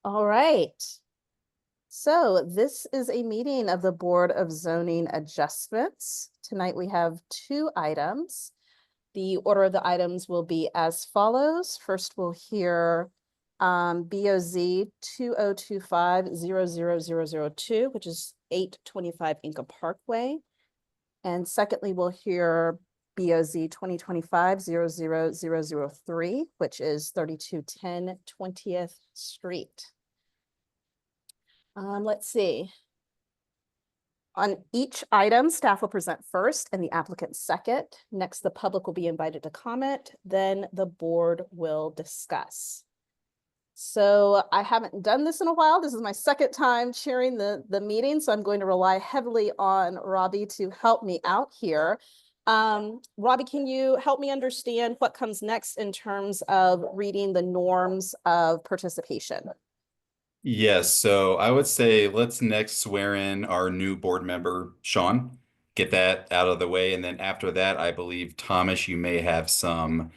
All right. So this is a meeting of the Board of Zoning Adjustments. Tonight we have two items. The order of the items will be as follows. First, we'll hear BOZ 2025-00002, which is 825 Inca Parkway. And secondly, we'll hear BOZ 2025-00003, which is 3210 20th Street. Let's see. On each item, staff will present first and the applicant second. Next, the public will be invited to comment. Then the board will discuss. So I haven't done this in a while. This is my second time chairing the meeting, so I'm going to rely heavily on Robbie to help me out here. Robbie, can you help me understand what comes next in terms of reading the norms of participation? Yes, so I would say let's next swear in our new board member, Sean. Get that out of the way. And then after that, I believe, Thomas, you may have some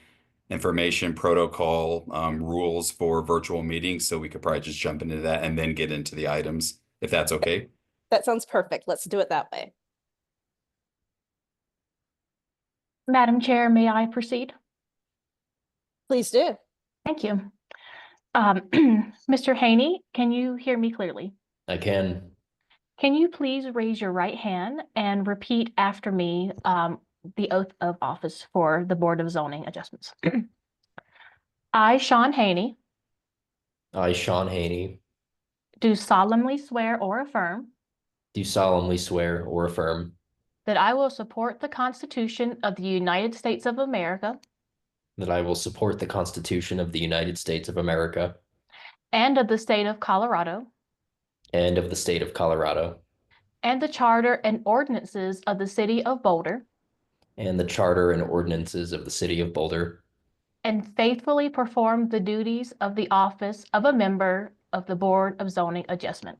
information protocol rules for virtual meetings. So we could probably just jump into that and then get into the items, if that's okay. That sounds perfect. Let's do it that way. Madam Chair, may I proceed? Please do. Thank you. Mr. Haney, can you hear me clearly? I can. Can you please raise your right hand and repeat after me the oath of office for the Board of Zoning Adjustments? I, Sean Haney, I, Sean Haney, do solemnly swear or affirm do solemnly swear or affirm that I will support the Constitution of the United States of America that I will support the Constitution of the United States of America and of the state of Colorado and of the state of Colorado and the charter and ordinances of the city of Boulder, and the charter and ordinances of the city of Boulder, and faithfully perform the duties of the office of a member of the Board of Zoning Adjustment.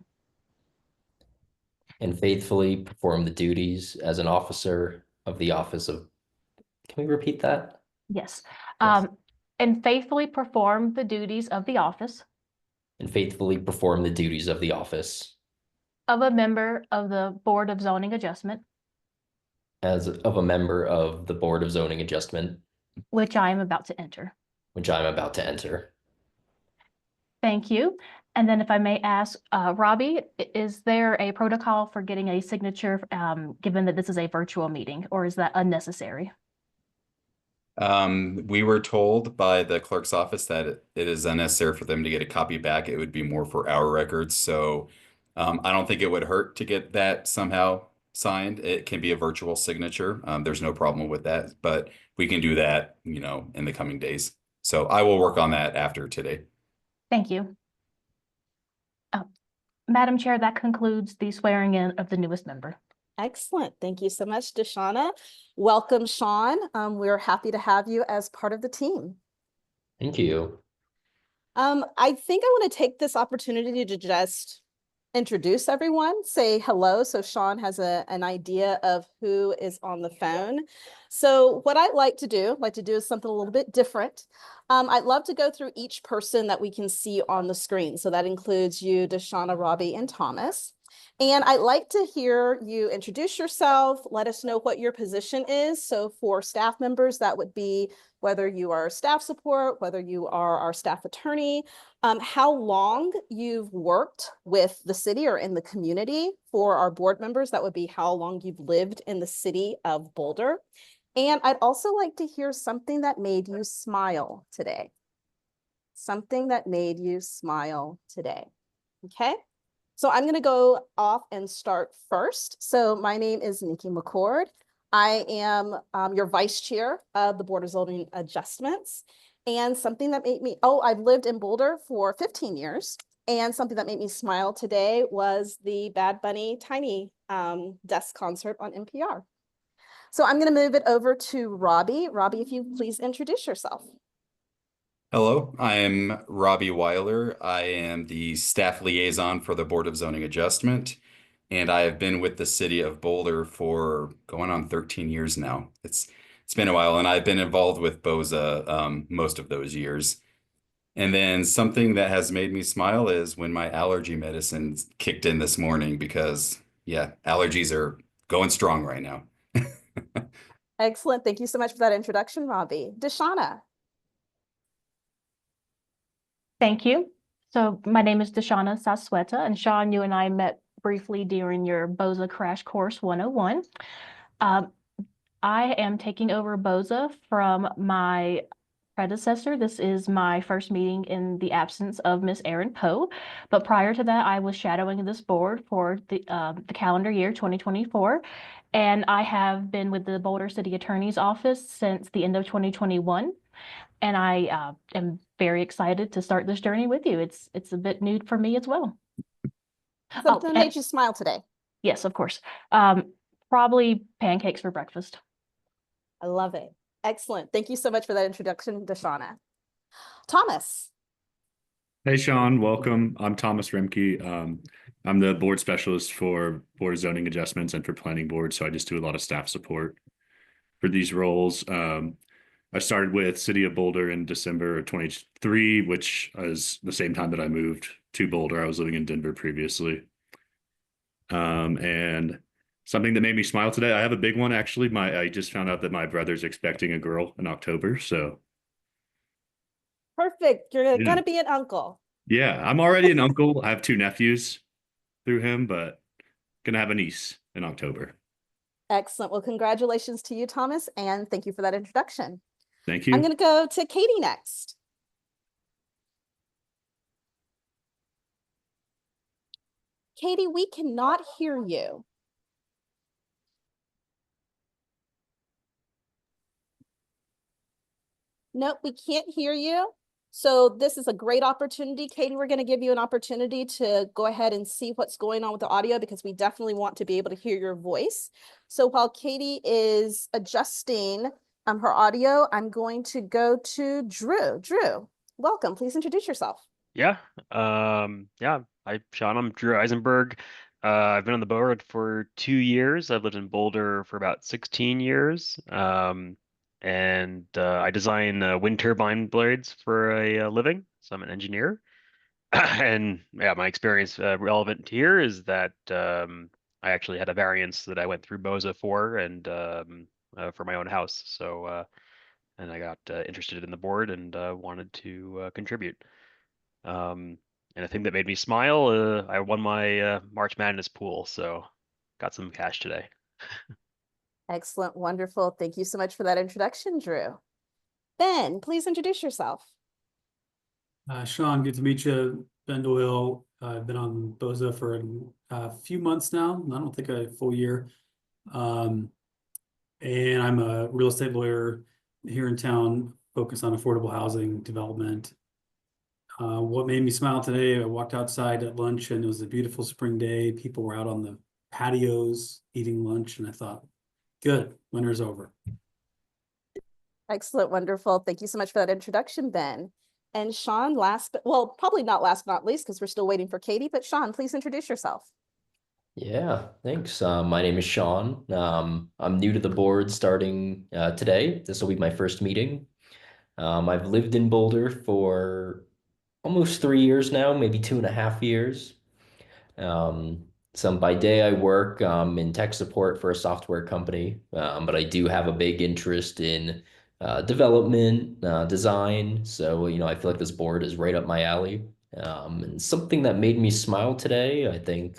and faithfully perform the duties as an officer of the office of, can we repeat that? Yes. Yes. And faithfully perform the duties of the office And faithfully perform the duties of the office of a member of the Board of Zoning Adjustment, as of a member of the Board of Zoning Adjustment, which I am about to enter. which I'm about to enter. Thank you. And then if I may ask, Robbie, is there a protocol for getting a signature, given that this is a virtual meeting, or is that unnecessary? We were told by the clerk's office that it is unnecessary for them to get a copy back. It would be more for our records. So I don't think it would hurt to get that somehow signed. It can be a virtual signature. There's no problem with that, but we can do that, in the coming days. So I will work on that after today. Thank you. Madam Chair, that concludes the swearing in of the newest member. Excellent. Thank you so much, Deshauna. Welcome, Sean. We're happy to have you as part of the team. Thank you. I think I want to take this opportunity to just introduce everyone, say hello, so Sean has an idea of who is on the phone. So what I'd like to do is something a little bit different. I'd love to go through each person that we can see on the screen. So that includes you, Deshauna, Robbie, and Thomas. And I'd like to hear you introduce yourself, let us know what your position is. So for staff members, that would be whether you are staff support, whether you are our staff attorney, how long you've worked with the city or in the community. For our board members, that would be how long you've lived in the city of Boulder. And I'd also like to hear something that made you smile today. Something that made you smile today. Okay. So I'm going to go off and start first. So my name is Nikki McCord. I am your vice chair of the Board of Zoning Adjustments. And something that made me, I've lived in Boulder for 15 years. And something that made me smile today was the Bad Bunny Tiny Desk concert on NPR. So I'm going to move it over to Robbie. Robbie, if you please introduce yourself. Hello, I am Robbie Weiler. I am the staff liaison for the Board of Zoning Adjustment, and I have been with the city of Boulder for going on 13 years now. It's been a while, and I've been involved with BOZA most of those years. And then something that has made me smile is when my allergy medicine kicked in this morning because, yeah, allergies are going strong right now. Excellent. Thank you so much for that introduction, Robbie. Deshauna. Thank you. So my name is Deshauna Sasweta, and Sean, you and I met briefly during your BOZA Crash Course 101. I am taking over BOZA from my predecessor. This is my first meeting in the absence of Miss Erin Poe. But prior to that, I was shadowing this board for the calendar year 2024. And I have been with the Boulder City Attorney's Office since the end of 2021. And I am very excited to start this journey with you. It's a bit new for me as well. Something that and- made you smile today. Yes, of course. Probably pancakes for breakfast. I love it. Excellent. Thank you so much for that introduction, Deshauna. Thomas. Hey, Sean, welcome. I'm Thomas Remke. I'm the board specialist for Board of Zoning Adjustments and for Planning Board, so I just do a lot of staff support for these roles. I started with City of Boulder in December of 23, which is the same time that I moved to Boulder. I was living in Denver previously. And something that made me smile today, I have a big one actually. I just found out that my brother's expecting a girl in October, so Perfect. You're Yeah. gonna be an uncle. yeah, I'm already an uncle. I have 2 nephews through him, but gonna have a niece in October. Excellent. Well, congratulations to you, Thomas, and thank you for that introduction. Thank you. I'm gonna go to Katie next. Katie, we cannot hear you. Nope, we can't hear you. So this is a great opportunity. Katie, we're going to give you an opportunity to go ahead and see what's going on with the audio because we definitely want to be able to hear your voice. So while Katie is adjusting her audio, I'm going to go to Drew. Drew, welcome. Please introduce yourself. Yeah. Hi, Sean. I'm Drew Eisenberg. I've been on the board for 2 years. I've lived in Boulder for about 16 years. I design wind turbine blades for a living. So I'm an engineer. And yeah, my experience relevant here is that I actually had a variance that I went through BOZA for and for my own house. So and I got interested in the board and wanted to contribute. And a thing that made me smile, I won my March Madness pool, so got some cash today. Excellent. Wonderful. Thank you so much for that introduction, Drew. Ben, please introduce yourself. Sean, good to meet you. Ben Doyle. I've been on BOZA for a few months now. I don't think a full year. And I'm a real estate lawyer here in town, focused on affordable housing development. What made me smile today, I walked outside at lunch and it was a beautiful spring day. People were out on the patios eating lunch, and I thought, good, winter's over. Excellent. Wonderful. Thank you so much for that introduction, Ben. And Sean, probably not last but not least, because we're still waiting for Katie, but Sean, please introduce yourself. Yeah, thanks. My name is Sean. I'm new to the board starting today. This will be my first meeting. I've lived in Boulder for almost 3 years now, maybe 2.5 years. So by day I work in tech support for a software company, but I do have a big interest in development, design. So, I feel like this board is right up my alley. And something that made me smile today, I think,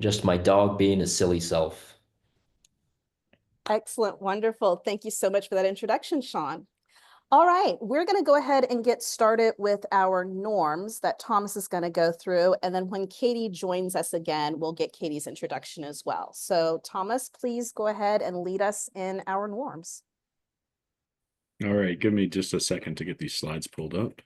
just my dog being a silly self. Excellent. Wonderful. Thank you so much for that introduction, Sean. All right, we're going to go ahead and get started with our norms that Thomas is going to go through. And then when Katie joins us again, we'll get Katie's introduction as well. So Thomas, please go ahead and lead us in our norms. All right, give me just a second to get these slides pulled up.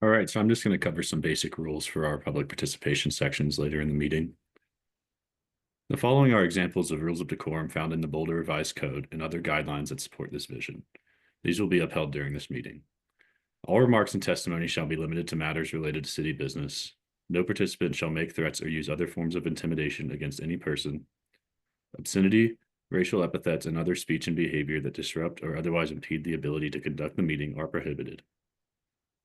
All right, so I'm just going to cover some basic rules for our public participation sections later in the meeting. The following are examples of rules of decorum found in the Boulder Revised Code and other guidelines that support this vision. These will be upheld during this meeting. All remarks and testimony shall be limited to matters related to city business. No participant shall make threats or use other forms of intimidation against any person. Obscenity, racial epithets, and other speech and behavior that disrupt or otherwise impede the ability to conduct the meeting are prohibited.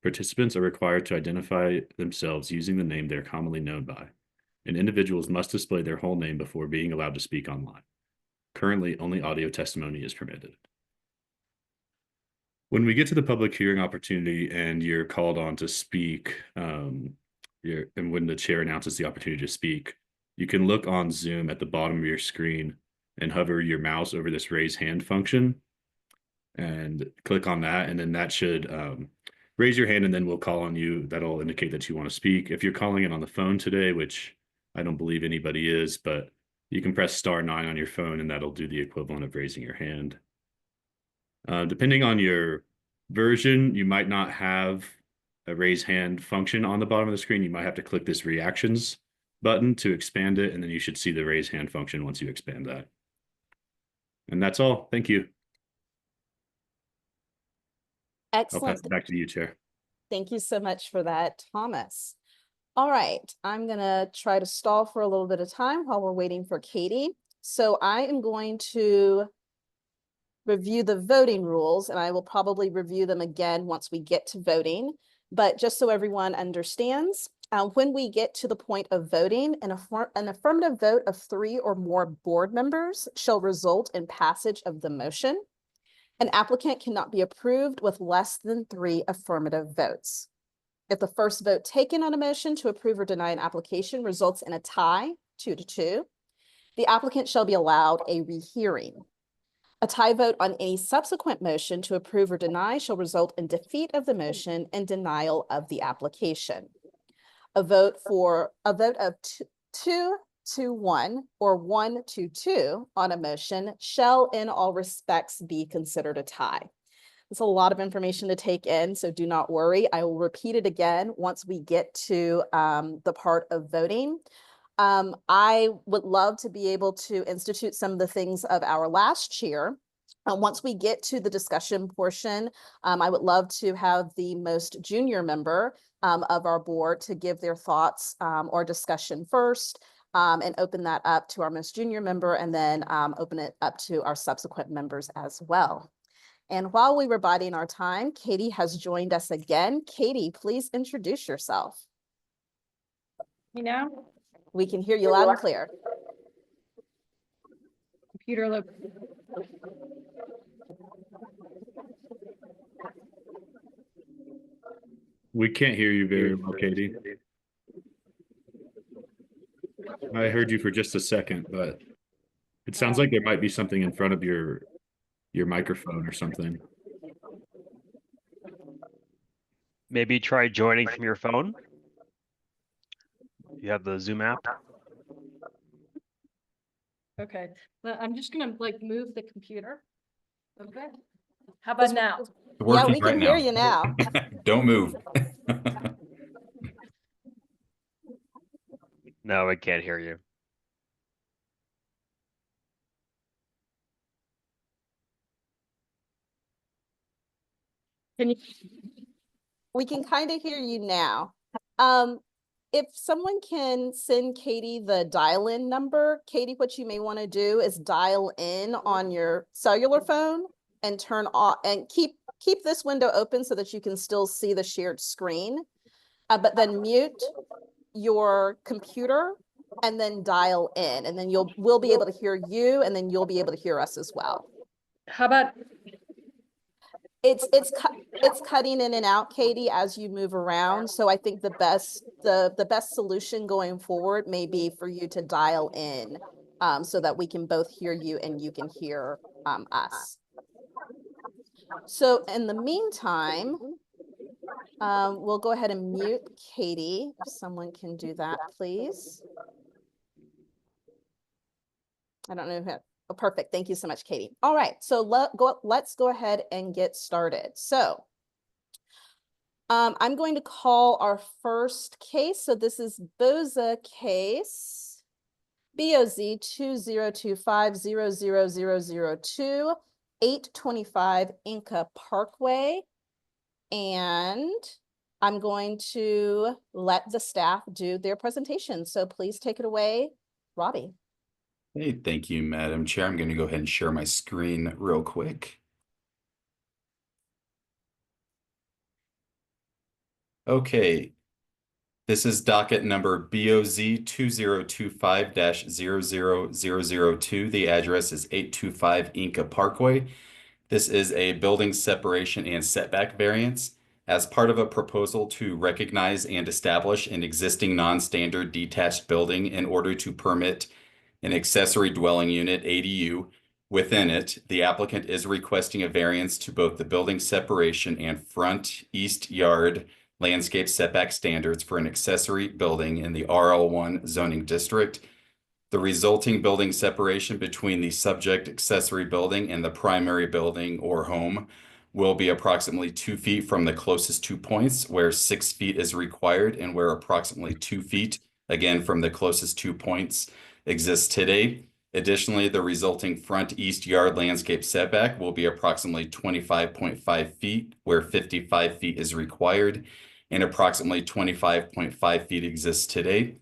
Participants are required to identify themselves using the name they are commonly known by, and individuals must display their whole name before being allowed to speak online. Currently, only audio testimony is permitted. When we get to the public hearing opportunity and you're called on to speak, and when the chair announces the opportunity to speak, you can look on Zoom at the bottom of your screen and hover your mouse over this raise hand function and click on that. And then that should raise your hand, and then we'll call on you. That'll indicate that you want to speak. If you're calling in on the phone today, which I don't believe anybody is, but you can press *9 on your phone and that'll do the equivalent of raising your hand. Depending on your version, you might not have a raise hand function on the bottom of the screen. You might have to click this reactions button to expand it, and then you should see the raise hand function once you expand that. And that's all. Thank you. I'll pass Excellent. it back to you, Chair. Thank you so much for that, Thomas. All right, I'm gonna try to stall for a little bit of time while we're waiting for Katie. So I am going to review the voting rules, and I will probably review them again once we get to voting. But just so everyone understands, when we get to the point of voting, an affirmative vote of 3 or more board members shall result in passage of the motion. An applicant cannot be approved with less than 3 affirmative votes. If the first vote taken on a motion to approve or deny an application results in a tie, 2-2, the applicant shall be allowed a rehearing. A tie vote on any subsequent motion to approve or deny shall result in defeat of the motion and denial of the application. A vote of 2-1 or 1-2 on a motion shall in all respects be considered a tie. It's a lot of information to take in, so do not worry. I will repeat it again once we get to the part of voting. I would love to be able to institute some of the things of our last chair. Once we get to the discussion portion, I would love to have the most junior member of our board to give their thoughts or discussion first, and open that up to our most junior member, and then open it up to our subsequent members as well. And while we were biding our time, Katie has joined us again. Katie, please introduce yourself. Me now? We can hear you loud and clear. Computer look. We can't hear you very well, Katie. I heard you for just a second, but it sounds like there might be something in front of your microphone or something. Maybe try joining from your phone. You have the Zoom app. Okay, well, I'm just gonna like move the computer. Okay. How about now? Yeah, Working we right can hear you now. Don't move. No, I can't hear you. Can you? We can kind of hear you now. If someone can send Katie the dial-in number, Katie, what you may want to do is dial in on your cellular phone and turn off and keep this window open so that you can still see the shared screen. But then mute your computer and then dial in, and then we'll be able to hear you, and then you'll be able to hear us as well. How about? It's cutting in and out, Katie, as you move around. So I think the best solution going forward may be for you to dial in, so that we can both hear you and you can hear us. So in the meantime, we'll go ahead and mute Katie. If someone can do that, please. I don't know who. Oh, perfect. Thank you so much, Katie. All right, so let's go ahead and get started. So I'm going to call our first case. So this is Boza case BOZ 2025000002, 825 Inca Parkway. And I'm going to let the staff do their presentation. So please take it away, Robbie. Hey, thank you, Madam Chair. I'm going to go ahead and share my screen real quick. Okay. This is docket number BOZ 2025-00002. The address is 825 Inca Parkway. This is a building separation and setback variance as part of a proposal to recognize and establish an existing non-standard detached building in order to permit an accessory dwelling unit ADU. Within it, the applicant is requesting a variance to both the building separation and front east yard landscape setback standards for an accessory building in the RL1 zoning district. The resulting building separation between the subject accessory building and the primary building or home will be approximately 2 feet from the closest 2 points, where 6 feet is required and where approximately 2 feet, again, from the closest 2 points exists today. Additionally, the resulting front east yard landscape setback will be approximately 25.5 feet, where 55 feet is required, and approximately 25.5 feet exists today.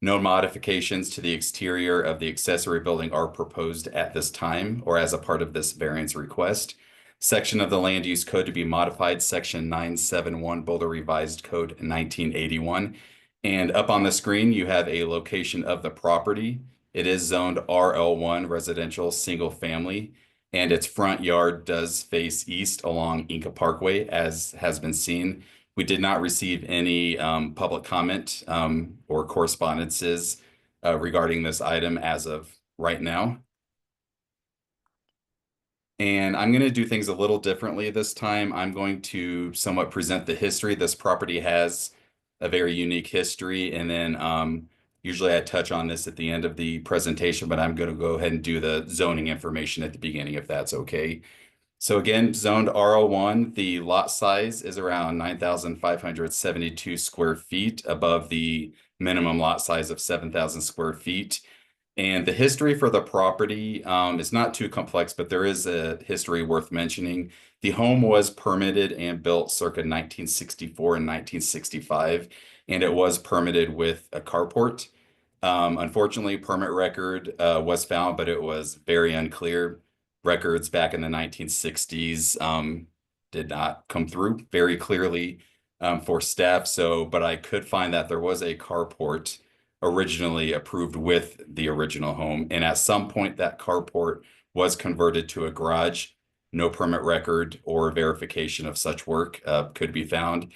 No modifications to the exterior of the accessory building are proposed at this time or as a part of this variance request. Section of the Land Use Code to be modified, Section 971, Boulder Revised Code 1981. And up on the screen, you have a location of the property. It is zoned RL1 residential single family, and its front yard does face east along Inca Parkway, as has been seen. We did not receive any public comment or correspondences regarding this item as of right now. And I'm going to do things a little differently this time. I'm going to somewhat present the history. This property has a very unique history, and then usually I touch on this at the end of the presentation, but I'm going to go ahead and do the zoning information at the beginning, if that's okay. So again, zoned RL1, the lot size is around 9,572 square feet above the minimum lot size of 7,000 square feet. And the history for the property is not too complex, but there is a history worth mentioning. The home was permitted and built circa 1964 and 1965, and it was permitted with a carport. Unfortunately, permit record was found, but it was very unclear. Records back in the 1960s did not come through very clearly for staff. So, but I could find that there was a carport originally approved with the original home. And at some point that carport was converted to a garage. No permit record or verification of such work could be found.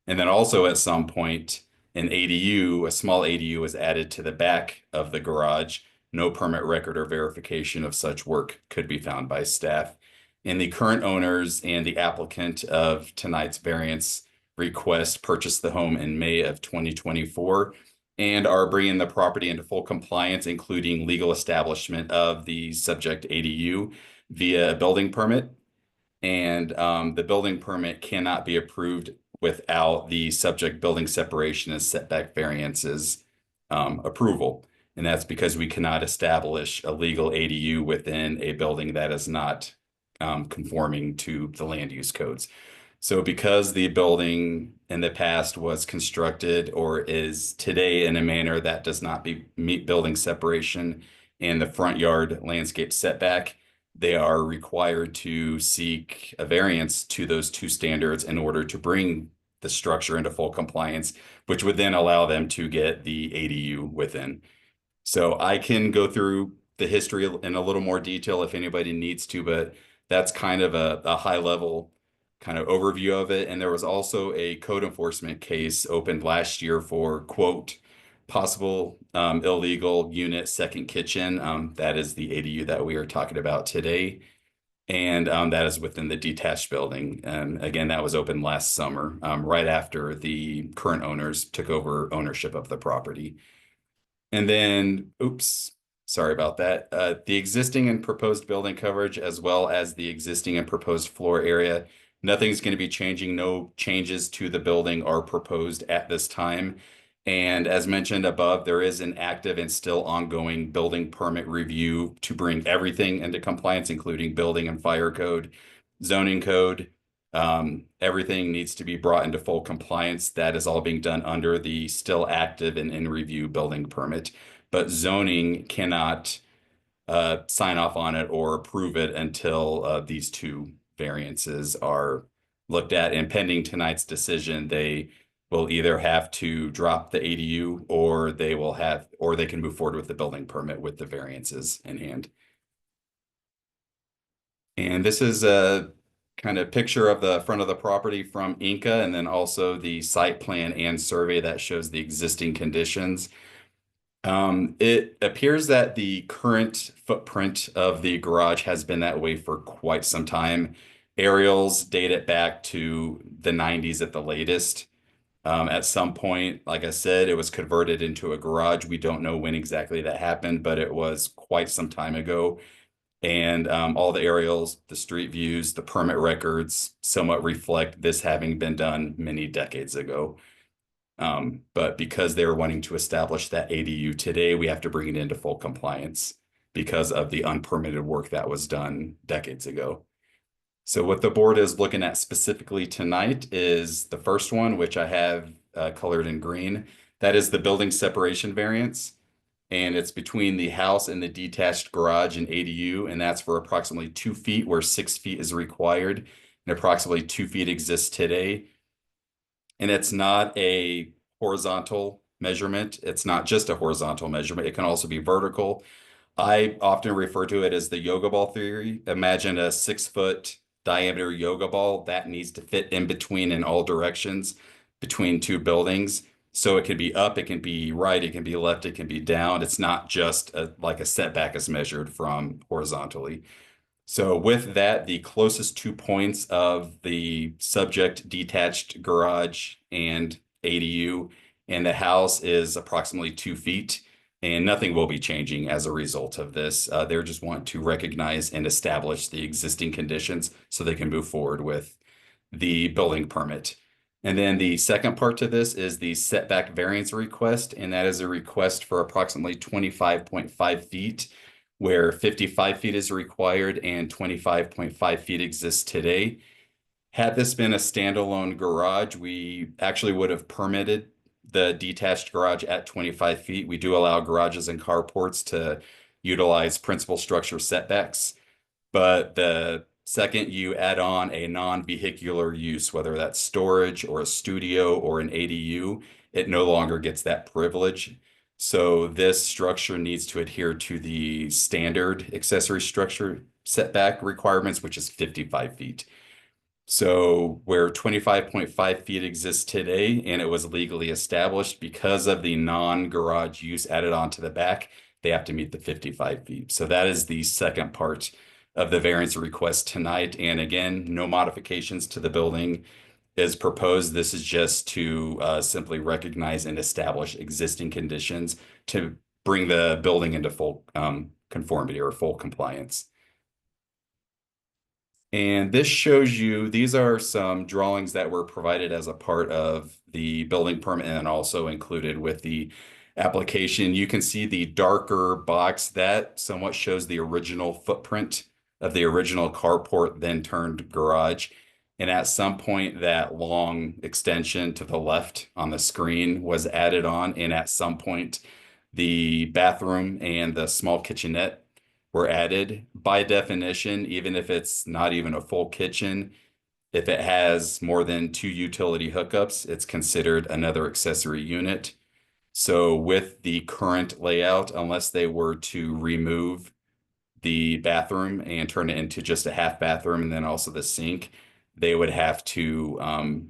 And then also at some point, an ADU, a small ADU was added to the back of the garage. No permit record or verification of such work could be found by staff. And the current owners and the applicant of tonight's variance request purchased the home in May of 2024 and are bringing the property into full compliance, including legal establishment of the subject ADU via a building permit. And the building permit cannot be approved without the subject building separation and setback variances approval. And that's because we cannot establish a legal ADU within a building that is not conforming to the land use codes. So because the building in the past was constructed or is today in a manner that does not meet building separation and the front yard landscape setback, they are required to seek a variance to those two standards in order to bring the structure into full compliance, which would then allow them to get the ADU within. So I can go through the history in a little more detail if anybody needs to, but that's kind of a high level kind of overview of it. And there was also a code enforcement case opened last year for, quote, possible illegal unit second kitchen. That is the ADU that we are talking about today. And that is within the detached building. And again, that was opened last summer, right after the current owners took over ownership of the property. And then, oops, sorry about that. The existing and proposed building coverage, as well as the existing and proposed floor area, nothing's going to be changing. No changes to the building are proposed at this time. And as mentioned above, there is an active and still ongoing building permit review to bring everything into compliance, including building and fire code, zoning code, Everything needs to be brought into full compliance. That is all being done under the still active and in review building permit. But zoning cannot sign off on it or approve it until these two variances are looked at. And pending tonight's decision, they will either have to drop the ADU or they can move forward with the building permit with the variances in hand. And this is a kind of picture of the front of the property from Inca, and then also the site plan and survey that shows the existing conditions. It appears that the current footprint of the garage has been that way for quite some time. Aerials date it back to the 90s at the latest. At some point, like I said, it was converted into a garage. We don't know when exactly that happened, but it was quite some time ago. And all the aerials, the street views, the permit records somewhat reflect this having been done many decades ago. But because they were wanting to establish that ADU today, we have to bring it into full compliance because of the unpermitted work that was done decades ago. So what the board is looking at specifically tonight is the first one, which I have colored in green. That is the building separation variance. And it's between the house and the detached garage and ADU, and that's for approximately 2 feet where 6 feet is required, and approximately 2 feet exists today. And it's not a horizontal measurement. It's not just a horizontal measurement. It can also be vertical. I often refer to it as the yoga ball theory. Imagine a 6-foot diameter yoga ball that needs to fit in between in all directions between two buildings. So it can be up, it can be right, it can be left, it can be down. It's not just like a setback is measured from horizontally. So with that, the closest 2 points of the subject detached garage and ADU and the house is approximately 2 feet, and nothing will be changing as a result of this. They just want to recognize and establish the existing conditions so they can move forward with the building permit. And then the second part to this is the setback variance request, and that is a request for approximately 25.5 feet, where 55 feet is required and 25.5 feet exists today. Had this been a standalone garage, we actually would have permitted the detached garage at 25 feet. We do allow garages and carports to utilize principal structure setbacks, but the second you add on a non-vehicular use, whether that's storage or a studio or an ADU, it no longer gets that privilege. So this structure needs to adhere to the standard accessory structure setback requirements, which is 55 feet. So where 25.5 feet exists today and it was legally established, because of the non-garage use added onto the back, they have to meet the 55 feet. So that is the second part of the variance request tonight. And again, no modifications to the building is proposed. This is just to simply recognize and establish existing conditions to bring the building into full conformity or full compliance. And this shows you, these are some drawings that were provided as a part of the building permit and also included with the application. You can see the darker box that somewhat shows the original footprint of the original carport then turned garage. And at some point that long extension to the left on the screen was added on. And at some point the bathroom and the small kitchenette were added. By definition, even if it's not even a full kitchen, if it has more than 2 utility hookups, it's considered another accessory unit. So with the current layout, unless they were to remove the bathroom and turn it into just a half bathroom and then also the sink, they would have to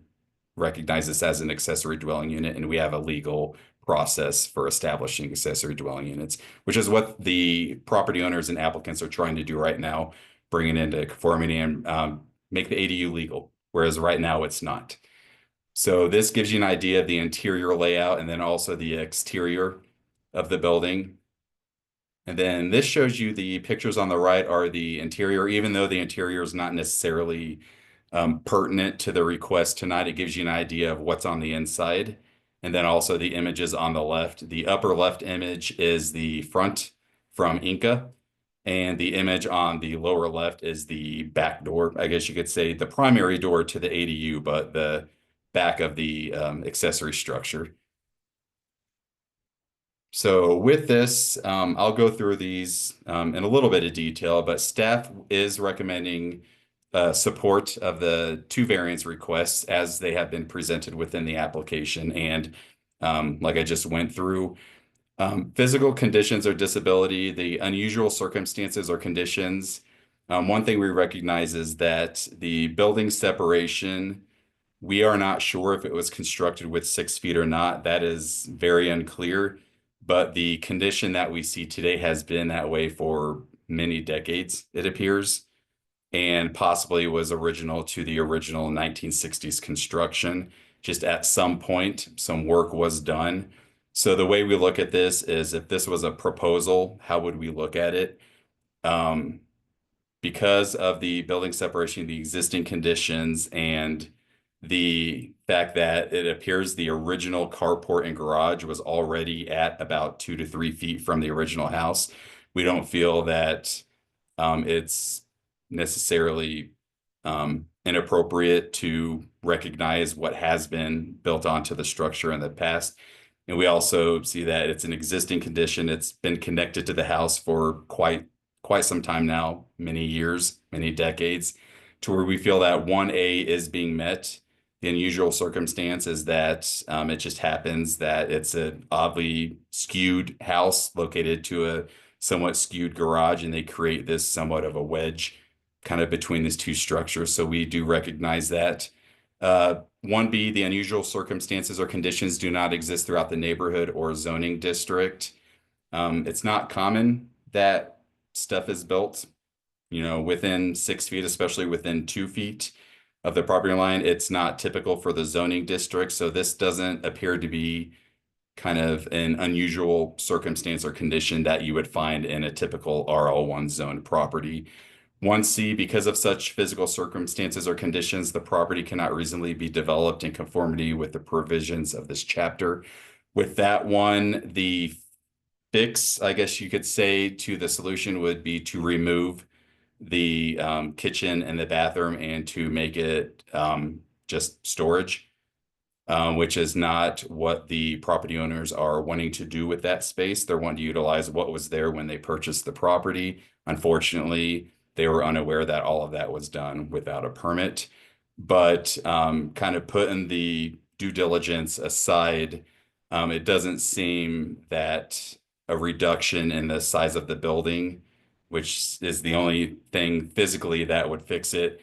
recognize this as an accessory dwelling unit. And we have a legal process for establishing accessory dwelling units, which is what the property owners and applicants are trying to do right now, bring it into conformity and make the ADU legal, whereas right now it's not. So this gives you an idea of the interior layout and then also the exterior of the building. And then this shows you the pictures on the right are the interior, even though the interior is not necessarily pertinent to the request tonight. It gives you an idea of what's on the inside. And then also the images on the left. The upper left image is the front from Inca. And the image on the lower left is the back door. I guess you could say the primary door to the ADU, but the back of the accessory structure. So with this, I'll go through these in a little bit of detail, but staff is recommending support of the 2 variance requests as they have been presented within the application. And like I just went through, physical conditions or disability, the unusual circumstances or conditions. One thing we recognize is that the building separation, we are not sure if it was constructed with 6 feet or not. That is very unclear. But the condition that we see today has been that way for many decades, it appears, and possibly was original to the original 1960s construction. Just at some point, some work was done. So the way we look at this is, if this was a proposal, how would we look at it? Because of the building separation, the existing conditions, and the fact that it appears the original carport and garage was already at about 2 to 3 feet from the original house, we don't feel that it's necessarily inappropriate to recognize what has been built onto the structure in the past. And we also see that it's an existing condition. It's been connected to the house for quite some time now, many years, many decades, to where we feel that 1A is being met. The unusual circumstance is that it just happens that it's an oddly skewed house located to a somewhat skewed garage, and they create this somewhat of a wedge kind of between these 2 structures. So we do recognize that. 1B, the unusual circumstances or conditions do not exist throughout the neighborhood or zoning district. It's not common that stuff is built, within 6 feet, especially within 2 feet of the property line. It's not typical for the zoning district. So this doesn't appear to be kind of an unusual circumstance or condition that you would find in a typical RL1 zoned property. 1C, because of such physical circumstances or conditions, the property cannot reasonably be developed in conformity with the provisions of this chapter. With that one, the fix, I guess you could say, to the solution would be to remove the kitchen and the bathroom and to make it just storage, which is not what the property owners are wanting to do with that space. They're wanting to utilize what was there when they purchased the property. Unfortunately, they were unaware that all of that was done without a permit. But kind of putting the due diligence aside, it doesn't seem that a reduction in the size of the building, which is the only thing physically that would fix it,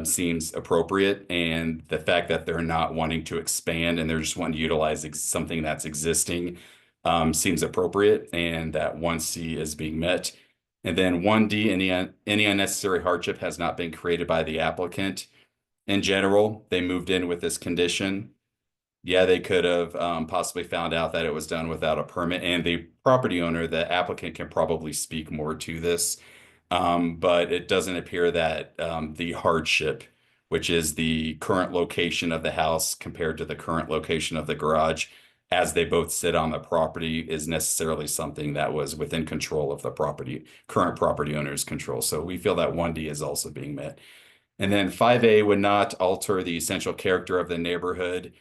seems appropriate. And the fact that they're not wanting to expand and they're just wanting to utilize something that's existing seems appropriate, and that 1C is being met. And then 1D, any unnecessary hardship has not been created by the applicant. In general, they moved in with this condition. Yeah, they could have possibly found out that it was done without a permit, and the property owner, the applicant, can probably speak more to this. But it doesn't appear that the hardship, which is the current location of the house compared to the current location of the garage, as they both sit on the property, is necessarily something that was within control of the current property owner's control. So we feel that 1D is also being met. And then 5A would not alter the essential character of the neighborhood.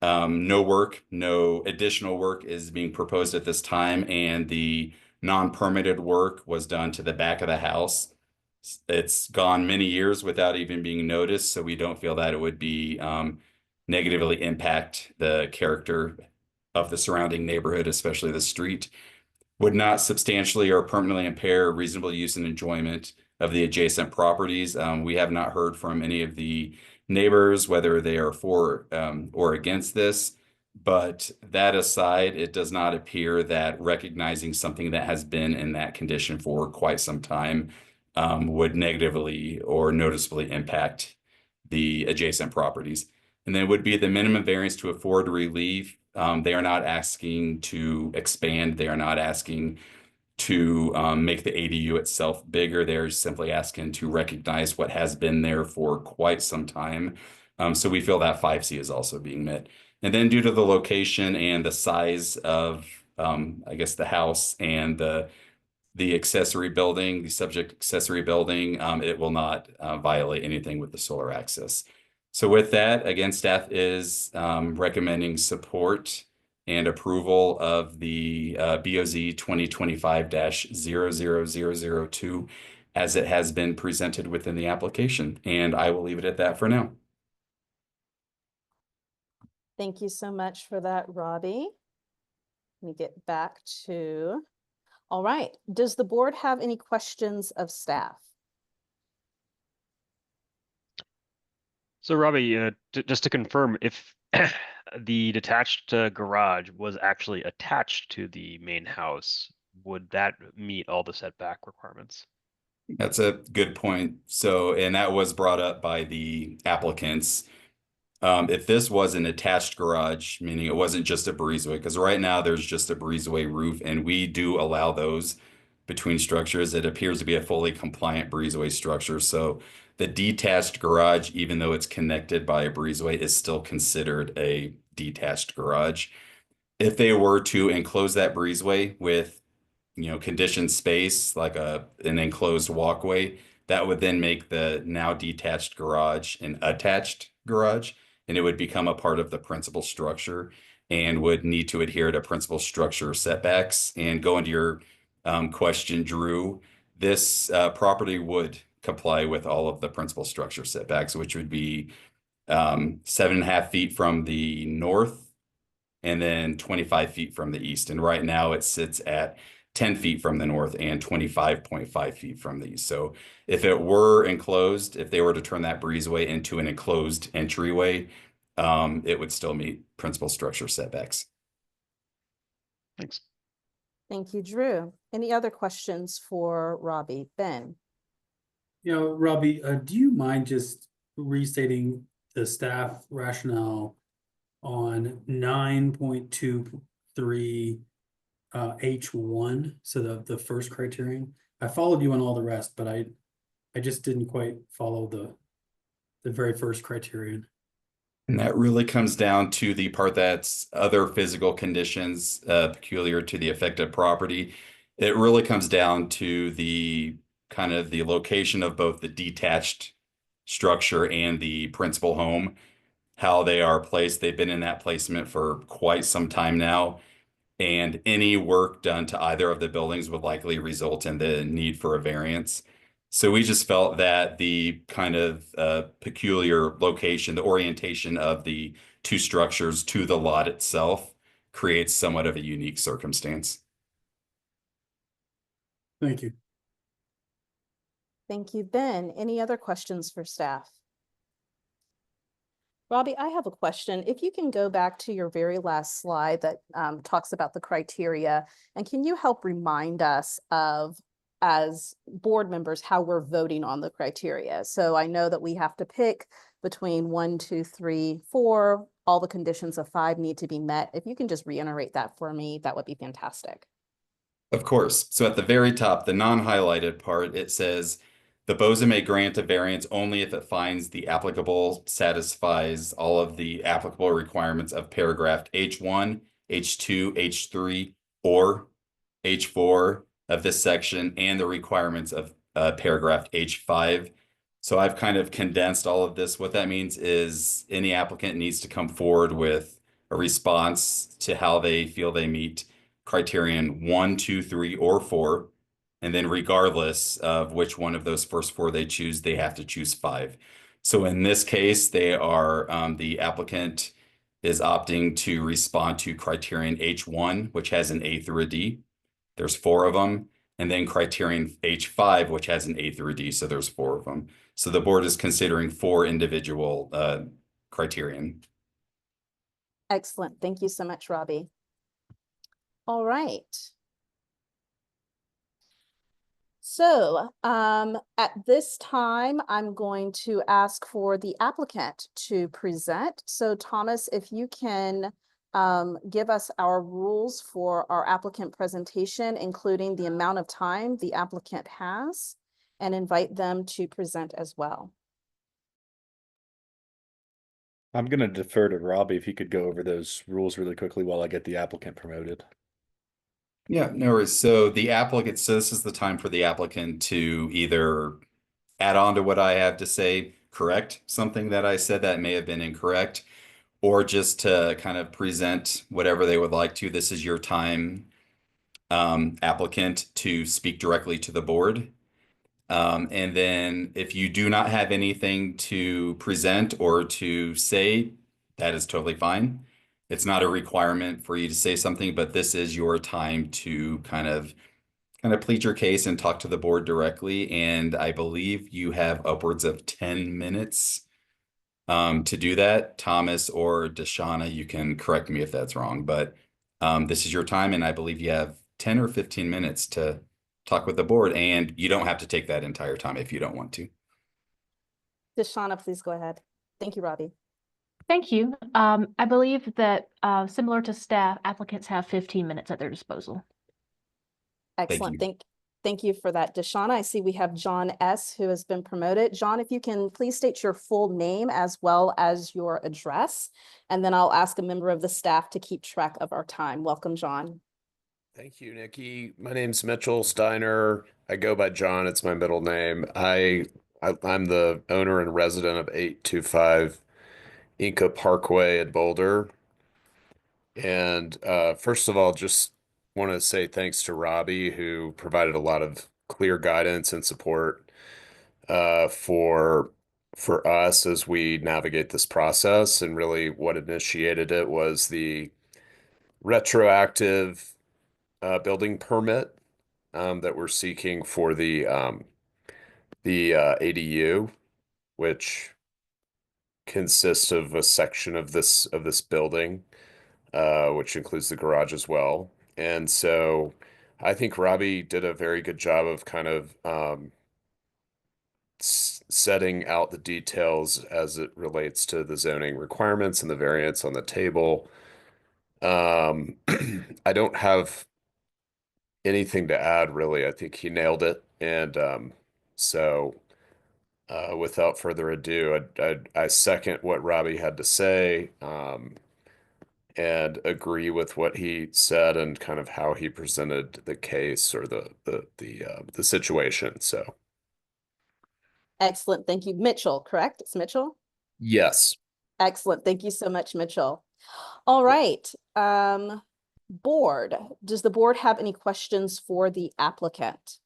No additional work is being proposed at this time, and the non-permitted work was done to the back of the house. It's gone many years without even being noticed, so we don't feel that it would be negatively impact the character of the surrounding neighborhood, especially the street. Would not substantially or permanently impair reasonable use and enjoyment of the adjacent properties. We have not heard from any of the neighbors whether they are for or against this. But that aside, it does not appear that recognizing something that has been in that condition for quite some time would negatively or noticeably impact the adjacent properties. And then would be the minimum variance to afford relief. They are not asking to expand. They are not asking to make the ADU itself bigger. They're simply asking to recognize what has been there for quite some time. So we feel that 5C is also being met. And then due to the location and the size of, I guess, the house and the the accessory building, the subject accessory building, it will not violate anything with the solar access. So with that, again, staff is recommending support and approval of the BOZ 2025-00002 as it has been presented within the application. And I will leave it at that for now. Thank you so much for that, Robbie. Let me get back to, all right. Does the board have any questions of staff? So Robbie, just to confirm, if the detached garage was actually attached to the main house, would that meet all the setback requirements? That's a good point. So, and that was brought up by the applicants. If this was an attached garage, meaning it wasn't just a breezeway, because right now there's just a breezeway roof, and we do allow those between structures. It appears to be a fully compliant breezeway structure. So the detached garage, even though it's connected by a breezeway, is still considered a detached garage. If they were to enclose that breezeway with, conditioned space, like an enclosed walkway, that would then make the now detached garage an attached garage, and it would become a part of the principal structure and would need to adhere to principal structure setbacks. And going to your question, Drew, this property would comply with all of the principal structure setbacks, which would be 7.5 feet from the north and then 25 feet from the east. And right now it sits at 10 feet from the north and 25.5 feet from the east. So if it were enclosed, if they were to turn that breezeway into an enclosed entryway, it would still meet principal structure setbacks. Thanks. Thank you, Drew. Any other questions for Robbie? Ben? Robbie, do you mind just restating the staff rationale on 9.23 H1, so the first criterion? I followed you on all the rest, but I just didn't quite follow the very first criterion. And that really comes down to the part that's other physical conditions peculiar to the affected property. It really comes down to the kind of the location of both the detached structure and the principal home, how they are placed. They've been in that placement for quite some time now, and any work done to either of the buildings would likely result in the need for a variance. So we just felt that the kind of peculiar location, the orientation of the two structures to the lot itself creates somewhat of a unique circumstance. Thank you. Thank you, Ben. Any other questions for staff? Robbie, I have a question. If you can go back to your very last slide that talks about the criteria, and can you help remind us of, as board members, how we're voting on the criteria? So I know that we have to pick between 1, 2, 3, 4. All the conditions of 5 need to be met. If you can just reiterate that for me, that would be fantastic. Of course. So at the very top, the non-highlighted part, it says the BOZA may grant a variance only if it finds the applicable satisfies all of the applicable requirements of paragraph H1, H2, H3, or H4 of this section and the requirements of paragraph H5. So I've kind of condensed all of this. What that means is any applicant needs to come forward with a response to how they feel they meet criterion 1, 2, 3, or 4. And then regardless of which one of those first 4 they choose, they have to choose 5. So in this case, they are the applicant is opting to respond to criterion H1, which has an A through a D. There's 4 of them. And then criterion H5, which has an A through a D. So there's 4 of them. So the board is considering 4 individual criterion. Excellent. Thank you so much, Robbie. All right. So at this time, I'm going to ask for the applicant to present. So Thomas, if you can give us our rules for our applicant presentation, including the amount of time the applicant has, and invite them to present as well. I'm going to defer to Robbie if he could go over those rules really quickly while I get the applicant promoted. Yeah, no worries. So the applicant, so this is the time for the applicant to either add on to what I have to say, correct something that I said that may have been incorrect, or just to kind of present whatever they would like to. This is your time, applicant, to speak directly to the board. And then if you do not have anything to present or to say, that is totally fine. It's not a requirement for you to say something, but this is your time to kind of plead your case and talk to the board directly. And I believe you have upwards of 10 minutes to do that. Thomas or Deshauna, you can correct me if that's wrong, but this is your time, and I believe you have 10 or 15 minutes to talk with the board, and you don't have to take that entire time if you don't want to. Deshauna, please go ahead. Thank you, Robbie. Thank you. I believe that similar to staff, applicants have 15 minutes at their disposal. Excellent. you. Thank you for that, Deshauna. I see we have John S. who has been promoted. John, if you can please state your full name as well as your address, and then I'll ask a member of the staff to keep track of our time. Welcome, John. Thank you, Nikki. My name's Mitchell Steiner. I go by John. It's my middle name. I'm the owner and resident of 825 Inca Parkway at Boulder. And first of all, just want to say thanks to Robbie, who provided a lot of clear guidance and support for us as we navigate this process. And really, what initiated it was the retroactive building permit that we're seeking for the ADU, which consists of a section of this building, which includes the garage as well. And so I think Robbie did a very good job of kind of setting out the details as it relates to the zoning requirements and the variance on the table. I don't have anything to add, really. I think he nailed it. And so without further ado, I second what Robbie had to say, and agree with what he said and kind of how he presented the case or the situation. So Excellent. Thank you. Mitchell, correct? It's Mitchell? yes. Excellent. Thank you so much, Mitchell. All right. Board, does the board have any questions for the applicant?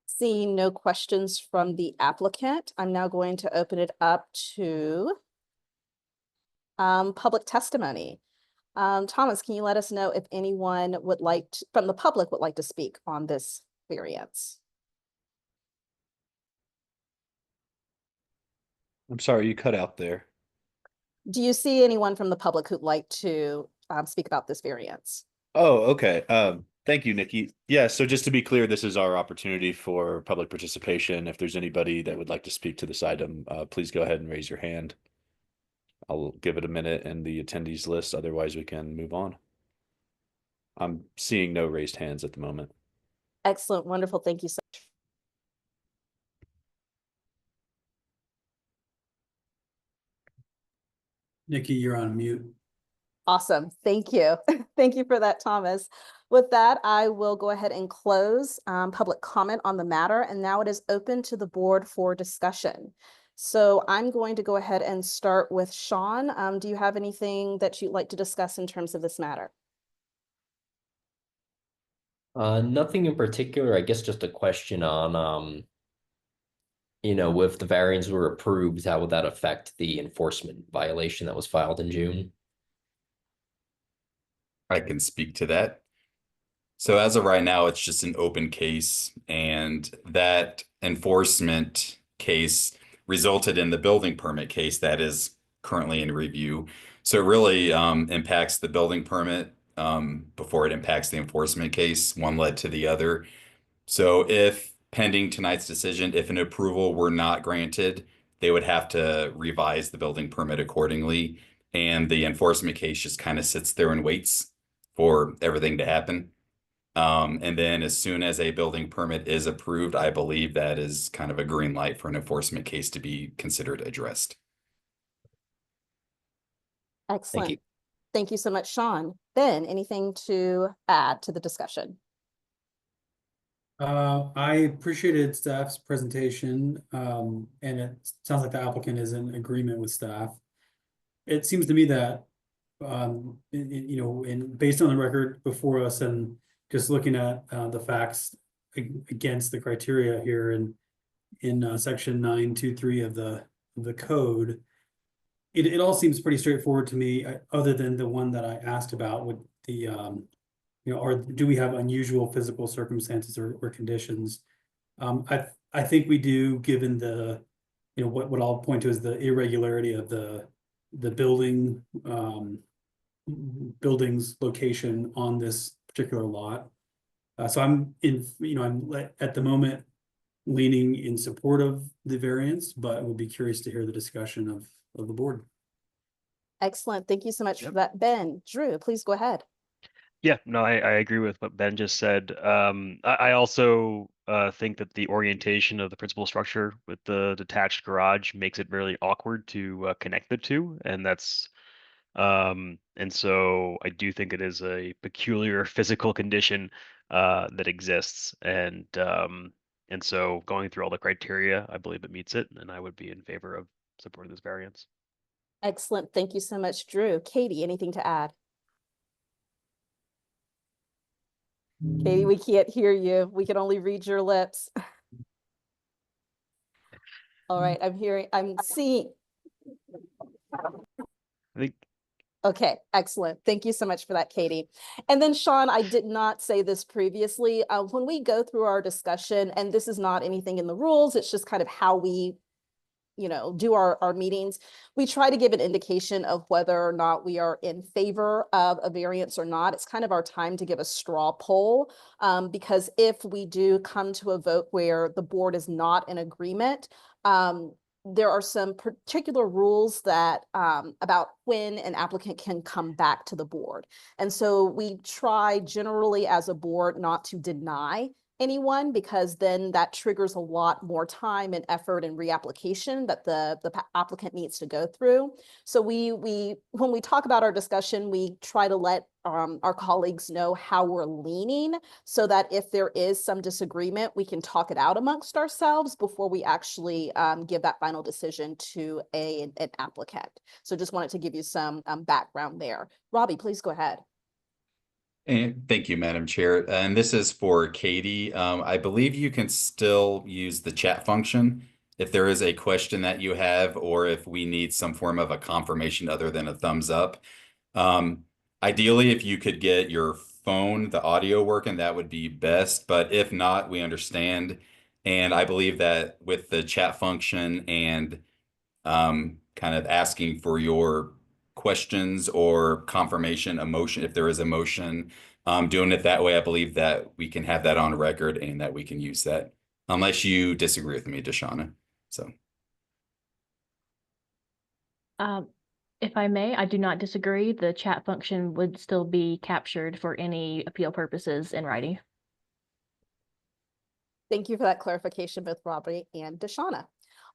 Seeing no questions from the applicant, I'm now going to open it up to public testimony. Thomas, can you let us know if anyone would like to, from the public would like to speak on this variance? I'm sorry, you cut out there. Do you see anyone from the public who'd like to speak about this variance? Oh, okay. Thank you, Nikki. Yeah, so just to be clear, this is our opportunity for public participation. If there's anybody that would like to speak to this item, please go ahead and raise your hand. I'll give it a minute in the attendees list. Otherwise, we can move on. I'm seeing no raised hands at the moment. Excellent. Wonderful. Thank you so much. Nikki, you're on mute. Awesome. Thank you. Thank you for that, Thomas. With that, I will go ahead and close public comment on the matter. And now it is open to the board for discussion. So I'm going to go ahead and start with Sean. Do you have anything that you'd like to discuss in terms of this matter? Nothing in particular. I guess just a question on, if the variants were approved, how would that affect the enforcement violation that was filed in June? I can speak to that. So as of right now, it's just an open case, and that enforcement case resulted in the building permit case that is currently in review. So it really impacts the building permit before it impacts the enforcement case. One led to the other. So if pending tonight's decision, if an approval were not granted, they would have to revise the building permit accordingly. And the enforcement case just kind of sits there and waits for everything to happen. And then as soon as a building permit is approved, I believe that is kind of a green light for an enforcement case to be considered addressed. Excellent. Thank you so much, Sean. Ben, anything to add to the discussion? I appreciated staff's presentation, and it sounds like the applicant is in agreement with staff. It seems to me that, you know, and based on the record before us and just looking at the facts against the criteria here in section 923 of the code, it all seems pretty straightforward to me, other than the one that I asked about with the you know, or do we have unusual physical circumstances or conditions? I think we do, given the, you know, what I'll point to is the irregularity of the building's location on this particular lot. So I'm at the moment leaning in support of the variance, but would be curious to hear the discussion of the board. Excellent. Thank you so much for that, Ben. Drew, please go ahead. Yeah, no, I agree with what Ben just said. I also think that the orientation of the principal structure with the detached garage makes it really awkward to connect the two, and so I do think it is a peculiar physical condition that exists, and so going through all the criteria, I believe it meets it, and I would be in favor of supporting this variance. Excellent. Thank you so much, Drew. Katie, anything to add? Katie, we can't hear you. We can only read your lips. All right, I'm seeing. I think. Okay, excellent. Thank you so much for that, Katie. And then Sean, I did not say this previously. When we go through our discussion, and this is not anything in the rules, it's just kind of how we, you know, do our meetings, we try to give an indication of whether or not we are in favor of a variance or not. It's kind of our time to give a straw poll, because if we do come to a vote where the board is not in agreement, there are some particular rules that about when an applicant can come back to the board. And so we try generally as a board not to deny anyone, because then that triggers a lot more time and effort and reapplication that the applicant needs to go through. So when we talk about our discussion, we try to let our colleagues know how we're leaning, so that if there is some disagreement, we can talk it out amongst ourselves before we actually give that final decision to an applicant. So just wanted to give you some background there. Robbie, please go ahead. And thank you, Madam Chair. And this is for Katie. I believe you can still use the chat function if there is a question that you have, or if we need some form of a confirmation other than a thumbs up. Ideally, if you could get your phone, the audio working, that would be best. But if not, we understand. And I believe that with the chat function and kind of asking for your questions or confirmation, emotion, if there is a motion, doing it that way, I believe that we can have that on record and that we can use that, unless you disagree with me, Deshauna. So. If I may, I do not disagree. The chat function would still be captured for any appeal purposes in writing. Thank you for that clarification, both Robbie and Deshauna.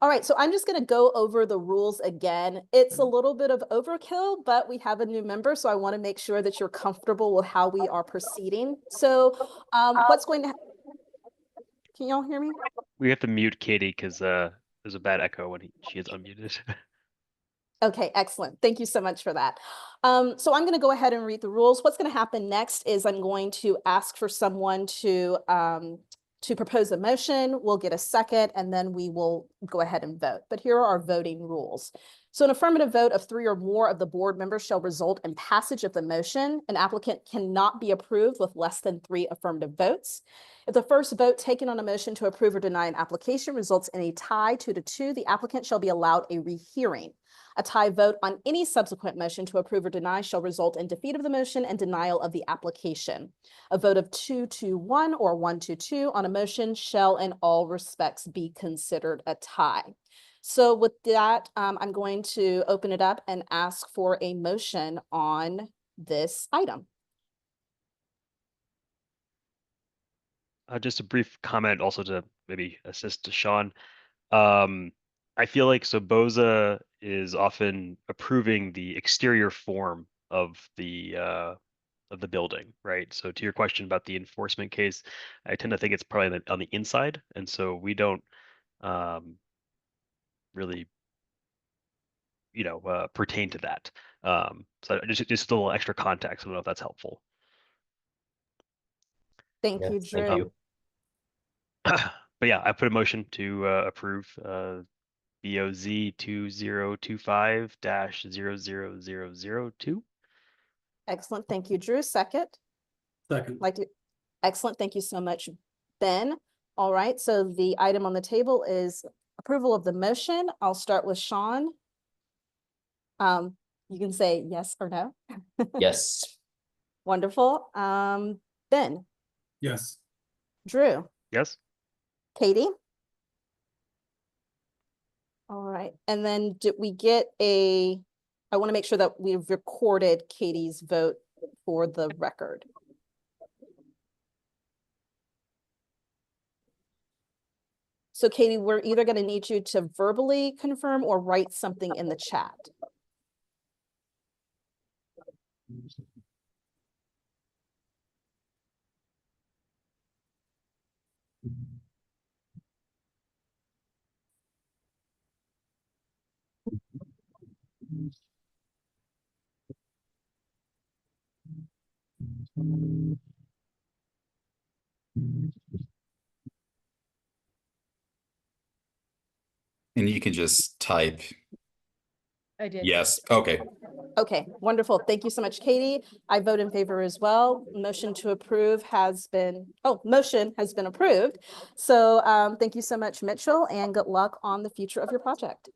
All right, so I'm just going to go over the rules again. It's a little bit of overkill, but we have a new member, so I want to make sure that you're comfortable with how we are proceeding. So what's going to happen? Can y'all hear me? We have to mute Katie because there's a bad echo when she is unmuted. Okay, excellent. Thank you so much for that. So I'm going to go ahead and read the rules. What's going to happen next is I'm going to ask for someone to propose a motion. We'll get a second, and then we will go ahead and vote. But here are our voting rules. So an affirmative vote of 3 or more of the board members shall result in passage of the motion. An applicant cannot be approved with less than 3 affirmative votes. If the first vote taken on a motion to approve or deny an application results in a tie 2-2, the applicant shall be allowed a rehearing. A tie vote on any subsequent motion to approve or deny shall result in defeat of the motion and denial of the application. A vote of 2-1 or 1-2 on a motion shall in all respects be considered a tie. So with that, I'm going to open it up and ask for a motion on this item. Just a brief comment also to maybe assist Sean. I feel like so BOZA is often approving the exterior form of the building, right? So to your question about the enforcement case, I tend to think it's probably on the inside, and so we don't really, pertain to that. So just a little extra context. I don't know if that's helpful. Thank you, Yes, thank Drew. you. But yeah, I put a motion to approve BOZ 2025-00002. Excellent. Thank you, Drew. Second. Second. Excellent. Thank you so much, Ben. All right, so the item on the table is approval of the motion. I'll start with Sean. You can say yes or no. Yes. Wonderful. Ben, Yes. Drew, Yes. Katie. All right, and then did we get I want to make sure that we've recorded Katie's vote for the record. So Katie, we're either going to need you to verbally confirm or write something in the chat. And you can just type I did. yes. Okay. Okay, wonderful. Thank you so much, Katie. I vote in favor as well. Motion to approve motion has been approved. So thank you so much, Mitchell, and good luck on the future of your project.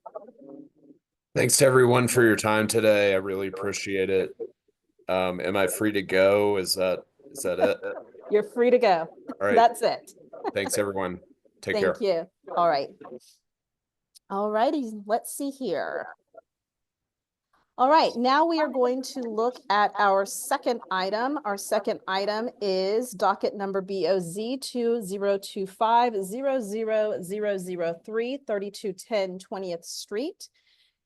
Thanks to everyone for your time today. I really appreciate it. Am I free to go? Is that it? You're free to go. All right. That's it. Thanks, everyone. Take care. Thank you. All right. All righty, let's see here. All right, now we are going to look at our second item. Our second item is docket number BOZ 2025-00003, 3210 20th Street.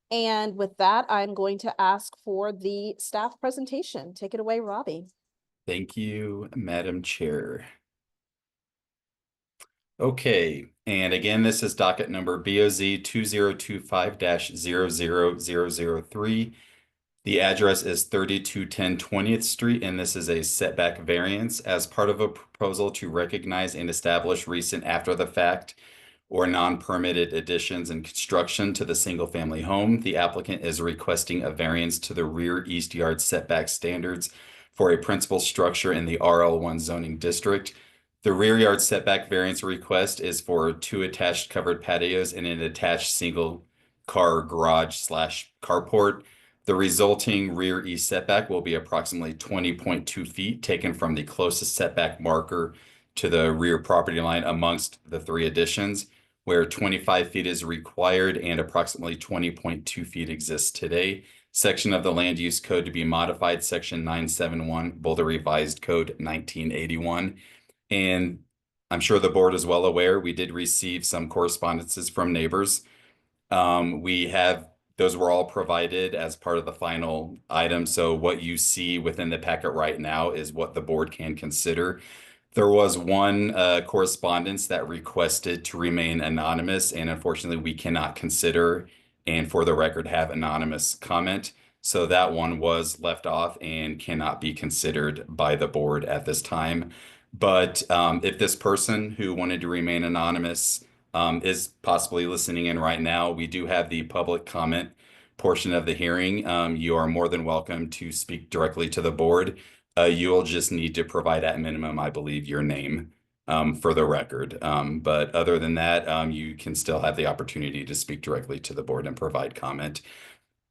And with that, I'm going to ask for the staff presentation. Take it away, Robbie. Thank you, Madam Chair. Okay, and again, this is docket number BOZ 2025-00003. The address is 3210 20th Street, and this is a setback variance as part of a proposal to recognize and establish recent after-the-fact or non-permitted additions and construction to the single-family home. The applicant is requesting a variance to the rear east yard setback standards for a principal structure in the RL1 zoning district. The rear yard setback variance request is for 2 attached covered patios and an attached single car garage / carport. The resulting rear east setback will be approximately 20.2 feet taken from the closest setback marker to the rear property line amongst the 3 additions, where 25 feet is required and approximately 20.2 feet exists today. Section of the Land Use Code to be modified, Section 971, Boulder Revised Code 1981. And I'm sure the board is well aware, we did receive some correspondences from neighbors. Those were all provided as part of the final item. So what you see within the packet right now is what the board can consider. There was one correspondence that requested to remain anonymous, and unfortunately we cannot consider and for the record have anonymous comment. So that one was left off and cannot be considered by the board at this time. But if this person who wanted to remain anonymous is possibly listening in right now, we do have the public comment portion of the hearing. You are more than welcome to speak directly to the board. You'll just need to provide at minimum, I believe, your name for the record. But other than that, you can still have the opportunity to speak directly to the board and provide comment.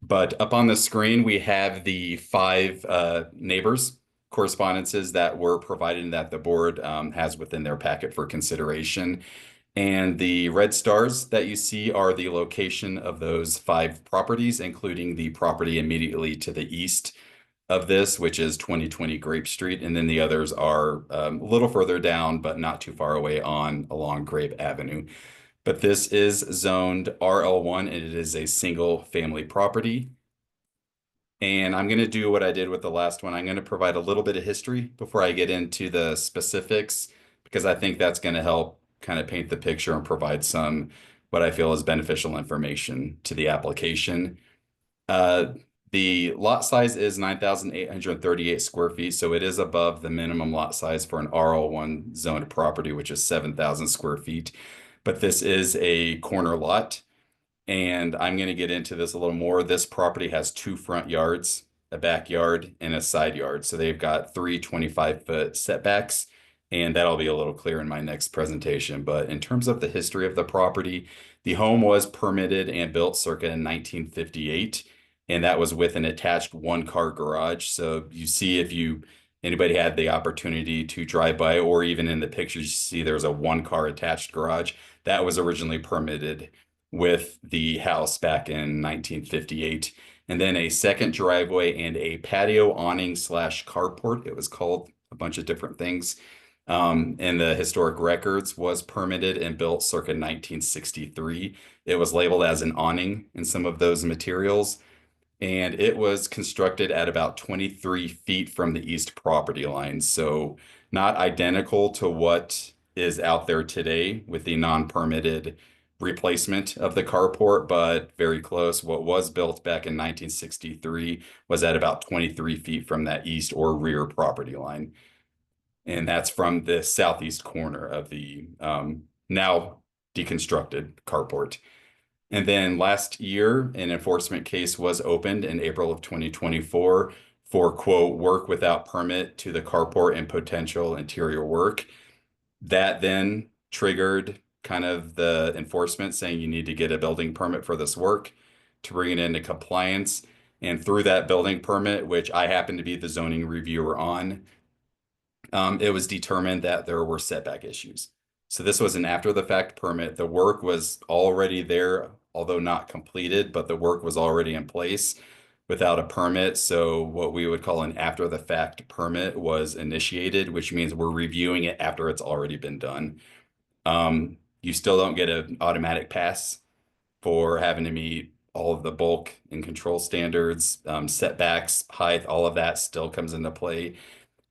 But up on the screen, we have the 5 neighbors correspondences that were provided and that the board has within their packet for consideration. And the red stars that you see are the location of those 5 properties, including the property immediately to the east of this, which is 2020 Grape Street. And then the others are a little further down, but not too far away along Grape Avenue. But this is zoned RL1 and it is a single family property. And I'm going to do what I did with the last one. I'm going to provide a little bit of history before I get into the specifics, because I think that's going to help kind of paint the picture and provide some what I feel is beneficial information to the application. The lot size is 9,838 square feet, so it is above the minimum lot size for an RL1 zoned property, which is 7,000 square feet. But this is a corner lot. And I'm going to get into this a little more. This property has 2 front yards, a backyard, and a side yard. So they've got 3 25-foot setbacks, and that'll be a little clear in my next presentation. But in terms of the history of the property, the home was permitted and built circa in 1958, and that was with an attached 1-car garage. So you see, if anybody had the opportunity to drive by, or even in the pictures, you see there's a 1-car attached garage. That was originally permitted with the house back in 1958, and then a second driveway and a patio awning / carport. It was called a bunch of different things. In the historic records, was permitted and built circa 1963. It was labeled as an awning in some of those materials, and it was constructed at about 23 feet from the east property line. So not identical to what is out there today with the non-permitted replacement of the carport, but very close. What was built back in 1963 was at about 23 feet from that east or rear property line. And that's from the southeast corner of the now deconstructed carport. And then last year, an enforcement case was opened in April of 2024 for, quote, work without permit to the carport and potential interior work. That then triggered kind of the enforcement saying you need to get a building permit for this work to bring it into compliance. And through that building permit, which I happen to be the zoning reviewer on, it was determined that there were setback issues. So this was an after the fact permit. The work was already there, although not completed, but the work was already in place without a permit. So what we would call an after the fact permit was initiated, which means we're reviewing it after it's already been done. You still don't get an automatic pass for having to meet all of the bulk and control standards, setbacks, height, all of that still comes into play.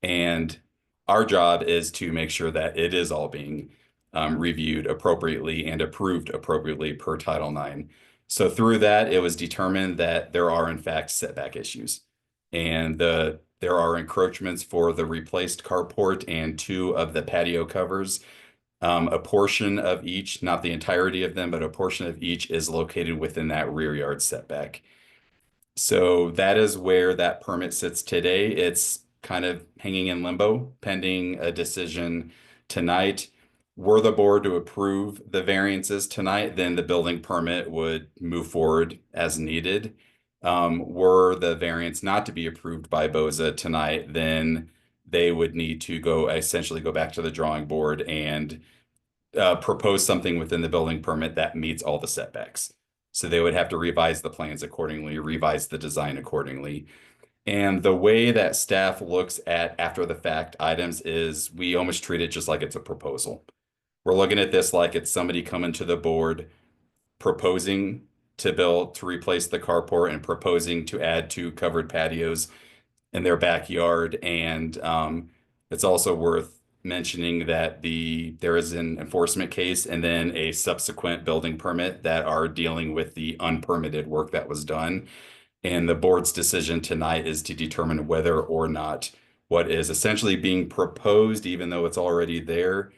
And our job is to make sure that it is all being reviewed appropriately and approved appropriately per Title IX. So through that, it was determined that there are in fact setback issues, and there are encroachments for the replaced carport and 2 of the patio covers. A portion of each, not the entirety of them, but a portion of each is located within that rear yard setback. So that is where that permit sits today. It's kind of hanging in limbo pending a decision tonight. Were the board to approve the variances tonight, then the building permit would move forward as needed. Were the variance not to be approved by BOZA tonight, then they would need to essentially go back to the drawing board and propose something within the building permit that meets all the setbacks. So they would have to revise the plans accordingly, revise the design accordingly. And the way that staff looks at after the fact items is we almost treat it just like it's a proposal. We're looking at this like it's somebody coming to the board proposing to replace the carport and proposing to add 2 covered patios in their backyard. And it's also worth mentioning that there is an enforcement case and then a subsequent building permit that are dealing with the unpermitted work that was done. And the board's decision tonight is to determine whether or not what is essentially being proposed, even though it's already there,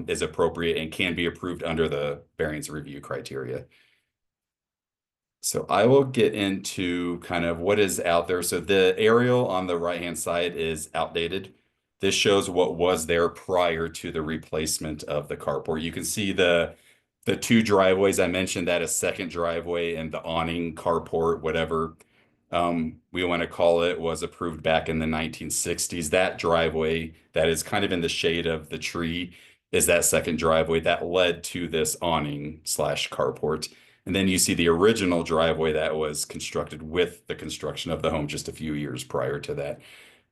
is appropriate and can be approved under the variance review criteria. So I will get into kind of what is out there. So the aerial on the right-hand side is outdated. This shows what was there prior to the replacement of the carport. You can see the 2 driveways. I mentioned that a second driveway and the awning carport, whatever we want to call it, was approved back in the 1960s. That driveway that is kind of in the shade of the tree is that second driveway that led to this awning / carport. And then you see the original driveway that was constructed with the construction of the home just a few years prior to that.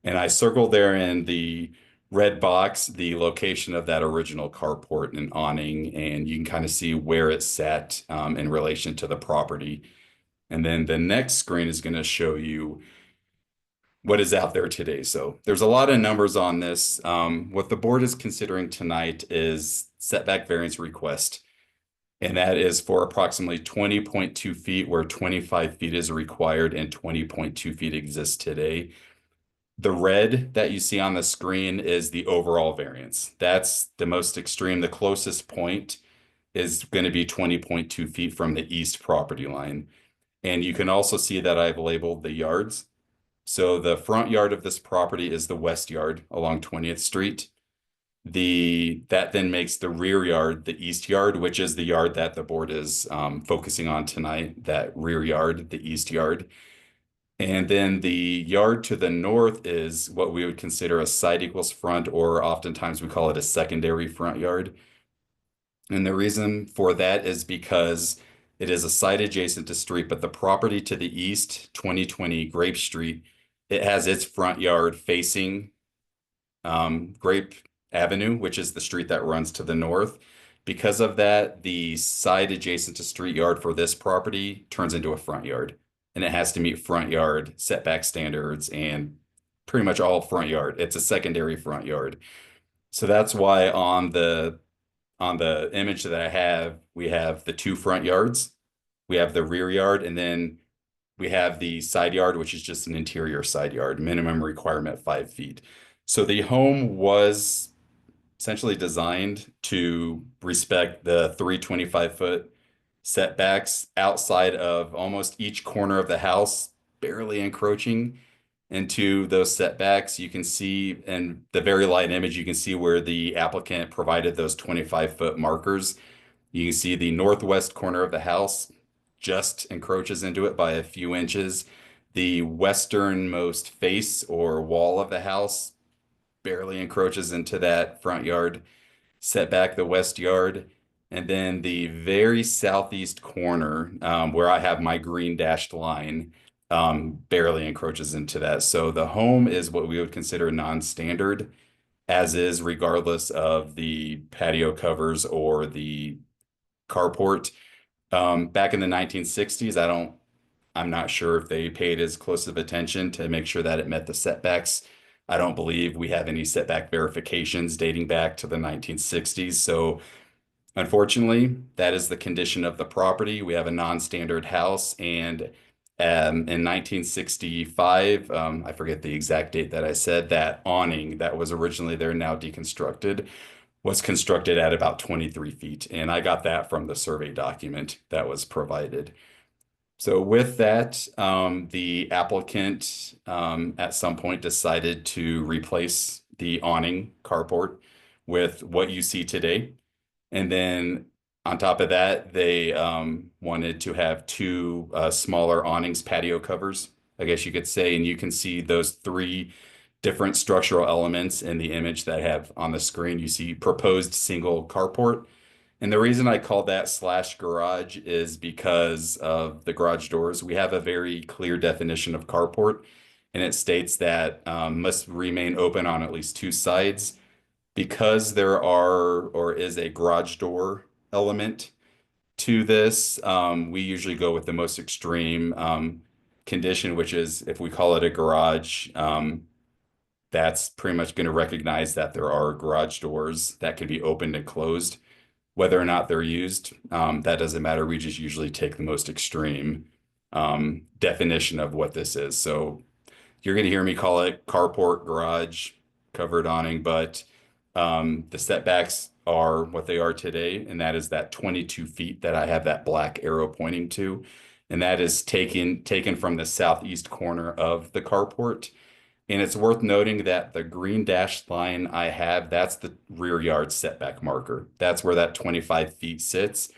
And I circled there in the red box the location of that original carport and awning, and you can kind of see where it's set in relation to the property. And then the next screen is going to show you what is out there today. So there's a lot of numbers on this. What the board is considering tonight is setback variance request. And that is for approximately 20.2 feet where 25 feet is required and 20.2 feet exists today. The red that you see on the screen is the overall variance. That's the most extreme. The closest point is going to be 20.2 feet from the east property line. And you can also see that I've labeled the yards. So the front yard of this property is the west yard along 20th Street. That then makes the rear yard the east yard, which is the yard that the board is focusing on tonight, that rear yard, the east yard. And then the yard to the north is what we would consider a side equals front, or oftentimes we call it a secondary front yard. And the reason for that is because it is a site adjacent to street, but the property to the east, 2020 Grape Street, it has its front yard facing Grape Avenue, which is the street that runs to the north. Because of that, the side adjacent to street yard for this property turns into a front yard, and it has to meet front yard setback standards and pretty much all front yard. It's a secondary front yard. So that's why on the image that I have, we have the two front yards, we have the rear yard, and then we have the side yard, which is just an interior side yard, minimum requirement 5 feet. So the home was essentially designed to respect the 325-foot setbacks outside of almost each corner of the house, barely encroaching into those setbacks. You can see in the very light image, you can see where the applicant provided those 25-foot markers. You can see the northwest corner of the house just encroaches into it by a few inches. The westernmost face or wall of the house barely encroaches into that front yard setback, the west yard. And then the very southeast corner, where I have my green dashed line, barely encroaches into that. So the home is what we would consider non-standard, as is, regardless of the patio covers or the carport. Back in the 1960s, I'm not sure if they paid as close of attention to make sure that it met the setbacks. I don't believe we have any setback verifications dating back to the 1960s. So unfortunately, that is the condition of the property. We have a non-standard house, and in 1965, I forget the exact date that I said, that awning that was originally there, now deconstructed, was constructed at about 23 feet. And I got that from the survey document that was provided. So with that, the applicant at some point decided to replace the awning carport with what you see today. And then on top of that, they wanted to have two smaller awnings, patio covers, I guess you could say. And you can see those three different structural elements in the image that I have on the screen. You see proposed single carport. And the reason I call that slash garage is because of the garage doors. We have a very clear definition of carport, and it states that must remain open on at least two sides. Because there are or is a garage door element to this, we usually go with the most extreme condition, which is, if we call it a garage, that's pretty much going to recognize that there are garage doors that can be opened and closed. Whether or not they're used, that doesn't matter. We just usually take the most extreme definition of what this is. So you're going to hear me call it carport, garage, covered awning, but the setbacks are what they are today, and that is that 22 feet that I have that black arrow pointing to. And that is taken from the southeast corner of the carport. And it's worth noting that the green dashed line I have, that's the rear yard setback marker. That's where that 25 feet sits.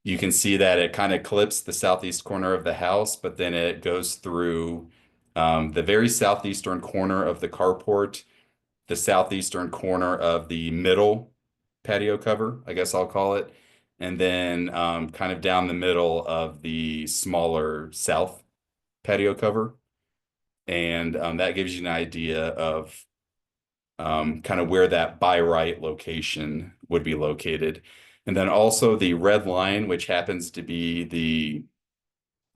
You can see that it kind of clips the southeast corner of the house, but then it goes through the very southeastern corner of the carport, the southeastern corner of the middle patio cover, I guess I'll call it, and then kind of down the middle of the smaller south patio cover. And that gives you an idea of kind of where that by right location would be located. And then also the red line, which happens to be the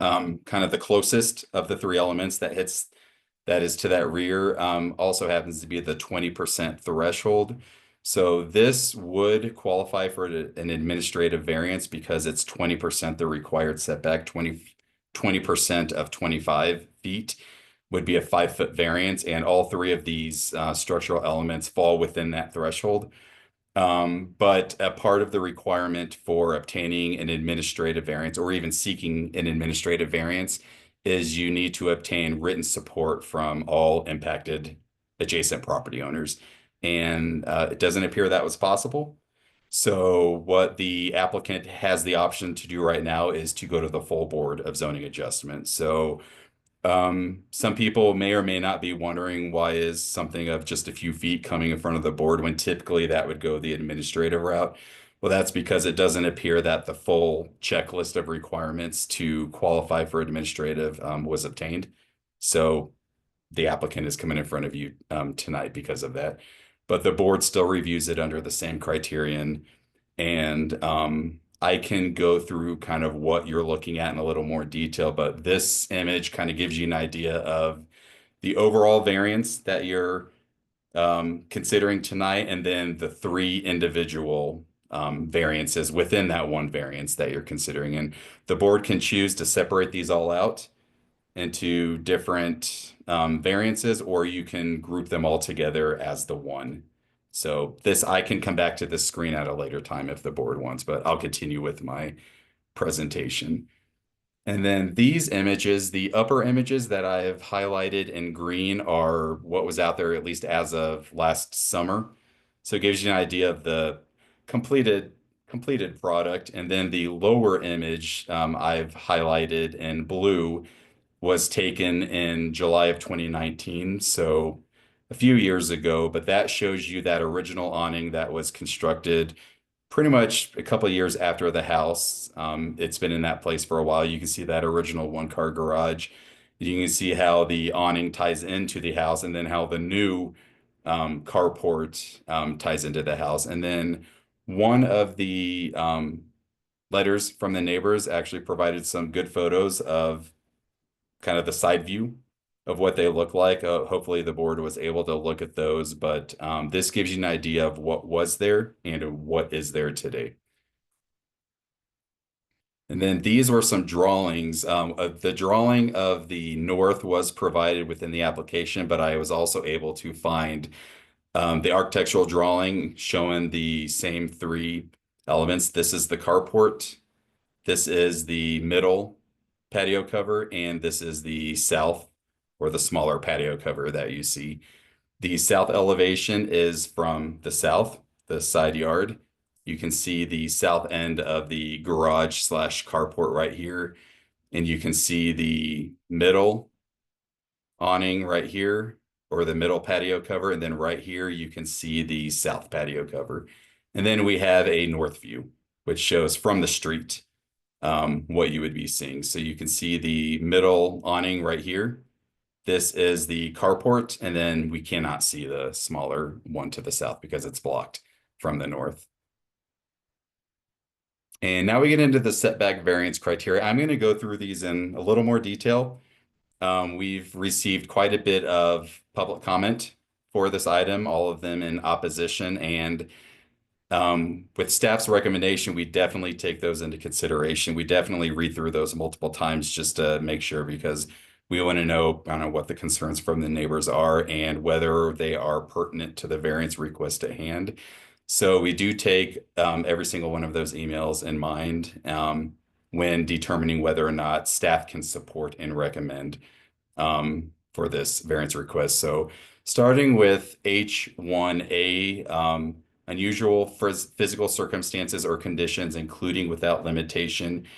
kind of the closest of the three elements that is to that rear, also happens to be the 20% threshold. So this would qualify for an administrative variance because it's 20% the required setback, 20% of 25 feet would be a 5-foot variance, and all three of these structural elements fall within that threshold. But a part of the requirement for obtaining an administrative variance or even seeking an administrative variance is you need to obtain written support from all impacted adjacent property owners. And it doesn't appear that was possible. So what the applicant has the option to do right now is to go to the full Board of Zoning Adjustment. So some people may or may not be wondering, why is something of just a few feet coming in front of the board when typically that would go the administrative route? Well, that's because it doesn't appear that the full checklist of requirements to qualify for administrative was obtained. So the applicant is coming in front of you tonight because of that. But the board still reviews it under the same criterion. And I can go through kind of what you're looking at in a little more detail, but this image kind of gives you an idea of the overall variance that you're considering tonight, and then the three individual variances within that one variance that you're considering. And the board can choose to separate these all out into different variances, or you can group them all together as the one. So this, I can come back to this screen at a later time if the board wants, but I'll continue with my presentation. And then these images, the upper images that I have highlighted in green, are what was out there at least as of last summer. So it gives you an idea of the completed product. And then the lower image I've highlighted in blue was taken in July of 2019. So a few years ago, but that shows you that original awning that was constructed pretty much a couple of years after the house. It's been in that place for a while. You can see that original one-car garage. You can see how the awning ties into the house, and then how the new carport ties into the house. And then one of the letters from the neighbors actually provided some good photos of kind of the side view of what they look like. Hopefully the board was able to look at those, but this gives you an idea of what was there and what is there today. And then these were some drawings. The drawing of the north was provided within the application, but I was also able to find the architectural drawing showing the same three elements. This is the carport. This is the middle patio cover, and this is the south, or the smaller patio cover that you see. The south elevation is from the south, the side yard. You can see the south end of the garage / carport right here. And you can see the middle awning right here, or the middle patio cover. And then right here, you can see the south patio cover. And then we have a north view, which shows from the street what you would be seeing. So you can see the middle awning right here. This is the carport, and then we cannot see the smaller one to the south because it's blocked from the north. And now we get into the setback variance criteria. I'm going to go through these in a little more detail. We've received quite a bit of public comment for this item, all of them in opposition, and with staff's recommendation, we definitely take those into consideration. We definitely read through those multiple times just to make sure, because we want to know what the concerns from the neighbors are and whether they are pertinent to the variance request at hand. So we do take every single one of those emails in mind when determining whether or not staff can support and recommend for this variance request. So starting with H1A, unusual physical circumstances or conditions, including without limitation,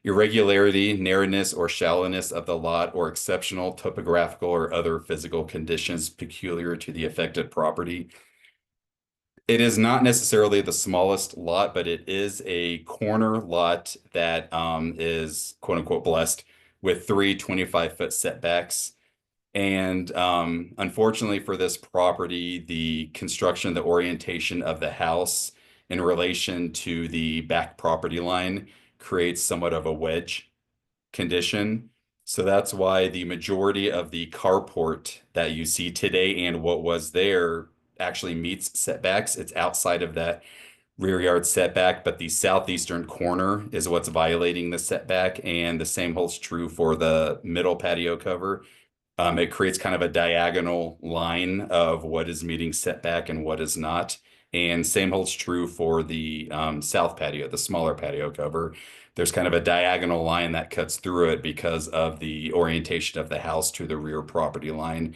irregularity, narrowness, or shallowness of the lot, or exceptional topographical or other physical conditions peculiar to the affected property. It is not necessarily the smallest lot, but it is a corner lot that is quote unquote blessed with 3 25-foot setbacks. And unfortunately for this property, the construction, the orientation of the house in relation to the back property line creates somewhat of a wedge condition. So that's why the majority of the carport that you see today and what was there actually meets setbacks. It's outside of that rear yard setback, but the southeastern corner is what's violating the setback. And the same holds true for the middle patio cover. It creates kind of a diagonal line of what is meeting setback and what is not. And same holds true for the south patio, the smaller patio cover. There's kind of a diagonal line that cuts through it because of the orientation of the house to the rear property line.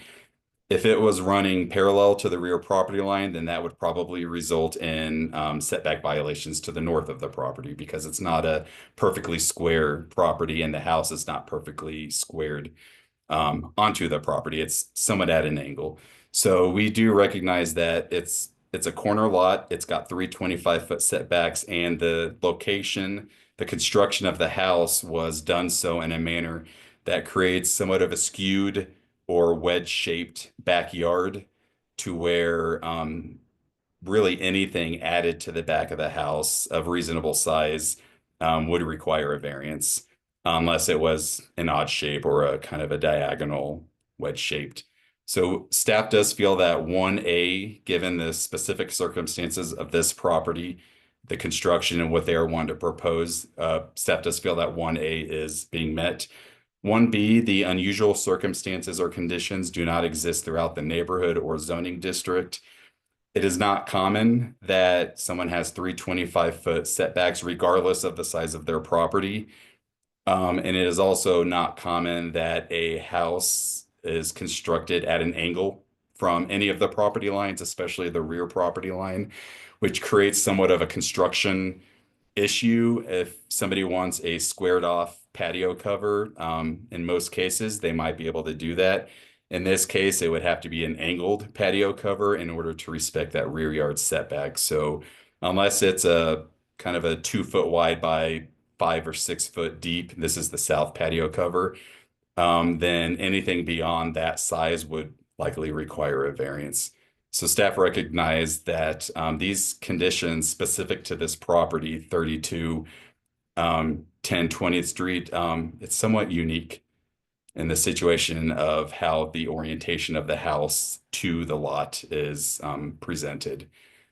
If it was running parallel to the rear property line, then that would probably result in setback violations to the north of the property because it's not a perfectly square property and the house is not perfectly squared onto the property. It's somewhat at an angle. So we do recognize that it's a corner lot. It's got 325-foot setbacks, and the location, the construction of the house was done so in a manner that creates somewhat of a skewed or wedge-shaped backyard to where really anything added to the back of the house of reasonable size would require a variance unless it was an odd shape or a kind of a diagonal wedge shaped. So staff does feel that 1A, given the specific circumstances of this property, the construction and what they are wanting to propose, staff does feel that 1A is being met. 1B, the unusual circumstances or conditions do not exist throughout the neighborhood or zoning district. It is not common that someone has 325-foot setbacks regardless of the size of their property. And it is also not common that a house is constructed at an angle from any of the property lines, especially the rear property line, which creates somewhat of a construction issue. If somebody wants a squared off patio cover, in most cases, they might be able to do that. In this case, it would have to be an angled patio cover in order to respect that rear yard setback. So unless it's a kind of a 2-foot wide by 5 or 6 foot deep, this is the south patio cover, then anything beyond that size would likely require a variance. So staff recognize that these conditions specific to this property, 32 10 20th Street, it's somewhat unique in the situation of how the orientation of the house to the lot is presented.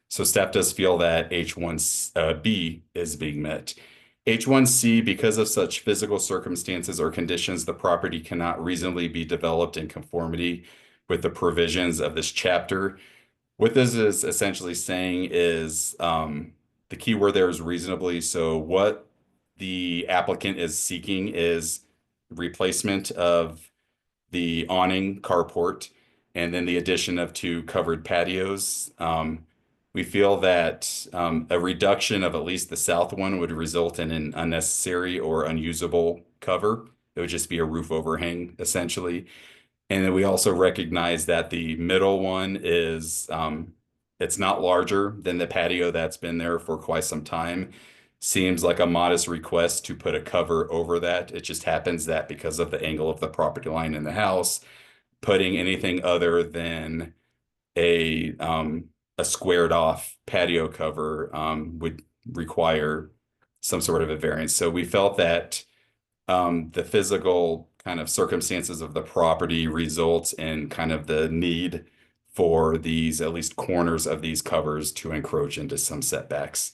So staff does feel that H1B is being met. H1C, because of such physical circumstances or conditions, the property cannot reasonably be developed in conformity with the provisions of this chapter. What this is essentially saying is the key word there is reasonably. So what the applicant is seeking is replacement of the awning carport and then the addition of 2 covered patios. We feel that a reduction of at least the south one would result in an unnecessary or unusable cover. It would just be a roof overhang, essentially. And then we also recognize that the middle one is, it's not larger than the patio that's been there for quite some time. Seems like a modest request to put a cover over that. It just happens that because of the angle of the property line in the house, putting anything other than a squared off patio cover would require some sort of a variance. So we felt that the physical kind of circumstances of the property results in kind of the need for these, at least corners of these covers, to encroach into some setbacks.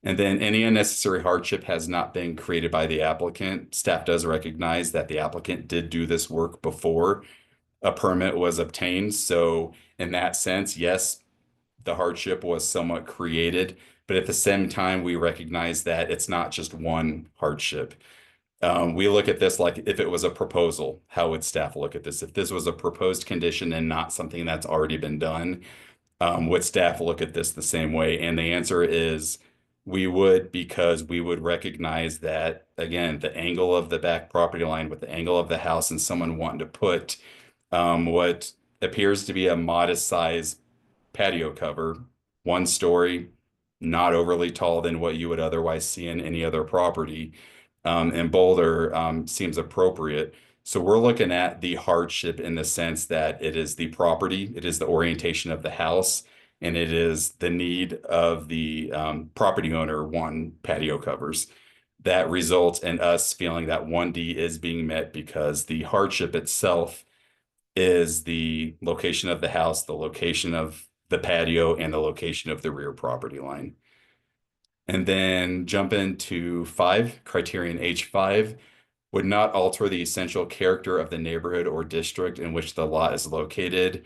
And then any unnecessary hardship has not been created by the applicant. Staff does recognize that the applicant did do this work before a permit was obtained. So in that sense, yes, the hardship was somewhat created, but at the same time, we recognize that it's not just one hardship. We look at this like if it was a proposal, how would staff look at this? If this was a proposed condition and not something that's already been done, would staff look at this the same way? And the answer is we would, because we would recognize that, again, the angle of the back property line with the angle of the house and someone wanting to put what appears to be a modest size patio cover, 1 story, not overly tall than what you would otherwise see in any other property, in Boulder seems appropriate. So we're looking at the hardship in the sense that it is the property, it is the orientation of the house, and it is the need of the property owner wanting patio covers. That results in us feeling that 1D is being met because the hardship itself is the location of the house, the location of the patio, and the location of the rear property line. And then jump into 5, criterion H5 would not alter the essential character of the neighborhood or district in which the lot is located.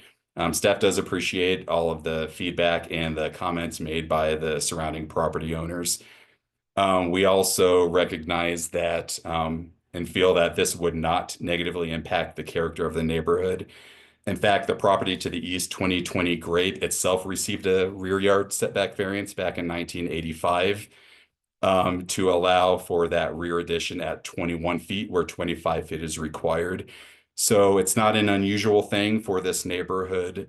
Staff does appreciate all of the feedback and the comments made by the surrounding property owners. We also recognize that and feel that this would not negatively impact the character of the neighborhood. In fact, the property to the east, 2020 Grape itself received a rear yard setback variance back in 1985 to allow for that rear addition at 21 feet where 25 feet is required. So it's not an unusual thing for this neighborhood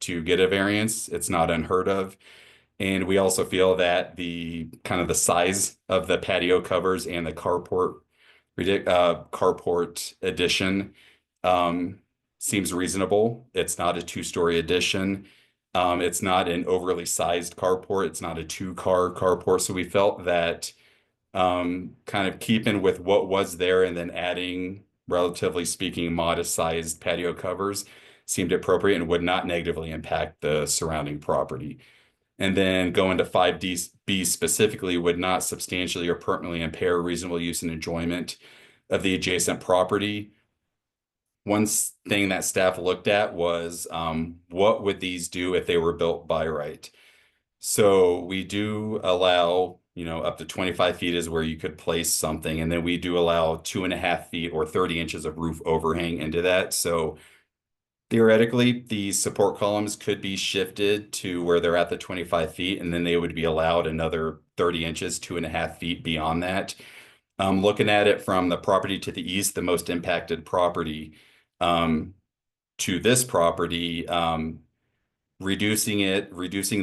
to get a variance. It's not unheard of. And we also feel that the kind of the size of the patio covers and the carport addition seems reasonable. It's not a 2-story addition. It's not an overly sized carport. It's not a 2-car carport. So we felt that kind of keeping with what was there and then adding, relatively speaking, modest sized patio covers seemed appropriate and would not negatively impact the surrounding property. And then going to 5D specifically would not substantially or permanently impair reasonable use and enjoyment of the adjacent property. One thing that staff looked at was what would these do if they were built by right? So we do allow, up to 25 feet is where you could place something. And then we do allow 2.5 feet or 30 inches of roof overhang into that. So theoretically, the support columns could be shifted to where they're at the 25 feet, and then they would be allowed another 30 inches, 2.5 feet beyond that. Looking at it from the property to the east, the most impacted property to this property, reducing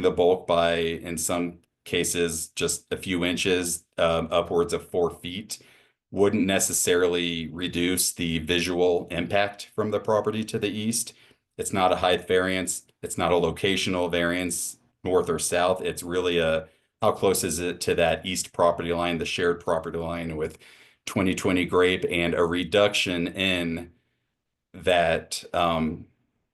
the bulk by, in some cases, just a few inches, upwards of 4 feet, wouldn't necessarily reduce the visual impact from the property to the east. It's not a height variance. It's not a locational variance, north or south. It's really how close is it to that east property line, the shared property line with 2020 Grape, and a reduction in that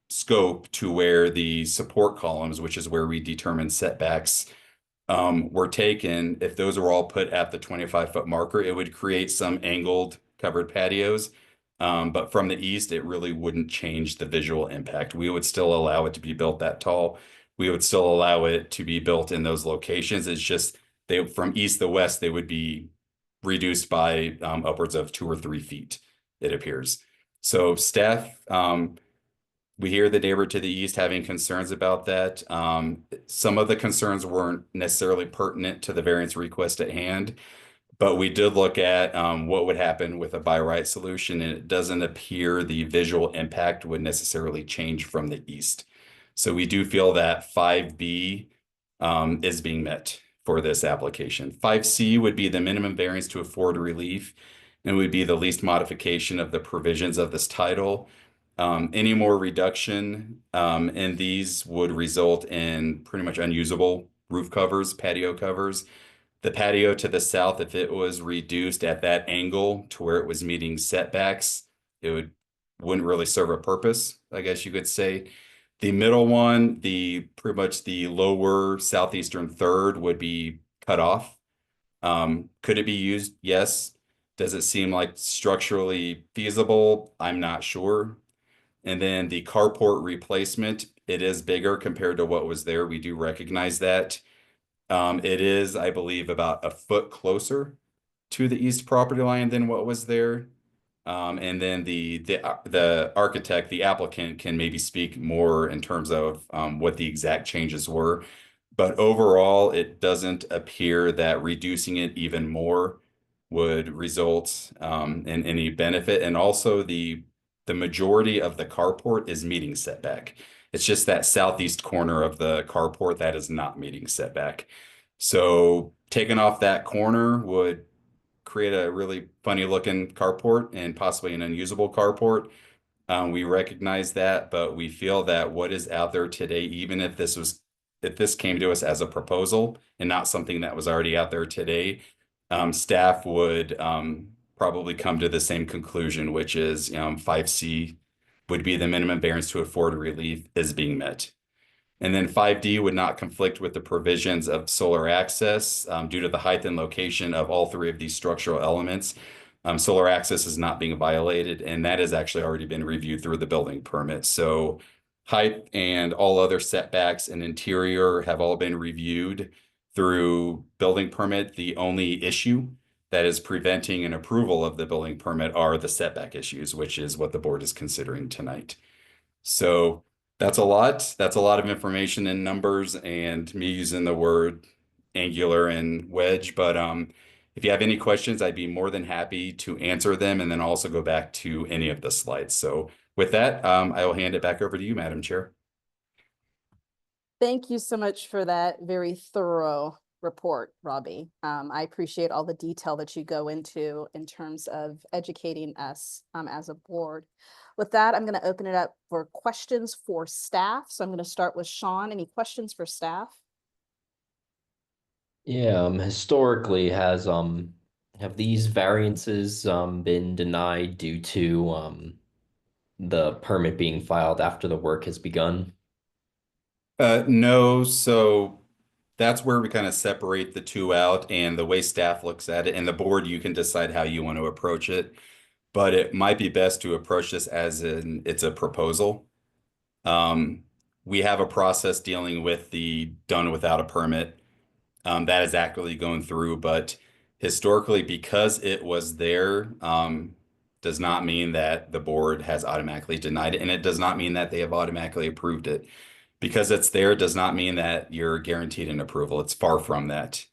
scope to where the support columns, which is where we determine setbacks, were taken. If those were all put at the 25-foot marker, it would create some angled covered patios. But from the east, it really wouldn't change the visual impact. We would still allow it to be built that tall. We would still allow it to be built in those locations. It's just from east to west, they would be reduced by upwards of 2 or 3 feet, it appears. So staff, we hear the neighbor to the east having concerns about that. Some of the concerns weren't necessarily pertinent to the variance request at hand, but we did look at what would happen with a by right solution, and it doesn't appear the visual impact would necessarily change from the east. So we do feel that 5B is being met for this application. 5C would be the minimum variance to afford relief, and would be the least modification of the provisions of this title. Any more reduction in these would result in pretty much unusable roof covers, patio covers. The patio to the south, if it was reduced at that angle to where it was meeting setbacks, it wouldn't really serve a purpose, I guess you could say. The middle one, pretty much the lower southeastern third would be cut off. Could it be used? Yes. Does it seem like structurally feasible? I'm not sure. And then the carport replacement, it is bigger compared to what was there. We do recognize that. It is, I believe, about a foot closer to the east property line than what was there. And then the architect, the applicant, can maybe speak more in terms of what the exact changes were. But overall, it doesn't appear that reducing it even more would result in any benefit. And also the majority of the carport is meeting setback. It's just that southeast corner of the carport that is not meeting setback. So taking off that corner would create a really funny looking carport and possibly an unusable carport. We recognize that, but we feel that what is out there today, even if this came to us as a proposal and not something that was already out there today, staff would probably come to the same conclusion, which is 5C would be the minimum variance to afford relief is being met. And then 5D would not conflict with the provisions of solar access due to the height and location of all three of these structural elements. Solar access is not being violated, and that has actually already been reviewed through the building permit. So height and all other setbacks and interior have all been reviewed through building permit. The only issue that is preventing an approval of the building permit are the setback issues, which is what the board is considering tonight. So that's a lot. That's a lot of information in numbers and me using the word angular and wedge. But if you have any questions, I'd be more than happy to answer them and then also go back to any of the slides. So with that, I will hand it back over to you, Madam Chair. Thank you so much for that very thorough report, Robbie. I appreciate all the detail that you go into in terms of educating us as a board. With that, I'm going to open it up for questions for staff. So I'm going to start with Sean. Any questions for staff? Yeah, historically have these variances been denied due to the permit being filed after the work has begun? No, so that's where we kind of separate the two out, and the way staff looks at it and the board, you can decide how you want to approach it. But it might be best to approach this as it's a proposal. We have a process dealing with the done without a permit that is actively going through, but historically, because it was there, does not mean that the board has automatically denied it, and it does not mean that they have automatically approved it. Because it's there does not mean that you're guaranteed an approval. It's far from that.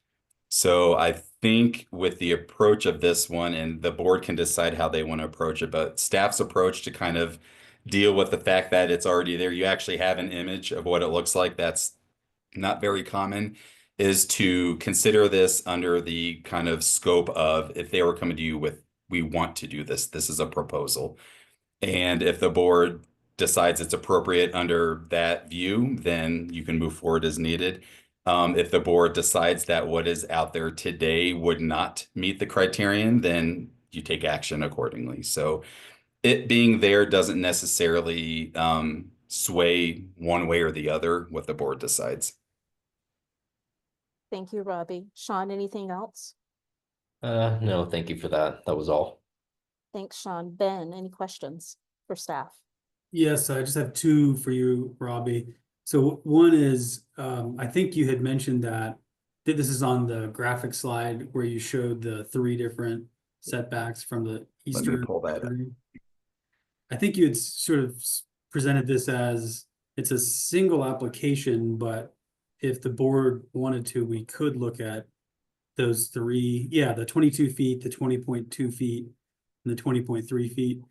So I think with the approach of this one, and the board can decide how they want to approach it, but staff's approach to kind of deal with the fact that it's already there, you actually have an image of what it looks like. That's not very common, is to consider this under the kind of scope of if they were coming to you with, we want to do this, this is a proposal. And if the board decides it's appropriate under that view, then you can move forward as needed. If the board decides that what is out there today would not meet the criterion, then you take action accordingly. So it being there doesn't necessarily sway one way or the other what the board decides. Thank you, Robbie. Sean, anything else? No, thank you for that. That was all. Thanks, Sean. Ben, any questions for staff? Yes, I just have two for you, Robbie. So one is, I think you had mentioned that this is on the graphic slide where you showed the 3 different setbacks from the eastern. Let me pull that up. I think you had sort of presented this as it's a single application, but if the board wanted to, we could look at those 3, the 22 feet, the 20.2 feet, and the 20.3 feet.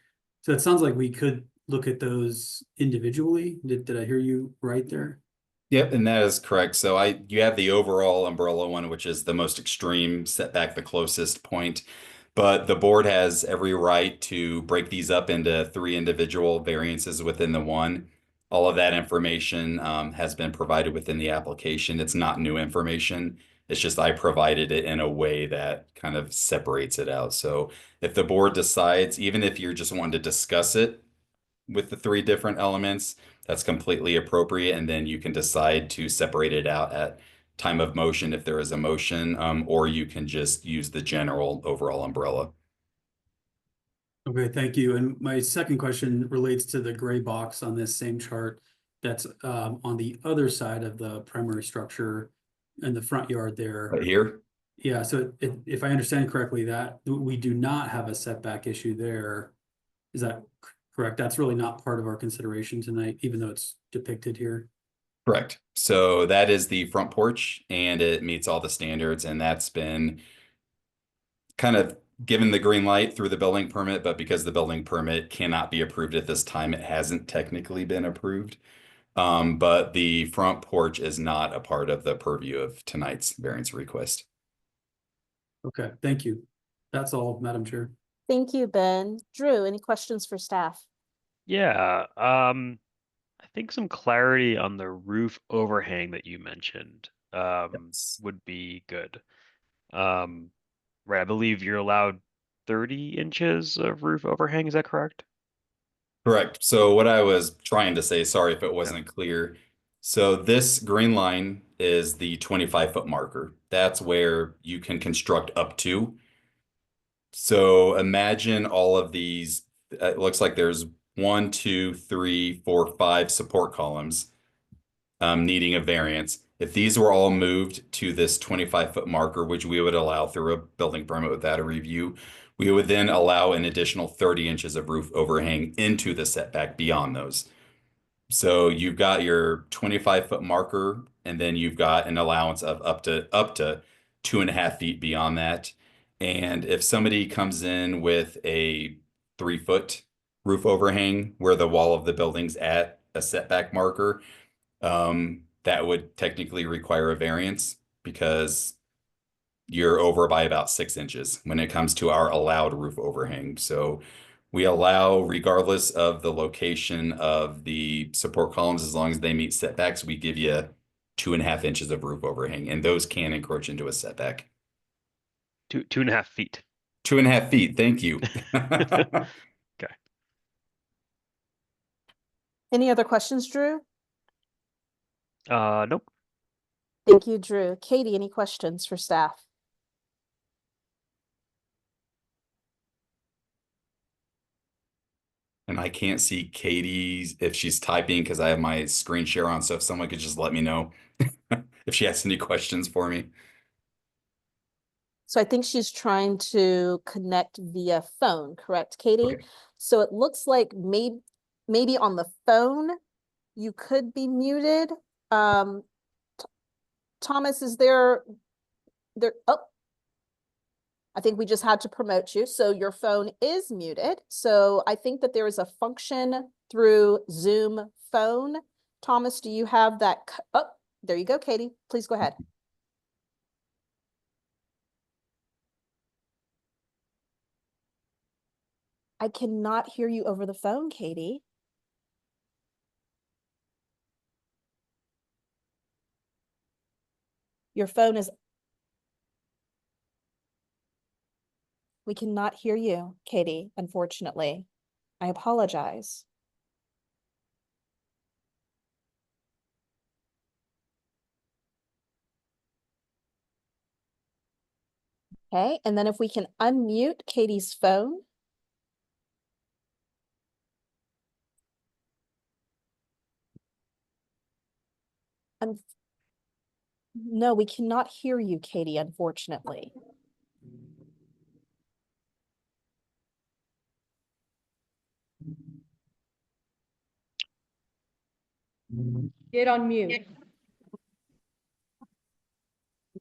So it sounds like we could look at those individually. Did I hear you right there? Yep, and that is correct. So you have the overall umbrella one, which is the most extreme setback, the closest point. But the board has every right to break these up into 3 individual variances within the one. All of that information has been provided within the application. It's not new information. It's just I provided it in a way that kind of separates it out. So if the board decides, even if you're just wanting to discuss it with the 3 different elements, that's completely appropriate. And then you can decide to separate it out at time of motion if there is a motion, or you can just use the general overall umbrella. Okay, thank you. And my second question relates to the gray box on this same chart that's on the other side of the primary structure in the front yard there. Right here? Yeah, so if I understand correctly, that we do not have a setback issue there. Is that correct? That's really not part of our consideration tonight, even though it's depicted here. Correct. So that is the front porch and it meets all the standards, and that's been kind of given the green light through the building permit, but because the building permit cannot be approved at this time, it hasn't technically been approved. But the front porch is not a part of the purview of tonight's variance request. Okay, thank you. That's all, Madam Chair. Thank you, Ben. Drew, any questions for staff? Yeah, I think some clarity on the roof overhang that you mentioned Yes. would be good. Right, I believe you're allowed 30 inches of roof overhang, is that correct? Correct. So what I was trying to say, sorry if it Yeah. wasn't clear. So this green line is the 25-foot marker. That's where you can construct up to. So imagine all of these. It looks like there's 1, 2, 3, 4, 5 support columns needing a variance. If these were all moved to this 25-foot marker, which we would allow through a building permit without a review, we would then allow an additional 30 inches of roof overhang into the setback beyond those. So you've got your 25-foot marker, and then you've got an allowance of up to 2.5 feet beyond that. And if somebody comes in with a 3-foot roof overhang where the wall of the building's at a setback marker, that would technically require a variance because you're over by about 6 inches when it comes to our allowed roof overhang. So we allow, regardless of the location of the support columns, as long as they meet setbacks, we give you 2.5 inches of roof overhang, and those can encroach into a setback. 2.5 feet. 2.5 feet. Thank you. Okay. Any other questions, Drew? Nope. Thank you, Drew. Katie, any questions for staff? And I can't see Katie's if she's typing because I have my screen share on. So if someone could just let me know if she has any questions for me. So I think she's trying to connect via phone, correct, Katie? Okay. So it looks like maybe on the phone you could be muted. Thomas, is there? Oh, I think we just had to promote you. So your phone is muted. So I think that there is a function through Zoom phone. Thomas, do you have that? Oh, there you go, Katie. Please go ahead. I cannot hear you over the phone, Katie. Your phone is. We cannot hear you, Katie, unfortunately. I apologize. Okay, and then if we can unmute Katie's phone. No, we cannot hear you, Katie, unfortunately. Get on mute.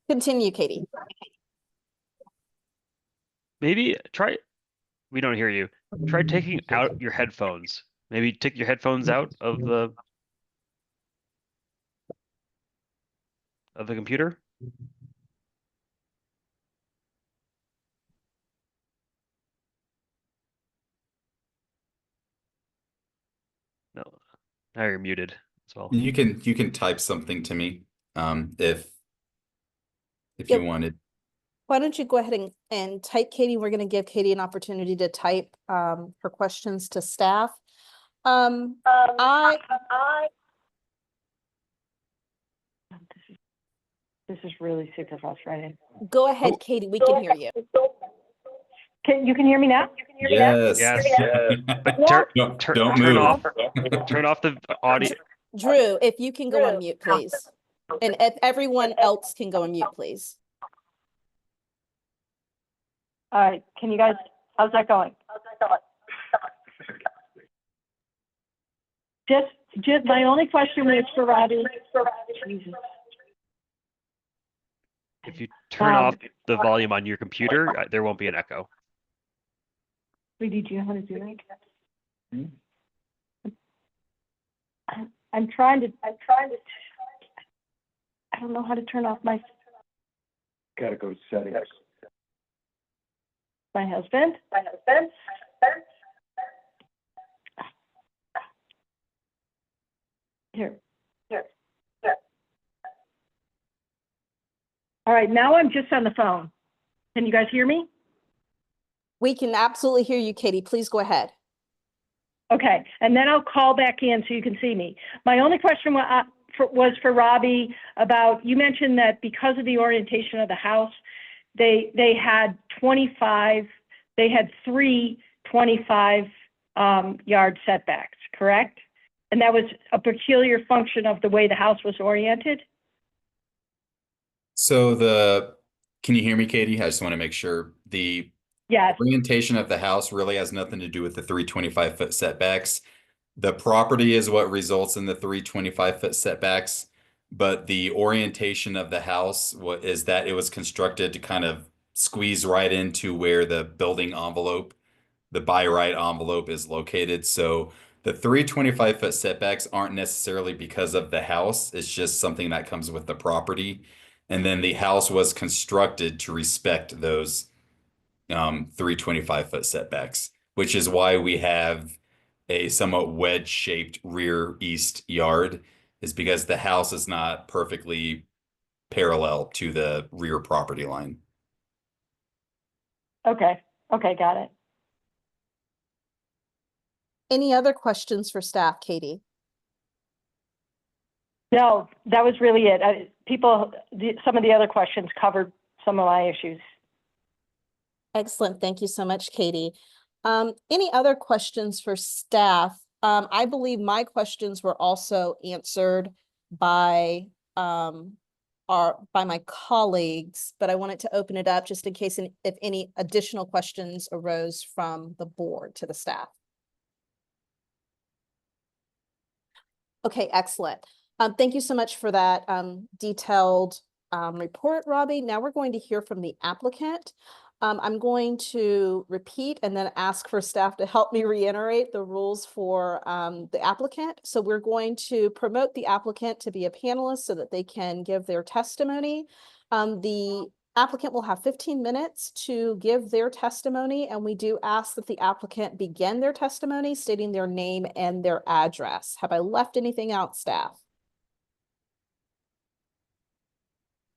Continue, Katie. Maybe try, we don't hear you. Try taking out your headphones. Maybe take your headphones out of the computer. No, now you're muted as well. You can type something to me if Yep. you wanted. Why don't you go ahead and type, Katie? We're going to give Katie an opportunity to type her questions to staff. This is really super frustrating. Go ahead, Katie. We can hear you. You can hear me now? Yes. Yes. But Don't turn move. off the audio. Drew, if you can go on mute, please. And if everyone else can go on mute, please. All right, can you guys, how's that going? Just my only question was for Robbie. Jesus. If you turn off the volume on your computer, there won't be an echo. Sweetie, do you know how to do that? I'm trying to, I don't know how to turn off my. Gotta go to settings. My husband. Here. All right, now I'm just on the phone. Can you guys hear me? We can absolutely hear you, Katie. Please go ahead. Okay, and then I'll call back in so you can see me. My only question was for Robbie about, you mentioned that because of the orientation of the house, they had 25, they had 3 25 yard setbacks, correct? And that was a peculiar function of the way the house was oriented? So can you hear me, Katie? I just want to make sure the Yes. orientation of the house really has nothing to do with the 325-foot setbacks. The property is what results in the 325-foot setbacks, but the orientation of the house is that it was constructed to kind of squeeze right into where the building envelope, the by right envelope, is located. So the 325-foot setbacks aren't necessarily because of the house. It's just something that comes with the property. And then the house was constructed to respect those 325-foot setbacks, which is why we have a somewhat wedge-shaped rear east yard, is because the house is not perfectly parallel to the rear property line. Okay, got it. Any other questions for staff, Katie? No, that was really it. Some of the other questions covered some of my issues. Excellent. Thank you so much, Katie. Any other questions for staff? I believe my questions were also answered by my colleagues, but I wanted to open it up just in case if any additional questions arose from the board to the staff. Okay, excellent. Thank you so much for that detailed report, Robbie. Now we're going to hear from the applicant. I'm going to repeat and then ask for staff to help me reiterate the rules for the applicant. So we're going to promote the applicant to be a panelist so that they can give their testimony. The applicant will have 15 minutes to give their testimony, and we do ask that the applicant begin their testimony stating their name and their address. Have I left anything out, staff?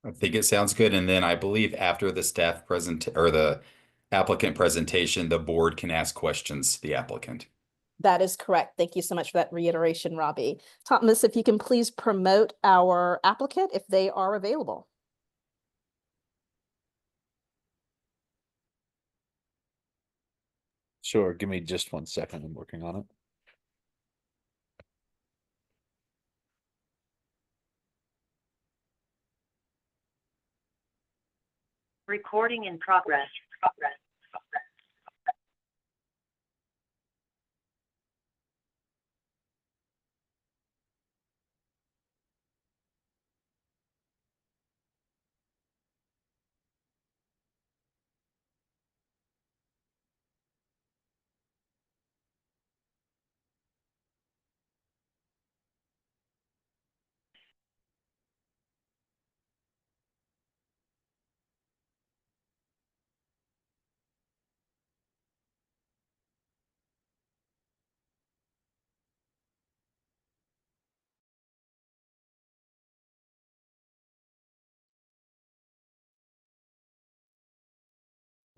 I think it sounds good. And then I believe after the staff or the applicant presentation, the board can ask questions to the applicant. That is correct. Thank you so much for that reiteration, Robbie. Thomas, if you can please promote our applicant if they are available. Sure. Give me just 1 second. I'm working on it. Recording in progress.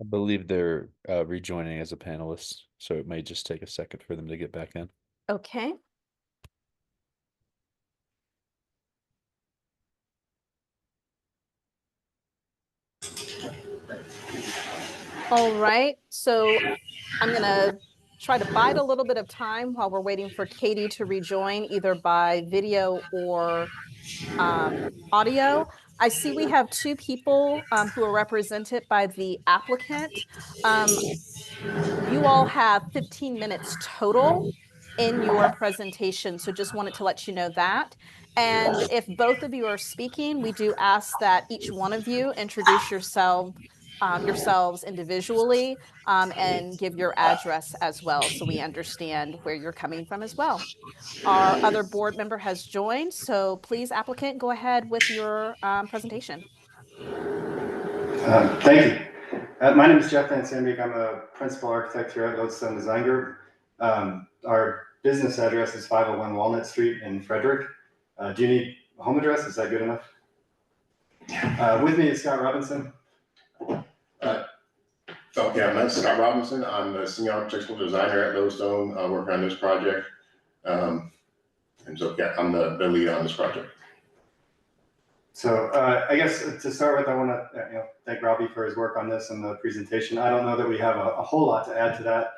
I believe they're rejoining as a panelist, so it may just take a second for them to get back in. Okay. All right, so I'm going to try to bide a little bit of time while we're waiting for Katie to rejoin, either by video or audio. I see we have 2 people who are represented by the applicant. You all have 15 minutes total in your presentation, so just wanted to let you know that. And if both of you are speaking, we do ask that each one of you introduce yourselves individually and give your address as well, so we understand where you're coming from as well. Our other board member has joined, so please, applicant, go ahead with your presentation. Thank you. My name is Jeff Van Sandbeek. I'm a principal architect here at Lodestone Design Group. Our business address is 501 Walnut Street in Frederick. Do you need a home address? Is that good enough? With me is Scott Robinson. Okay, I'm Scott Robinson. I'm the senior architectural designer at Lodestone, working on this project. And so, yeah, I'm the lead on this project. So I guess to start with, I want to thank Robbie for his work on this and the presentation. I don't know that we have a whole lot to add to that,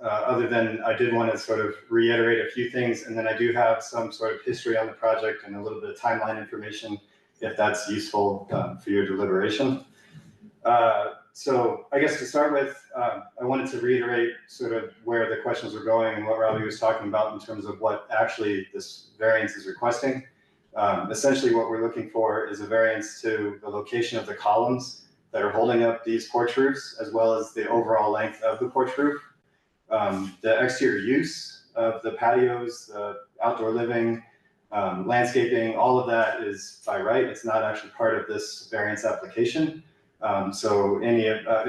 other than I did want to sort of reiterate a few things, and then I do have some sort of history on the project and a little bit of timeline information, if that's useful for your deliberation. So I guess to start with, I wanted to reiterate sort of where the questions were going and what Robbie was talking about in terms of what actually this variance is requesting. Essentially what we're looking for is a variance to the location of the columns that are holding up these porch roofs, as well as the overall length of the porch roof. The exterior use of the patios, the outdoor living, landscaping, all of that is by right. It's not actually part of this variance application. So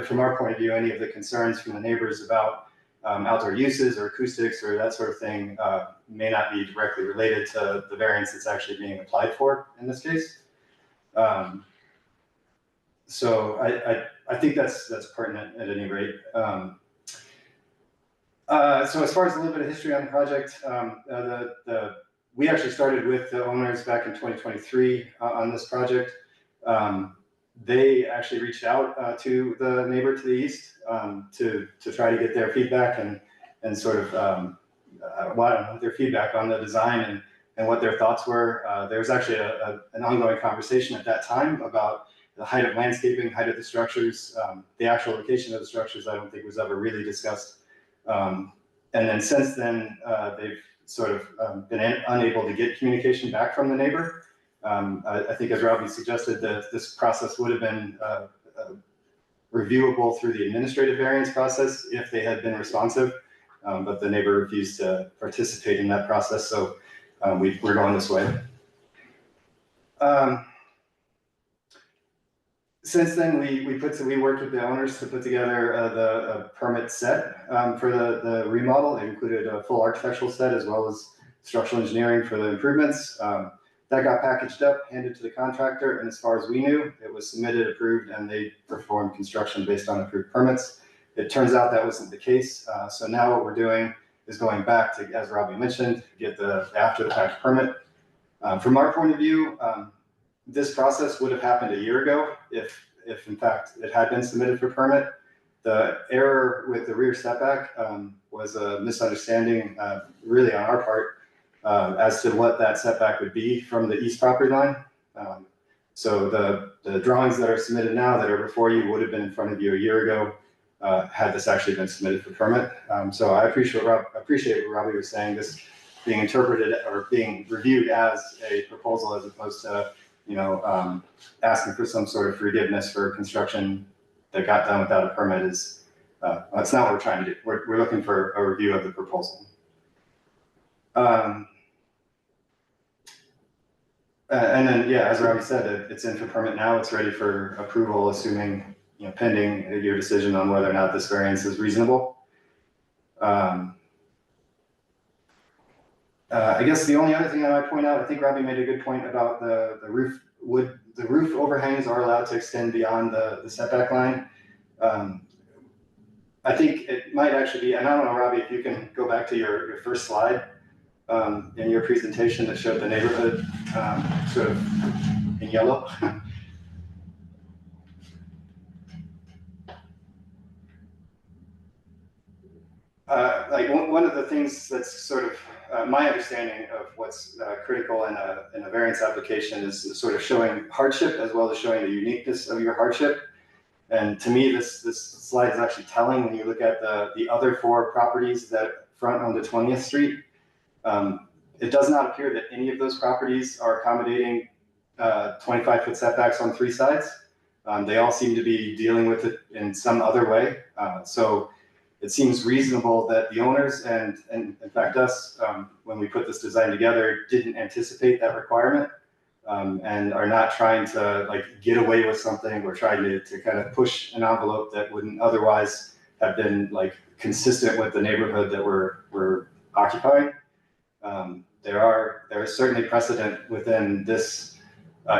from our point of view, any of the concerns from the neighbors about outdoor uses or acoustics or that sort of thing may not be directly related to the variance that's actually being applied for in this case. So I think that's pertinent at any rate. So as far as a little bit of history on the project, we actually started with the owners back in 2023 on this project. They actually reached out to the neighbor to the east to try to get their feedback and sort of their feedback on the design and what their thoughts were. There was actually an ongoing conversation at that time about the height of landscaping, height of the structures. The actual location of the structures I don't think was ever really discussed. And then since then, they've sort of been unable to get communication back from the neighbor. I think, as Robbie suggested, that this process would have been reviewable through the administrative variance process if they had been responsive, but the neighbor refused to participate in that process, so we're going this way. Since then, we worked with the owners to put together the permit set for the remodel. It included a full architectural set as well as structural engineering for the improvements. That got packaged up, handed to the contractor, and as far as we knew, it was submitted, approved, and they performed construction based on approved permits. It turns out that wasn't the case. So now what we're doing is going back to, as Robbie mentioned, get the after the fact permit. From our point of view, this process would have happened a year ago if in fact it had been submitted for permit. The error with the rear setback was a misunderstanding really on our part as to what that setback would be from the east property line. So the drawings that are submitted now that are before you would have been in front of you a year ago had this actually been submitted for permit. So I appreciate what Robbie was saying, this being interpreted or being reviewed as a proposal as opposed to asking for some sort of forgiveness for construction that got done without a permit is, that's not what we're trying to do. We're looking for a review of the proposal. And then, yeah, as Robbie said, it's in for permit now. It's ready for approval, assuming, pending your decision on whether or not this variance is reasonable. I guess the only other thing I might point out, I think Robbie made a good point about the roof. The roof overhangs are allowed to extend beyond the setback line. I think it might actually be, and I don't know, Robbie, if you can go back to your first slide in your presentation that showed the neighborhood sort of in yellow. Like one of the things that's sort of my understanding of what's critical in a variance application is sort of showing hardship as well as showing the uniqueness of your hardship. And to me, this slide is actually telling when you look at the other four properties that front onto 20th Street. It does not appear that any of those properties are accommodating 25-foot setbacks on three sides. They all seem to be dealing with it in some other way. So it seems reasonable that the owners and in fact us, when we put this design together, didn't anticipate that requirement. and are not trying to like get away with something or trying to kind of push an envelope that wouldn't otherwise have been like consistent with the neighborhood that we're occupying. There is certainly precedent within this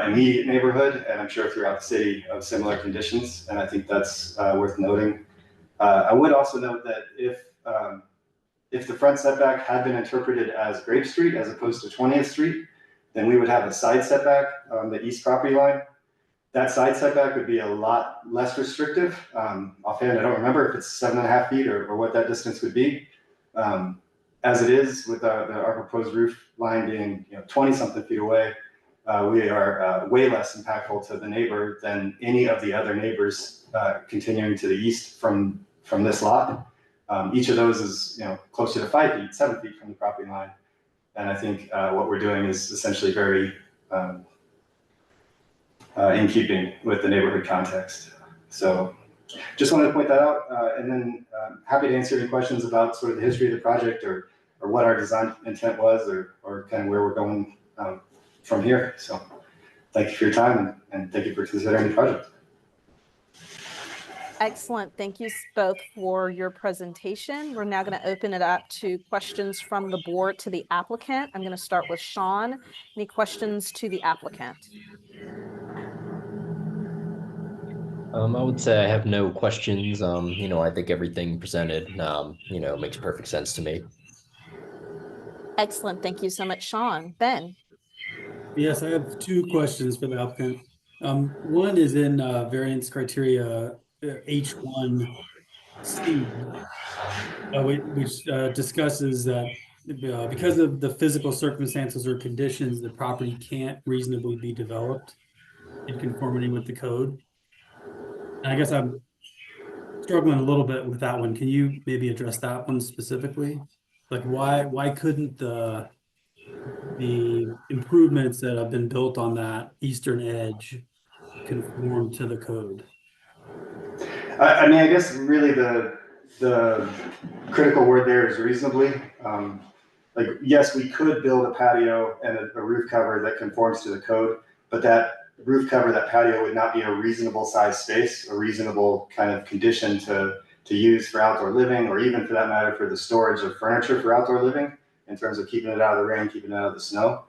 immediate neighborhood, and I'm sure throughout the city, of similar conditions, and I think that's worth noting. I would also note that if the front setback had been interpreted as Grape Street as opposed to 20th Street, then we would have a side setback on the east property line. That side setback would be a lot less restrictive. Offhand, I don't remember if it's 7.5 feet or what that distance would be. As it is, with our proposed roof line being 20-something feet away, we are way less impactful to the neighbor than any of the other neighbors continuing to the east from this lot. Each of those is closer to 5 feet, 7 feet from the property line. And I think what we're doing is essentially very in keeping with the neighborhood context. So just wanted to point that out, and then happy to answer any questions about sort of the history of the project or what our design intent was or kind of where we're going from here. So thank you for your time and thank you for considering the project. Excellent. Thank you both for your presentation. We're now going to open it up to questions from the board to the applicant. I'm going to start with Sean. Any questions to the applicant? I would say I have no questions. I think everything presented, makes perfect sense to me. Excellent. Thank you so much, Sean. Ben? Yes, I have two questions for the applicant. One is in variance criteria H1C, which discusses that because of the physical circumstances or conditions, the property can't reasonably be developed in conformity with the code. And I guess I'm struggling a little bit with that one. Can you maybe address that one specifically? Like why couldn't the improvements that have been built on that eastern edge conform to the code? I mean, I guess really the critical word there is reasonably. Like, yes, we could build a patio and a roof cover that conforms to the code, but that roof cover, that patio would not be a reasonable size space, a reasonable kind of condition to use for outdoor living, or even for that matter, for the storage of furniture for outdoor living, in terms of keeping it out of the rain, keeping it out of the snow.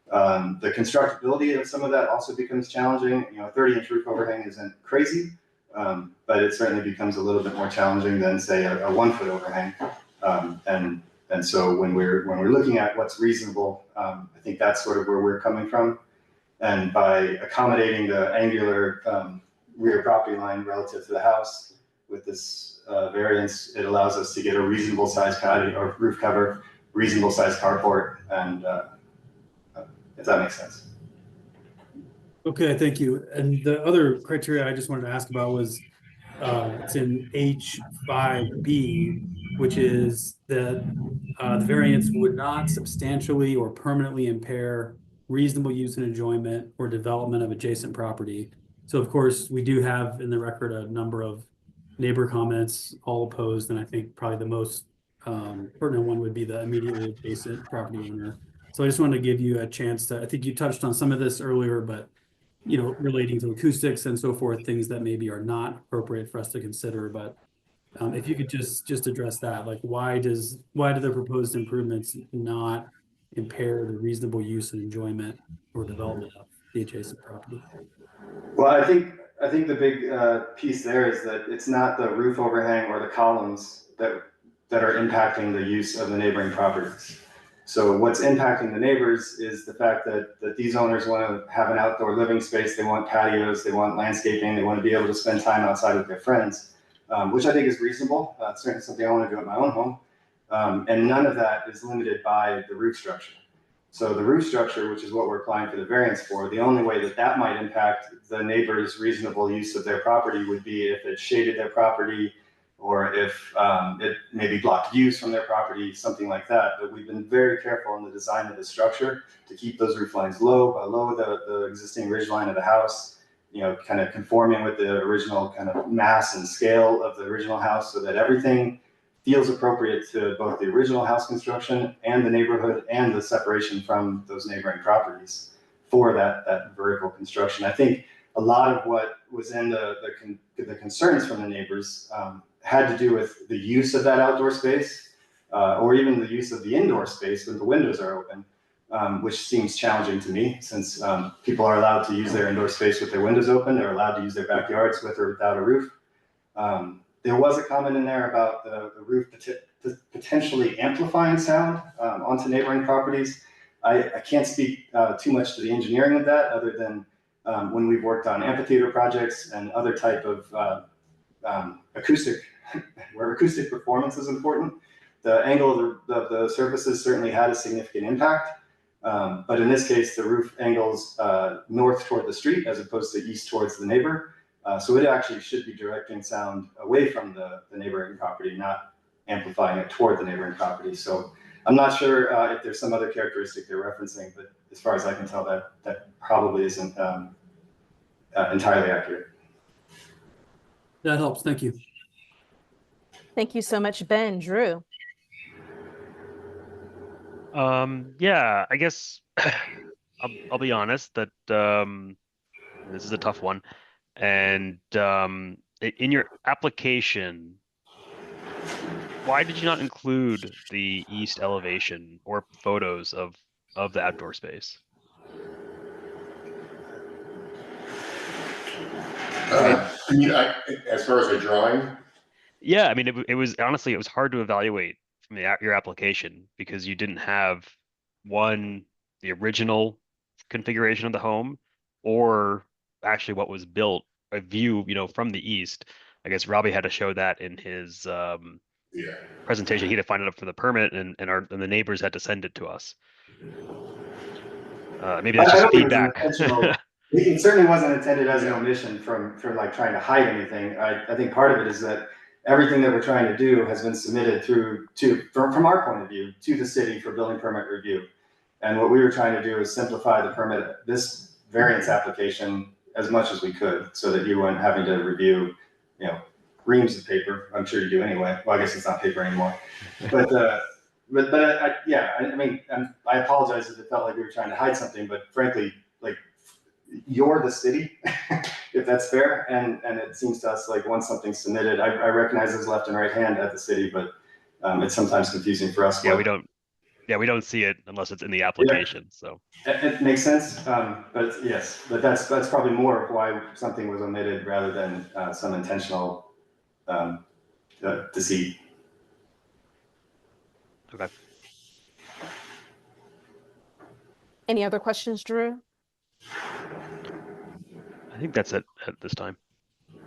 The constructability of some of that also becomes challenging. A 30-inch roof overhang isn't crazy, but it certainly becomes a little bit more challenging than, say, a 1-foot overhang. And so when we're looking at what's reasonable, I think that's sort of where we're coming from. And by accommodating the angular rear property line relative to the house with this variance, it allows us to get a reasonable size patio or roof cover, reasonable size carport, and if that makes sense. Okay, thank you. And the other criteria I just wanted to ask about was it's in H5B, which is that the variance would not substantially or permanently impair reasonable use and enjoyment or development of adjacent property. So of course, we do have in the record a number of neighbor comments, all opposed, and I think probably the most pertinent one would be the immediately adjacent property owner. So I just wanted to give you a chance to, I think you touched on some of this earlier, but relating to acoustics and so forth, things that maybe are not appropriate for us to consider. But if you could just address that, like why do the proposed improvements not impair the reasonable use and enjoyment or development of the adjacent property? Well, I think the big piece there is that it's not the roof overhang or the columns that are impacting the use of the neighboring properties. So what's impacting the neighbors is the fact that these owners want to have an outdoor living space. They want patios, they want landscaping, they want to be able to spend time outside with their friends, which I think is reasonable. It's certainly something I want to do at my own home. And none of that is limited by the roof structure. So the roof structure, which is what we're applying for the variance for, the only way that might impact the neighbor's reasonable use of their property would be if it shaded their property, or if it maybe blocked views from their property, something like that. But we've been very careful in the design of the structure to keep those roof lines low, below the existing ridge line of the house, kind of conforming with the original kind of mass and scale of the original house, so that everything feels appropriate to both the original house construction and the neighborhood and the separation from those neighboring properties. for that vertical construction. I think a lot of what was in the concerns from the neighbors had to do with the use of that outdoor space, or even the use of the indoor space when the windows are open, which seems challenging to me, since people are allowed to use their indoor space with their windows open. They're allowed to use their backyards with or without a roof. There was a comment in there about the roof potentially amplifying sound onto neighboring properties. I can't speak too much to the engineering of that, other than when we've worked on amphitheater projects and other type of acoustic, where acoustic performance is important. The angle of the surfaces certainly had a significant impact. But in this case, the roof angles north toward the street as opposed to east towards the neighbor. So it actually should be directing sound away from the neighboring property, not amplifying it toward the neighboring property. So I'm not sure if there's some other characteristic they're referencing, but as far as I can tell, that probably isn't entirely accurate. That helps. Thank you. Thank you so much, Ben. Drew? Yeah, I guess I'll be honest that this is a tough one. And in your application, why did you not include the east elevation or photos of the outdoor space? As far as a drawing? Yeah, I mean, it was honestly, it was hard to evaluate from your application because you didn't have the original configuration of the home, or actually what was built, a view, from the east. I guess Robbie had to show that in his presentation. He had to find it up for the permit, and the neighbors had to send it to us. Maybe that's just feedback. It certainly wasn't intended as an omission from like trying to hide anything. I think part of it is that everything that we're trying to do has been submitted from our point of view, to the city for building permit review. And what we were trying to do is simplify the permit, this variance application, as much as we could, so that you weren't having to review, reams of paper. I'm sure you do anyway. Well, I guess it's not paper anymore. But I mean, I apologize if it felt like we were trying to hide something, but frankly, like, you're the city, if that's fair. And it seems to us like once something's submitted, I recognize there's left and right hand at the city, but it's sometimes confusing for us. Yeah, we don't see it unless it's in the application. So it makes sense. But yes, but that's probably more of why something was omitted rather than some intentional deceit. Okay. Any other questions, Drew? I think that's it at this time.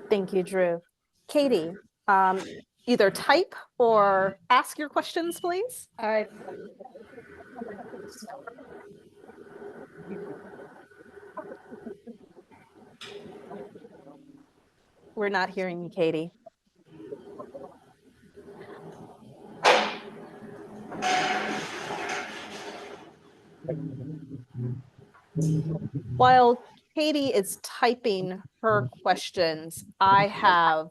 Thank you, Drew. Katie, either type or ask your questions, please. All right. We're not hearing you, Katie. While Katie is typing her questions, I have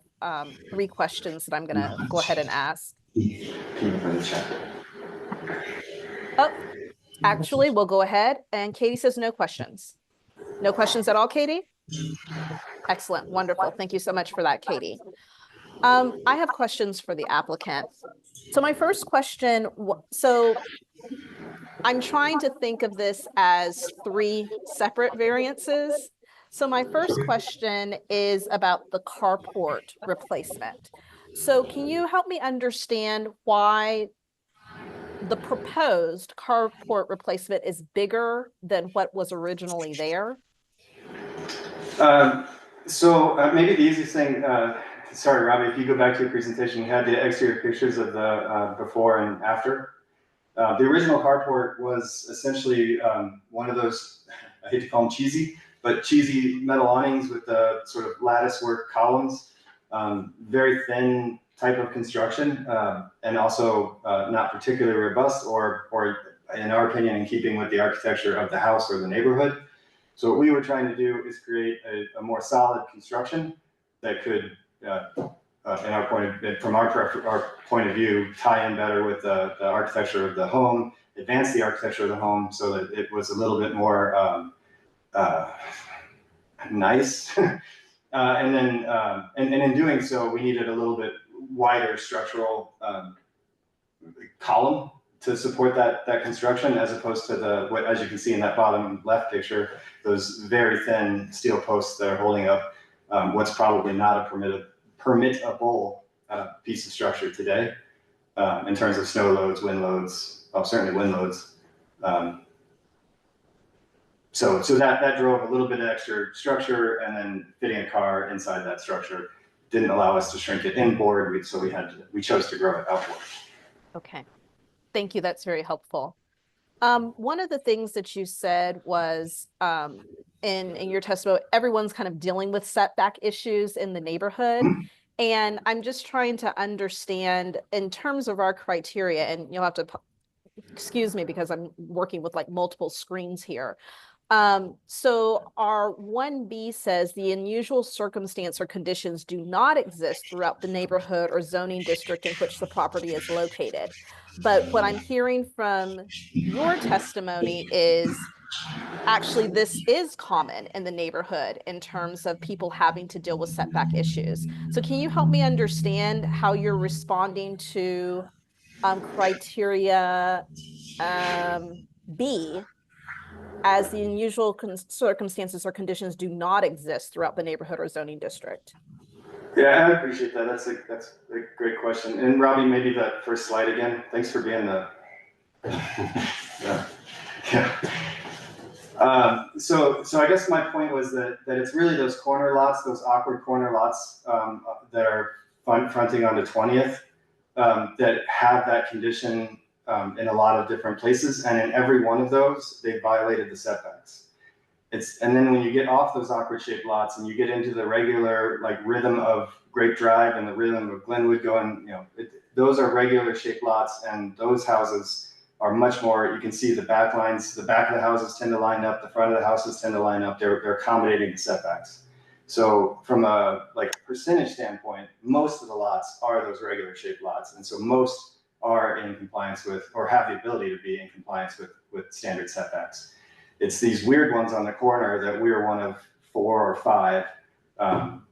3 questions that I'm going to go ahead and ask. Oh, actually, we'll go ahead. And Katie says no questions. No questions at all, Katie? Excellent. Wonderful. Thank you so much for that, Katie. I have questions for the applicant. So my first question, so I'm trying to think of this as 3 separate variances. So my first question is about the carport replacement. So can you help me understand why the proposed carport replacement is bigger than what was originally there? So maybe the easiest thing, sorry, Robbie, if you go back to your presentation, you had the exterior pictures of the before and after. The original carport was essentially one of those, I hate to call them cheesy, but cheesy metal awnings with the sort of lattice work columns, very thin type of construction, and also not particularly robust or in our opinion, in keeping with the architecture of the house or the neighborhood. So what we were trying to do is create a more solid construction that could, from our point of view, tie in better with the architecture of the home, advance the architecture of the home so that it was a little bit more nice. And then, and in doing so, we needed a little bit wider structural column to support that construction, as opposed to what, as you can see in that bottom left picture, those very thin steel posts that are holding up what's probably not a permittable piece of structure today in terms of snow loads, wind loads, well, certainly wind loads. So that drove a little bit of extra structure, and then fitting a car inside that structure didn't allow us to shrink it inboard, so we chose to grow it outboard. Okay, thank you. That's very helpful. One of the things that you said was in your testimony, everyone's kind of dealing with setback issues in the neighborhood. And I'm just trying to understand in terms of our criteria, and you'll have to excuse me because I'm working with like multiple screens here. So our 1B says the unusual circumstance or conditions do not exist throughout the neighborhood or zoning district in which the property is located. But what I'm hearing from your testimony is actually this is common in the neighborhood in terms of people having to deal with setback issues. So can you help me understand how you're responding to criteria B, as the unusual circumstances or conditions do not exist throughout the neighborhood or zoning district? Yeah, I appreciate that. That's a great question. And Robbie, maybe that first slide again. Thanks for being the So I guess my point was that it's really those corner lots, those awkward corner lots that are fronting onto 20th that have that condition in a lot of different places, and in every one of those, they violated the setbacks. And then when you get off those awkward shaped lots and you get into the regular like rhythm of Grape Drive and the rhythm of Glenwood going, those are regular shaped lots, and those houses are much more, you can see the back lines, the back of the houses tend to line up, the front of the houses tend to line up, they're accommodating the setbacks. So from a percentage standpoint, most of the lots are those regular shaped lots, and so most are in compliance with, or have the ability to be in compliance with standard setbacks. It's these weird ones on the corner that we're one of 4 or 5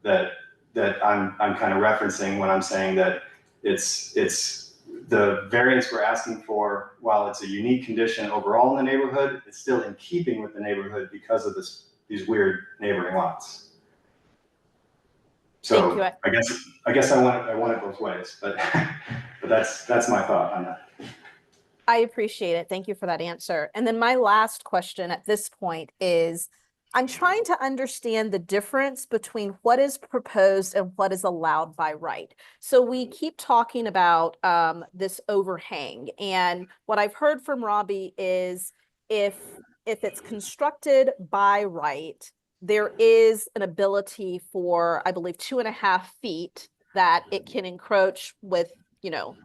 that I'm kind of referencing when I'm saying that it's the variance we're asking for. While it's a unique condition overall in the neighborhood, it's still in keeping with the neighborhood because of these weird neighboring lots. So thank you. I guess I want it both ways, but that's my thought on that. I appreciate it. Thank you for that answer. And then my last question at this point is, I'm trying to understand the difference between what is proposed and what is allowed by right. So we keep talking about this overhang, and what I've heard from Robbie is if it's constructed by right, there is an ability for, I believe, 2.5 feet that it can encroach with,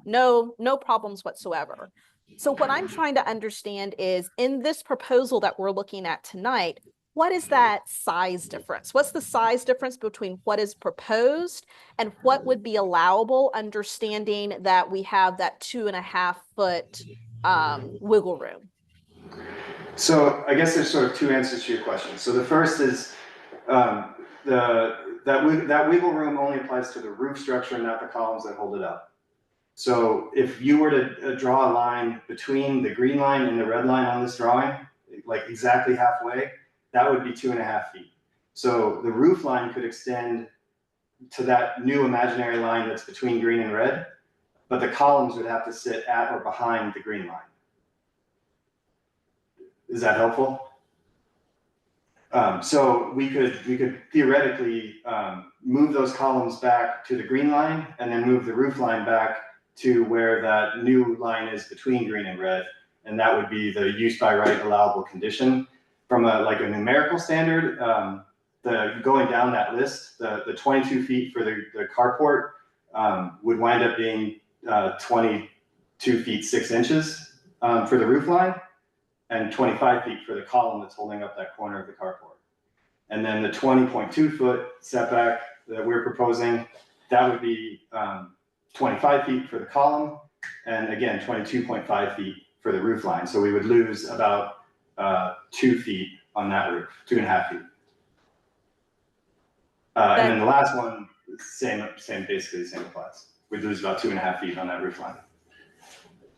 no problems whatsoever. So what I'm trying to understand is, in this proposal that we're looking at tonight, what is that size difference? What's the size difference between what is proposed and what would be allowable, understanding that we have that 2.5 foot wiggle room? So I guess there's sort of 2 answers to your question. So the first is that wiggle room only applies to the roof structure, not the columns that hold it up. So if you were to draw a line between the green line and the red line on this drawing, like exactly halfway, that would be 2.5 feet. So the roof line could extend to that new imaginary line that's between green and red, but the columns would have to sit at or behind the green line. Is that helpful? So we could theoretically move those columns back to the green line and then move the roof line back to where that new line is between green and red, and that would be the use by right allowable condition. From a numerical standard, going down that list, the 22 feet for the carport would wind up being 22 feet 6 inches for the roof line, and 25 feet for the column that's holding up that corner of the carport. And then the 20.2 foot setback that we're proposing, that would be 25 feet for the column, and again, 22.5 feet for the roof line. So we would lose about 2 feet on that roof, 2.5 feet. And then the last one, basically the same applies. We lose about 2.5 feet on that roof line.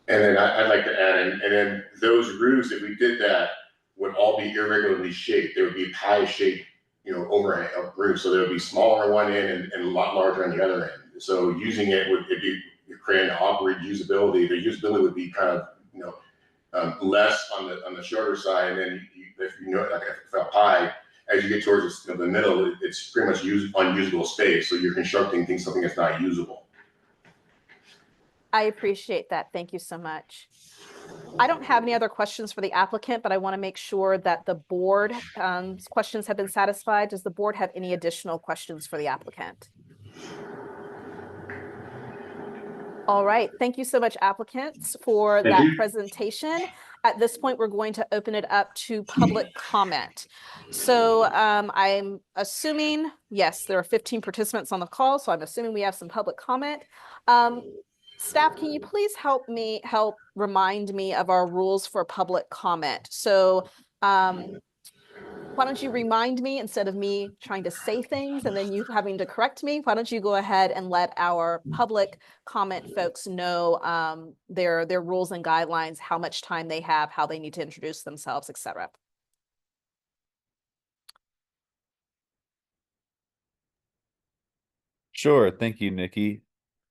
And then I'd like to add in, and then those roofs, if we did that, would all be irregularly shaped. There would be pie shaped, overhang of roofs. So there would be smaller on one end and a lot larger on the other end. So using it would be creating an awkward usability. The usability would be kind of, less on the shorter side. And then if like a pie, as you get towards the middle, it's pretty much unusable space. So you're constructing something that's not usable. I appreciate that. Thank you so much. I don't have any other questions for the applicant, but I want to make sure that the board questions have been satisfied. Does the board have any additional questions for the applicant? All right. Thank you so much, applicants, for that presentation. At this point, we're going to open it up to public comment. So I'm assuming, yes, there are 15 participants on the call, so I'm assuming we have some public comment. Staff, can you please help remind me of our rules for public comment? So why don't you remind me, instead of me trying to say things and then you having to correct me, why don't you go ahead and let our public comment folks know their rules and guidelines, how much time they have, how they need to introduce themselves, etc. Sure. Thank you, Nikki.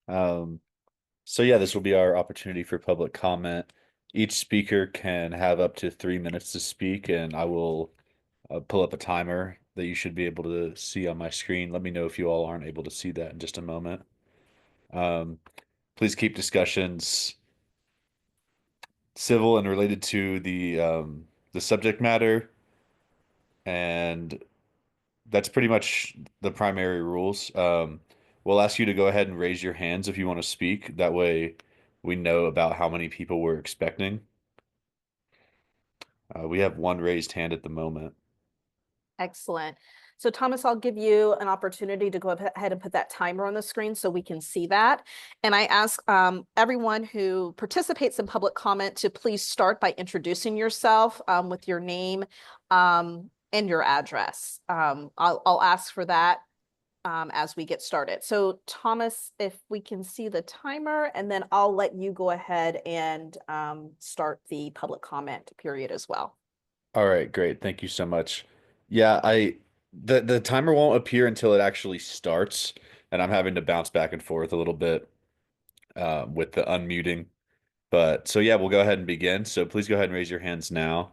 So yeah, this will be our opportunity for public comment. Each speaker can have up to 3 minutes to speak, and I will pull up a timer that you should be able to see on my screen. Let me know if you all aren't able to see that in just a moment. Please keep discussions civil and related to the subject matter, and that's pretty much the primary rules. We'll ask you to go ahead and raise your hands if you want to speak. That way we know about how many people we're expecting. We have one raised hand at the moment. Excellent. So Thomas, I'll give you an opportunity to go ahead and put that timer on the screen so we can see that. And I ask everyone who participates in public comment to please start by introducing yourself with your name and your address. I'll ask for that as we get started. So Thomas, if we can see the timer, and then I'll let you go ahead and start the public comment period as well. All right, great. Thank you so much. Yeah, the timer won't appear until it actually starts, and I'm having to bounce back and forth a little bit with the unmuting. But so yeah, we'll go ahead and begin. So please go ahead and raise your hands now.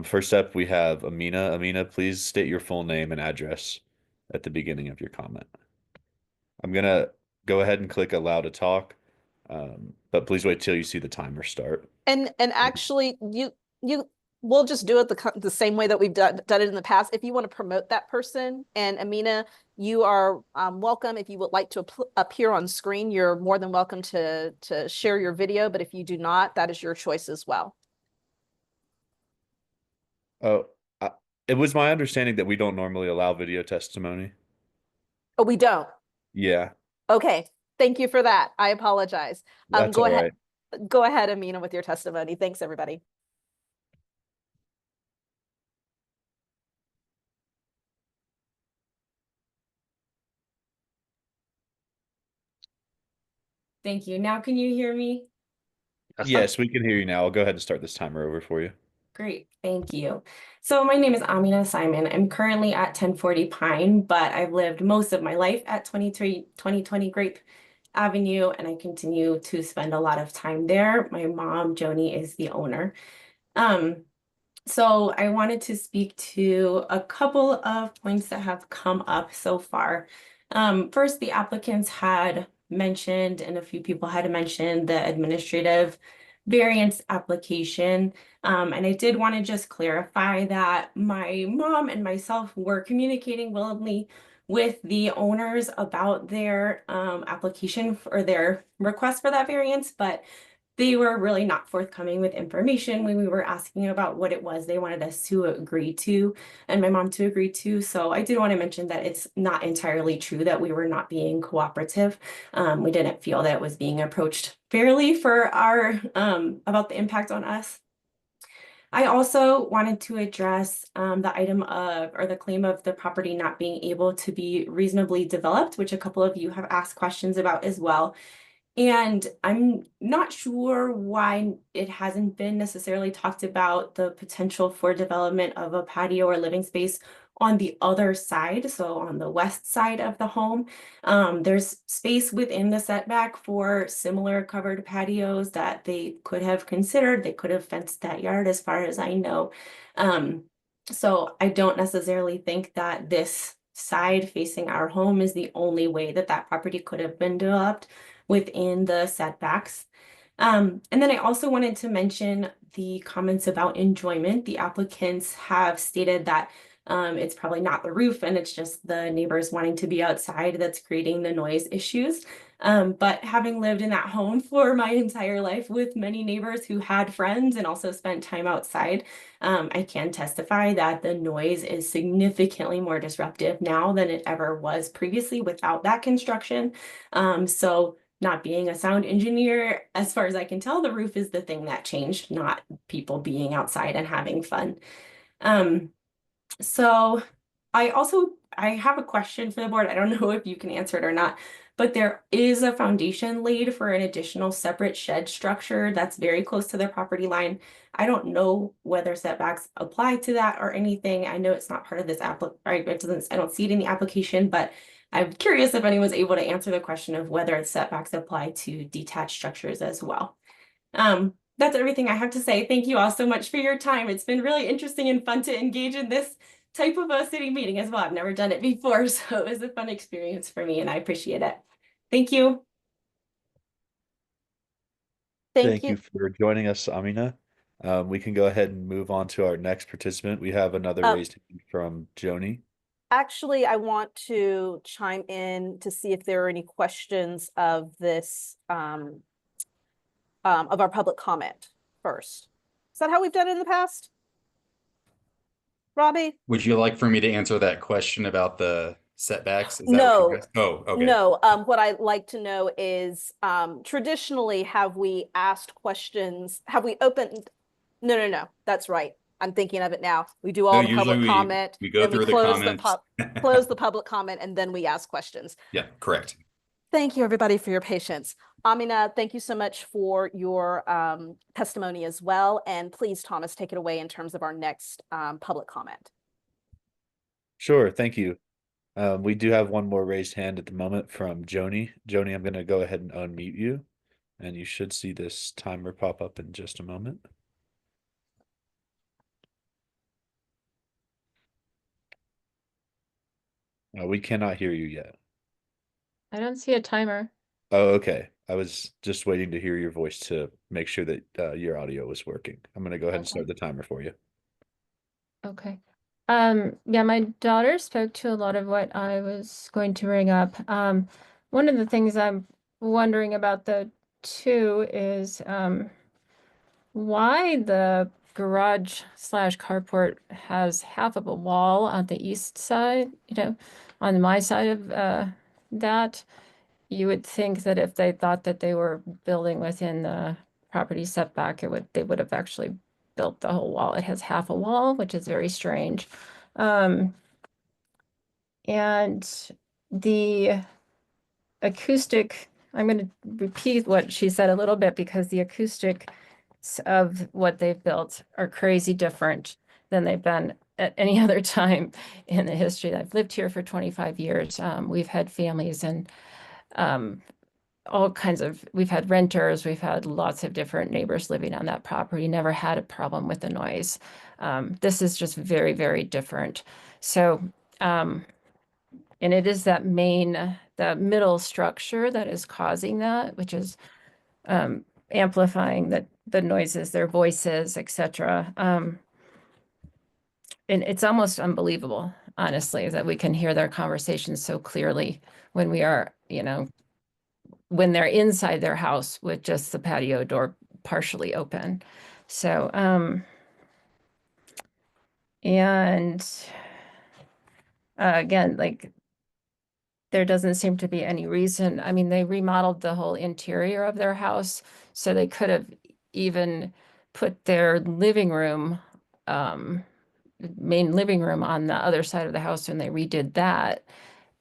First up, we have Amina. Amina, please state your full name and address at the beginning of your comment. I'm gonna go ahead and click allow to talk, but please wait till you see the timer start. And actually, we'll just do it the same way that we've done it in the past. If you want to promote that person, and Amina, you are welcome. If you would like to appear on screen, you're more than welcome to share your video. But if you do not, that is your choice as well. Oh, it was my understanding that we don't normally allow video testimony. Oh, we don't? Yeah. Okay. Thank you for that. I apologize. That's go all ahead. right. Go ahead, Amina, with your testimony. Thanks, everybody. Thank you. Now, can you hear me? Yes, we can hear you now. I'll go ahead and start this timer over for you. Great, thank you. So my name is Amina Simon. I'm currently at 1040 Pine, but I've lived most of my life at 2020 Grape Avenue, and I continue to spend a lot of time there. My mom, Joni, is the owner. So I wanted to speak to a couple of points that have come up so far. First, the applicants had mentioned, and a few people had mentioned, the administrative variance application. And I did want to just clarify that my mom and myself were communicating willingly with the owners about their application for their request for that variance, but they were really not forthcoming with information when we were asking about what it was they wanted us to agree to and my mom to agree to. So I did want to mention that it's not entirely true that we were not being cooperative. We didn't feel that it was being approached fairly for our about the impact on us. I also wanted to address the item of, or the claim of the property not being able to be reasonably developed, which a couple of you have asked questions about as well. And I'm not sure why it hasn't been necessarily talked about the potential for development of a patio or living space on the other side, so on the west side of the home. There's space within the setback for similar covered patios that they could have considered. They could have fenced that yard as far as I know. So I don't necessarily think that this side facing our home is the only way that that property could have been developed within the setbacks. And then I also wanted to mention the comments about enjoyment. The applicants have stated that it's probably not the roof and it's just the neighbors wanting to be outside that's creating the noise issues. But having lived in that home for my entire life with many neighbors who had friends and also spent time outside, I can testify that the noise is significantly more disruptive now than it ever was previously without that construction. So not being a sound engineer, as far as I can tell, the roof is the thing that changed, not people being outside and having fun. So I have a question for the board. I don't know if you can answer it or not, but there is a foundation laid for an additional separate shed structure that's very close to the property line. I don't know whether setbacks apply to that or anything. I know it's not part of this I don't see it in the application, but I'm curious if anyone's able to answer the question of whether setbacks apply to detached structures as well. That's everything I have to say. Thank you all so much for your time. It's been really interesting and fun to engage in this type of a city meeting as well. I've never done it before, so it was a fun experience for me and I appreciate it. Thank you. Thank you for joining us, Amina. We can go ahead and move on to our next participant. We have another raised hand from Joni. Actually, I want to chime in to see if there are any questions of this, of our public comment first. Is that how we've done it in the past? Robbie? Would you like for me to answer that question about the setbacks? Is that No. what you guys- Oh, okay. No, what I'd like to know is, traditionally, have we asked questions? Have we opened? No, that's right. I'm thinking of it now. We do all No, the public usually comment. we go then through the close comments. close the public comment, and then we ask questions. Yeah, correct. Thank you, everybody, for your patience. Amina, thank you so much for your testimony as well. And please, Thomas, take it away in terms of our next public comment. Sure, thank you. We do have one more raised hand at the moment from Joni. Joni, I'm going to go ahead and unmute you, and you should see this timer pop up in just a moment. We cannot hear you yet. I don't see a timer. Oh, okay. I was just waiting to hear your voice to make sure that your audio was working. I'm going to go ahead and start the timer for you. Okay. Yeah, my daughter spoke to a lot of what I was going to bring up. One of the things I'm wondering about though too is why the garage / carport has half of a wall on the east side, on my side of that. You would think that if they thought that they were building within the property setback, they would have actually built the whole wall. It has half a wall, which is very strange. And the acoustic, I'm going to repeat what she said a little bit because the acoustics of what they've built are crazy different than they've been at any other time in the history. I've lived here for 25 years. We've had families and all kinds of, we've had renters, we've had lots of different neighbors living on that property, never had a problem with the noise. This is just very, very different. So, and it is that the middle structure that is causing that, which is amplifying the noises, their voices, etc. And it's almost unbelievable, honestly, that we can hear their conversations so clearly when we are, when they're inside their house with just the patio door partially open. So, and again, like there doesn't seem to be any reason. I mean, they remodeled the whole interior of their house, so they could have even put their living room, main living room on the other side of the house when they redid that,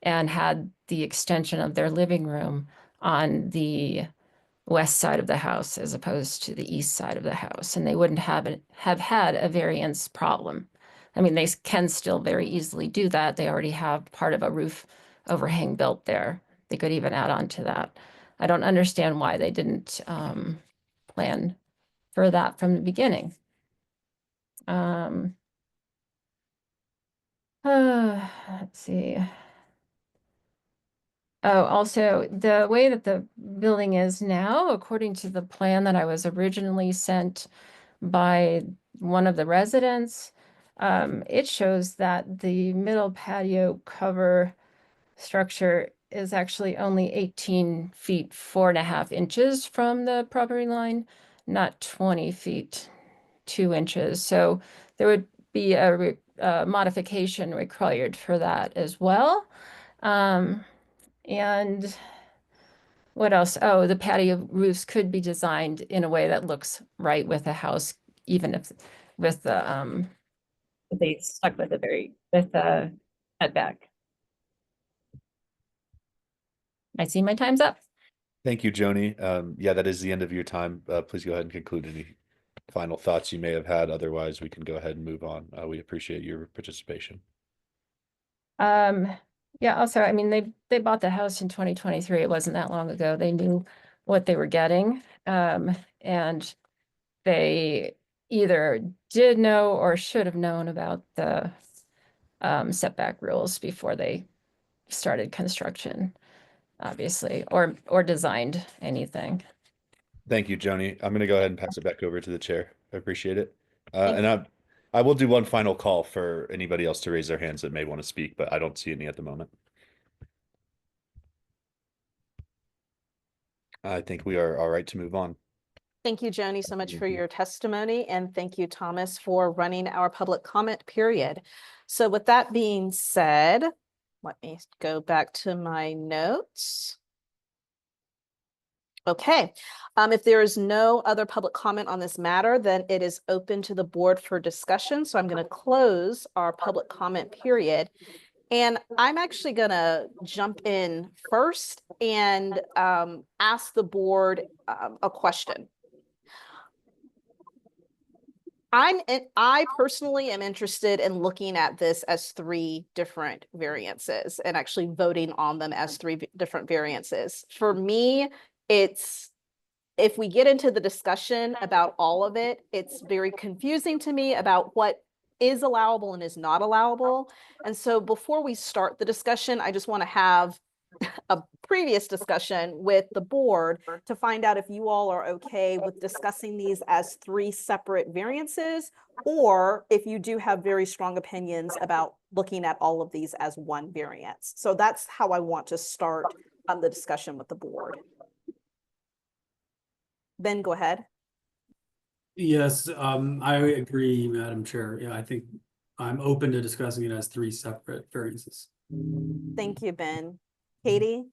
and had the extension of their living room on the west side of the house as opposed to the east side of the house, and they wouldn't have had a variance problem. I mean, they can still very easily do that. They already have part of a roof overhang built there. They could even add on to that. I don't understand why they didn't plan for that from the beginning. Let's see. Oh, also, the way that the building is now, according to the plan that I was originally sent by one of the residents, it shows that the middle patio cover structure is actually only 18 feet, 4.5 inches from the property line, not 20 feet, 2 inches. So there would be a modification required for that as well. And what else? Oh, the patio roofs could be designed in a way that looks right with the house, even if with the if they stuck with the setback. I see my time's up. Thank you, Joni. Yeah, that is the end of your time. Please go ahead and conclude any final thoughts you may have had. Otherwise, we can go ahead and move on. We appreciate your participation. Yeah, also, I mean, they bought the house in 2023. It wasn't that long ago. They knew what they were getting. And they either did know or should have known about the setback rules before they started construction, obviously, or designed anything. Thank you, Joni. I'm going to go ahead and pass it back over to the chair. I appreciate it. And I will do one final call for anybody else to raise their hands that may want to speak, but I don't see any at the moment. I think we are all right to move on. Thank you, Joni, so much for your testimony, and thank you, Thomas, for running our public comment period. So with that being said, let me go back to my notes. Okay, if there is no other public comment on this matter, then it is open to the board for discussion. So I'm going to close our public comment period. And I'm actually going to jump in first and ask the board a question. I personally am interested in looking at this as 3 different variances and actually voting on them as 3 different variances. For me, it's, if we get into the discussion about all of it, it's very confusing to me about what is allowable and is not allowable. And so before we start the discussion, I just want to have a previous discussion with the board to find out if you all are okay with discussing these as 3 separate variances, or if you do have very strong opinions about looking at all of these as 1 variance. So that's how I want to start the discussion with the board. Ben, go ahead. Yes, I agree, Madam Chair. Yeah, I think I'm open to discussing it as 3 separate variances. Thank you, Ben. Katie?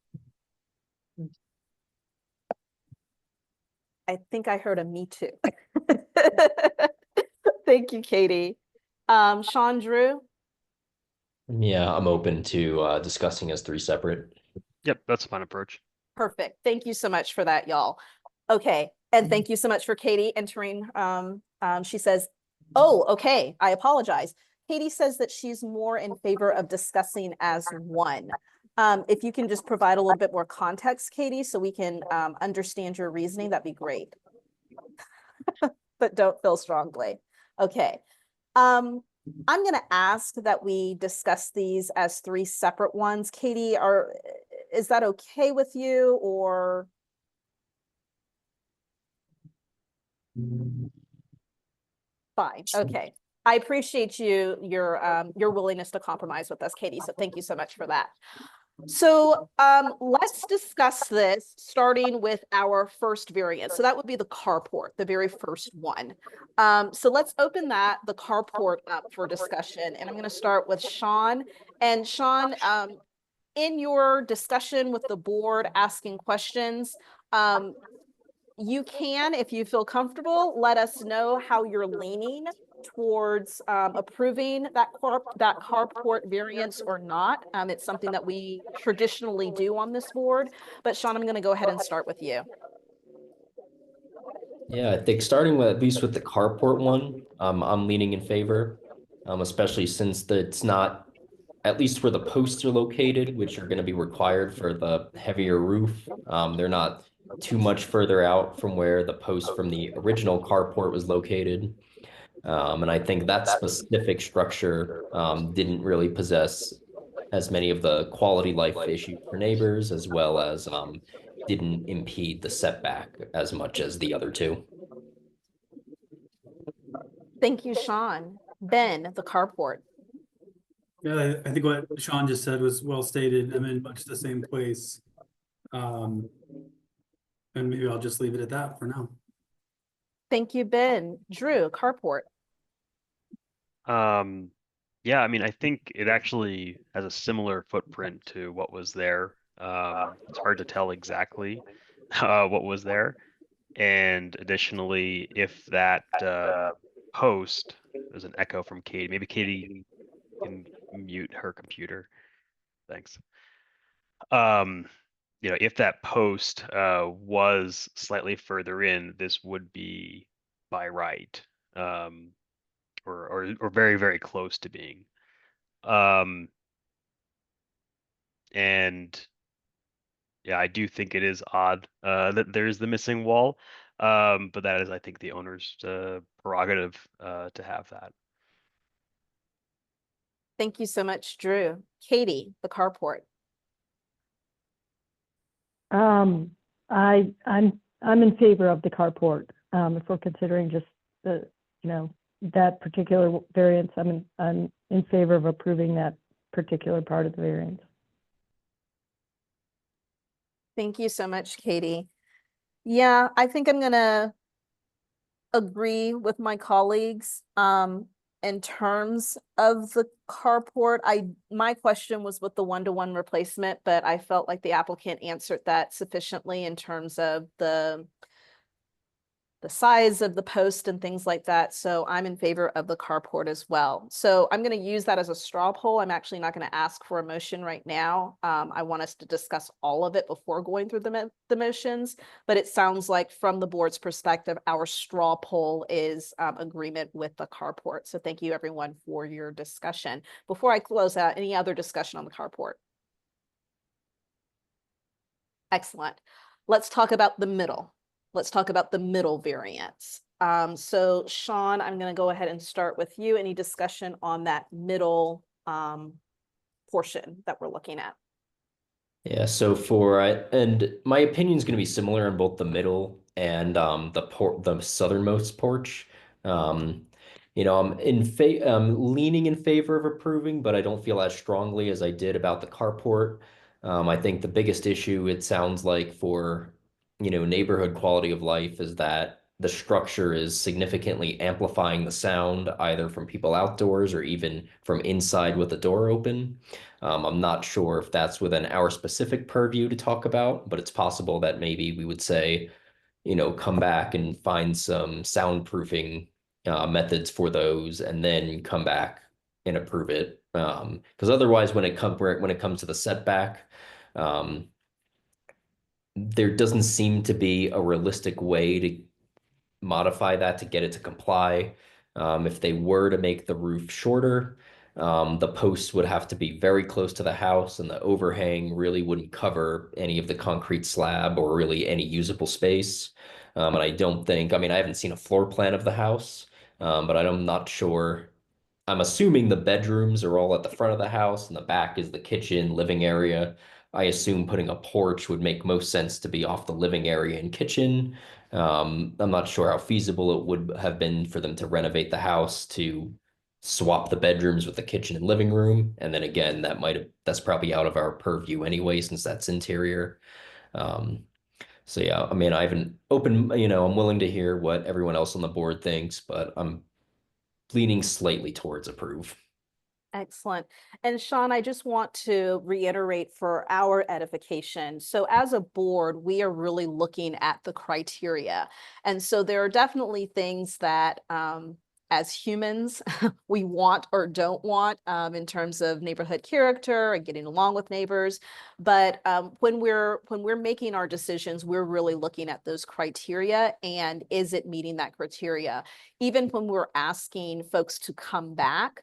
I think I heard a me too. Thank you, Katie. Sean Drew? Yeah, I'm open to discussing as 3 separate. Yep, that's a fine approach. Perfect. Thank you so much for that, y'all. Okay, and thank you so much for Katie entering. She says, oh, okay, I apologize. Katie says that she's more in favor of discussing as 1. If you can just provide a little bit more context, Katie, so we can understand your reasoning, that'd be great. But don't feel strongly. Okay. I'm going to ask that we discuss these as 3 separate ones. Katie, is that okay with you, or? Fine. Okay. I appreciate your willingness to compromise with us, Katie. So thank you so much for that. So let's discuss this starting with our first variant. So that would be the carport, the very first one. So let's open the carport up for discussion. And I'm going to start with Sean. And Sean, in your discussion with the board asking questions, You can, if you feel comfortable, let us know how you're leaning towards approving that carport variance or not. It's something that we traditionally do on this board, but Sean, I'm going to go ahead and start with you. Yeah, I think starting with at least with the carport one, I'm leaning in favor, especially since it's not, at least where the posts are located, which are going to be required for the heavier roof. They're not too much further out from where the post from the original carport was located. And I think that specific structure didn't really possess as many of the quality life issues for neighbors, as well as didn't impede the setback as much as the other two. Thank you, Sean. Ben, the carport. Yeah, I think what Sean just said was well stated. I'm in much the same place. And maybe I'll just leave it at that for now. Thank you, Ben. Drew, carport. Yeah, I mean, I think it actually has a similar footprint to what was there. It's hard to tell exactly what was there. And additionally, if that post, there's an echo from Katie. Maybe Katie can mute her computer. Thanks. You know, if that post was slightly further in, this would be by right, or very, very close to being. And yeah, I do think it is odd that there's the missing wall, but that is, I think, the owner's prerogative to have that. Thank you so much, Drew. Katie, the carport. I'm in favor of the carport. If we're considering just the, that particular variance, I'm in favor of approving that particular part of the variance. Thank you so much, Katie. Yeah, I think I'm gonna agree with my colleagues. In terms of the carport, my question was with the one-to-one replacement, but I felt like the applicant answered that sufficiently in terms of the size of the post and things like that. So I'm in favor of the carport as well. So I'm going to use that as a straw poll. I'm actually not going to ask for a motion right now. I want us to discuss all of it before going through the motions, but it sounds like from the board's perspective, our straw poll is agreement with the carport. So thank you everyone for your discussion. Before I close out, any other discussion on the carport? Excellent. Let's talk about the middle. Let's talk about the middle variance. So Sean, I'm going to go ahead and start with you. Any discussion on that middle portion that we're looking at? Yeah, so and my opinion is going to be similar on both the middle and the southernmost porch. I'm leaning in favor of approving, but I don't feel as strongly as I did about the carport. I think the biggest issue, it sounds like, for neighborhood quality of life is that the structure is significantly amplifying the sound either from people outdoors or even from inside with the door open. I'm not sure if that's within our specific purview to talk about, but it's possible that maybe we would say, come back and find some soundproofing methods for those and then come back and approve it. Because otherwise, when it comes to the setback, there doesn't seem to be a realistic way to modify that to get it to comply. If they were to make the roof shorter, the posts would have to be very close to the house, and the overhang really wouldn't cover any of the concrete slab or really any usable space. And I haven't seen a floor plan of the house, but I'm not sure. I'm assuming the bedrooms are all at the front of the house and the back is the kitchen, living area. I assume putting a porch would make most sense to be off the living area and kitchen. I'm not sure how feasible it would have been for them to renovate the house to swap the bedrooms with the kitchen and living room. And then again, that's probably out of our purview anyway, since that's interior. So yeah, I'm willing to hear what everyone else on the board thinks, but I'm leaning slightly towards approve. Excellent. And Sean, I just want to reiterate for our edification. So as a board, we are really looking at the criteria. And so there are definitely things that as humans, we want or don't want in terms of neighborhood character and getting along with neighbors. But when we're making our decisions, we're really looking at those criteria and is it meeting that criteria? Even when we're asking folks to come back,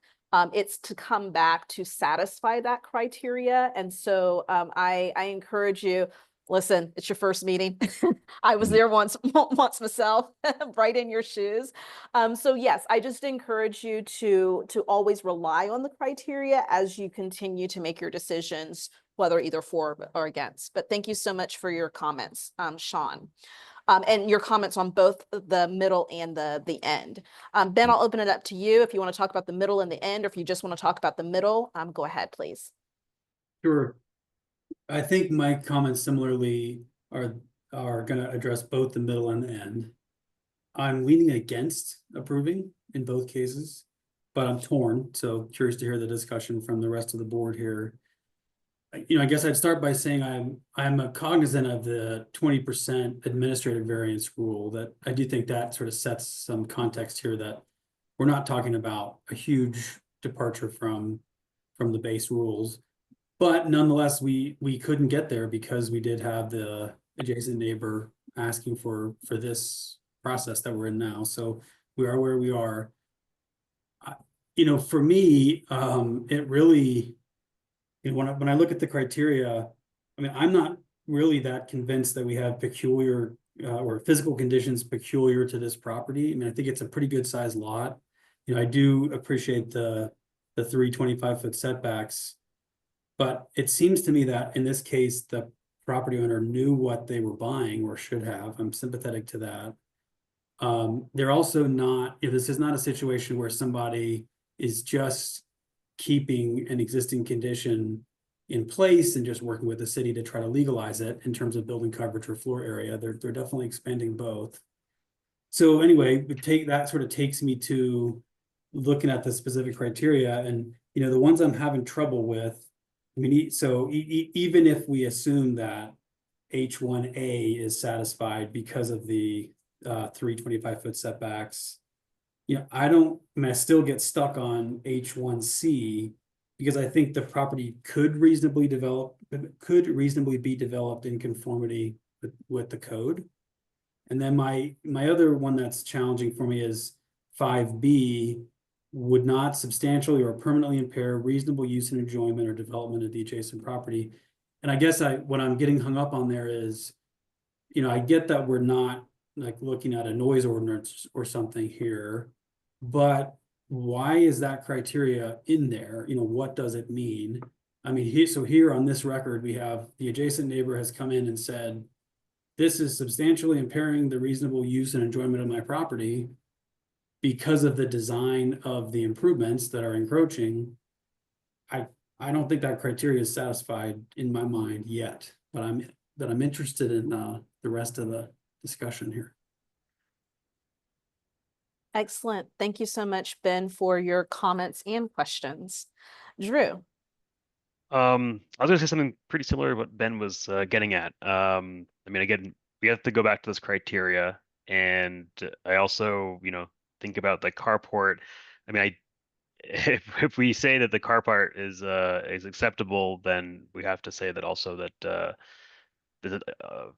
it's to come back to satisfy that criteria. And so I encourage you, listen, it's your first meeting. I was there once myself, right in your shoes. So yes, I just encourage you to always rely on the criteria as you continue to make your decisions, whether either for or against. But thank you so much for your comments, Sean. And your comments on both the middle and the end. Ben, I'll open it up to you if you want to talk about the middle and the end, or if you just want to talk about the middle, go ahead, please. Sure. I think my comments similarly are going to address both the middle and the end. I'm leaning against approving in both cases, but I'm torn. So curious to hear the discussion from the rest of the board here. I guess I'd start by saying I'm cognizant of the 20% administrative variance rule. That I do think that sort of sets some context here that we're not talking about a huge departure from the base rules, but nonetheless we couldn't get there because we did have the adjacent neighbor asking for this process that we're in now. So we are where we are. For me, it really. When I look at the criteria, I mean, I'm not really that convinced that we have peculiar or physical conditions peculiar to this property. I mean, I think it's a pretty good sized lot. I do appreciate the 325-foot setbacks, but it seems to me that in this case, the property owner knew what they were buying or should have. I'm sympathetic to that. They're also not, if this is not a situation where somebody is just keeping an existing condition in place and just working with the city to try to legalize it in terms of building coverage or floor area. They're definitely expanding both. So anyway, that sort of takes me to looking at the specific criteria, and the ones I'm having trouble with. I mean, so even if we assume that H1A is satisfied because of the 325-foot setbacks, I still get stuck on H1C because I think the property could reasonably be developed in conformity with the code. And then my other one that's challenging for me is 5B, would not substantially or permanently impair reasonable use and enjoyment or development of the adjacent property. And I guess what I'm getting hung up on there is, I get that we're not like looking at a noise ordinance or something here, but why is that criteria in there? What does it mean? I mean, here on this record, we have the adjacent neighbor has come in and said, this is substantially impairing the reasonable use and enjoyment of my property because of the design of the improvements that are encroaching. I don't think that criteria is satisfied in my mind yet, but I'm interested in the rest of the discussion here. Excellent. Thank you so much, Ben, for your comments and questions. Drew. I was gonna say something pretty similar to what Ben was getting at. I mean, again, we have to go back to this criteria, and I also, think about the carport. I mean, if we say that the carport is acceptable, then we have to say that also that the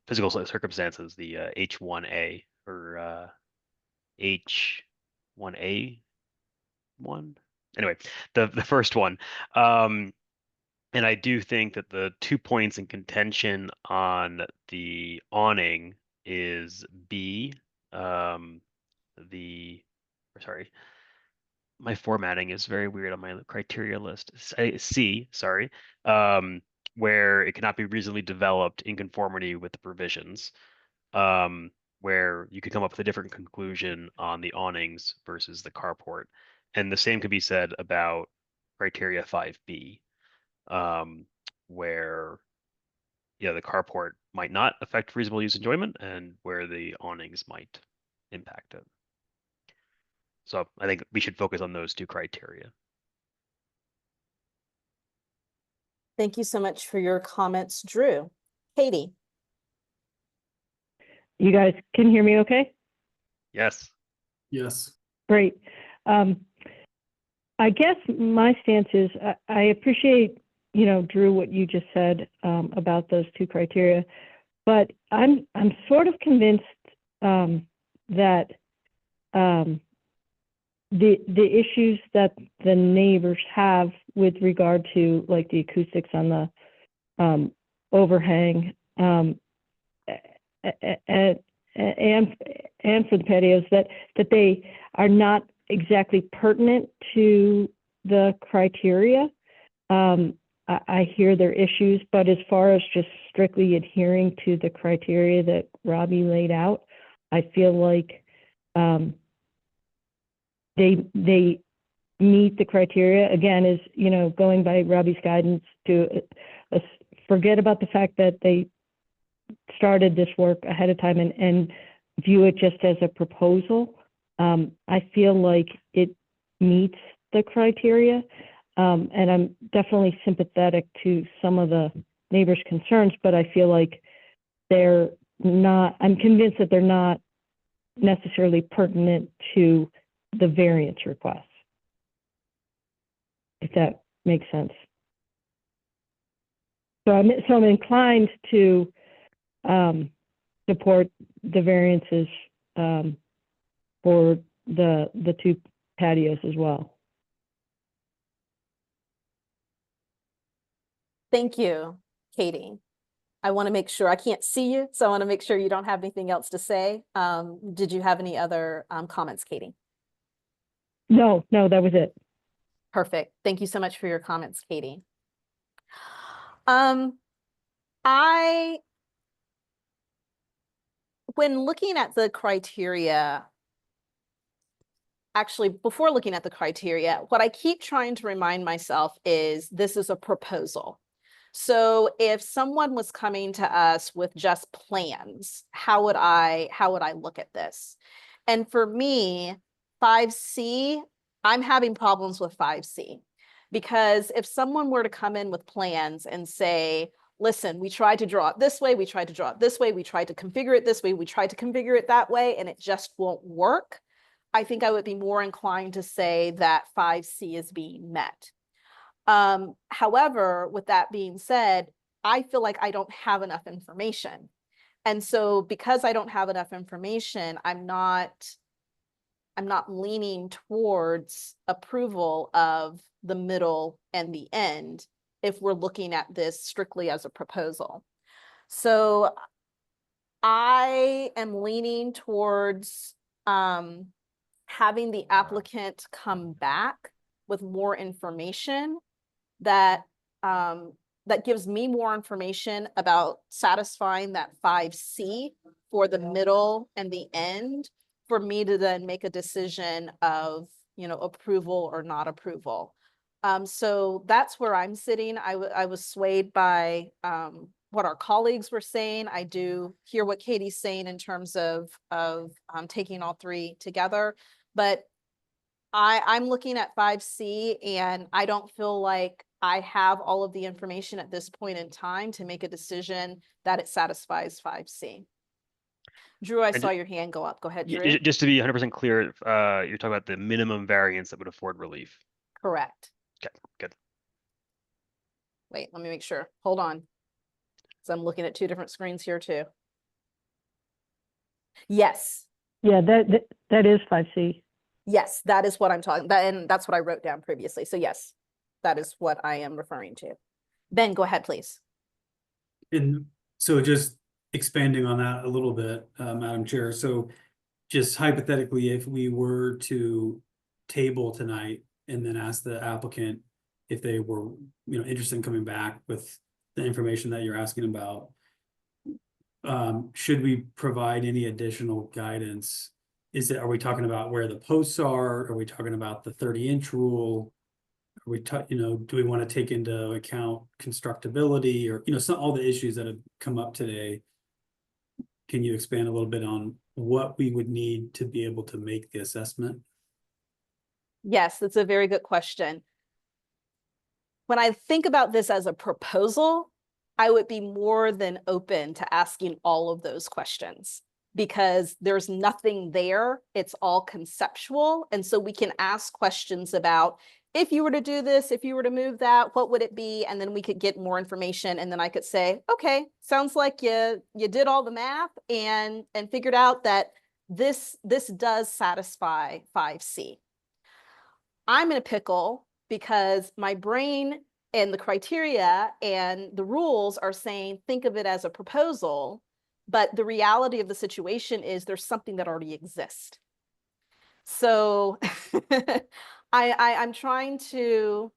physical circumstances, the H1A or H1A1. Anyway, the first one. And I do think that the 2 points in contention on the awning is B. Sorry, my formatting is very weird on my criteria list. C, sorry, where it cannot be reasonably developed in conformity with the provisions. Where you could come up with a different conclusion on the awnings versus the carport. And the same could be said about criteria 5B, where the carport might not affect reasonable use enjoyment and where the awnings might impact it. So I think we should focus on those two criteria. Thank you so much for your comments, Drew. Katie? You guys can hear me okay? Yes. Yes. Great. I guess my stance is I appreciate, Drew, what you just said about those two criteria, but I'm sort of convinced that the issues that the neighbors have with regard to like the acoustics on the overhang and for the patios that they are not exactly pertinent to the criteria. I hear their issues, but as far as just strictly adhering to the criteria that Robbie laid out, I feel like they meet the criteria. Again, is going by Robbie's guidance to forget about the fact that they started this work ahead of time and view it just as a proposal. I feel like it meets the criteria, and I'm definitely sympathetic to some of the neighbors' concerns, but I feel like I'm convinced that they're not necessarily pertinent to the variance request, if that makes sense. So I'm inclined to support the variances for the two patios as well. Thank you, Katie. I want to make sure, I can't see you, so I want to make sure you don't have anything else to say. Did you have any other comments, Katie? No, that was it. Perfect. Thank you so much for your comments, Katie. When looking at the criteria, actually, before looking at the criteria, what I keep trying to remind myself is this is a proposal. So if someone was coming to us with just plans, how would I look at this? And for me, 5C, I'm having problems with 5C, because if someone were to come in with plans and say, listen, we tried to draw it this way, we tried to draw it this way, we tried to configure it this way, we tried to configure it that way, and it just won't work, I think I would be more inclined to say that 5C is being met. However, with that being said, I feel like I don't have enough information. And so because I don't have enough information, I'm not leaning towards approval of the middle and the end if we're looking at this strictly as a proposal. So I am leaning towards having the applicant come back with more information that gives me more information about satisfying that 5C for the middle and the end, for me to then make a decision of, approval or not approval. So that's where I'm sitting. I was swayed by what our colleagues were saying. I do hear what Katie's saying in terms of taking all three together, but I'm looking at 5C, and I don't feel like I have all of the information at this point in time to make a decision that it satisfies 5C. Drew, I saw your hand go up. Go ahead, Drew. Just to be 100% clear, you're talking about the minimum variance that would afford relief. Correct. Okay, good. Wait, let me make sure. Hold on. So I'm looking at two different screens here too. Yes. Yeah, that is 5C. Yes, that is what I'm talking about, and that's what I wrote down previously. So yes, that is what I am referring to. Ben, go ahead, please. And so just expanding on that a little bit, Madam Chair. So just hypothetically, if we were to table tonight and then ask the applicant if they were, interested in coming back with the information that you're asking about, should we provide any additional guidance? Are we talking about where the posts are? Are we talking about the 30-inch rule? Are we, do we want to take into account constructability or, all the issues that have come up today? Can you expand a little bit on what we would need to be able to make the assessment? Yes, that's a very good question. when I think about this as a proposal, I would be more than open to asking all of those questions because there's nothing there. It's all conceptual. And so we can ask questions about if you were to do this, if you were to move that, what would it be? And then we could get more information. And then I could say, okay, sounds like you did all the math and figured out that this does satisfy 5C. I'm in a pickle because my brain and the criteria and the rules are saying, think of it as a proposal, but the reality of the situation is there's something that already exists. So I'm trying to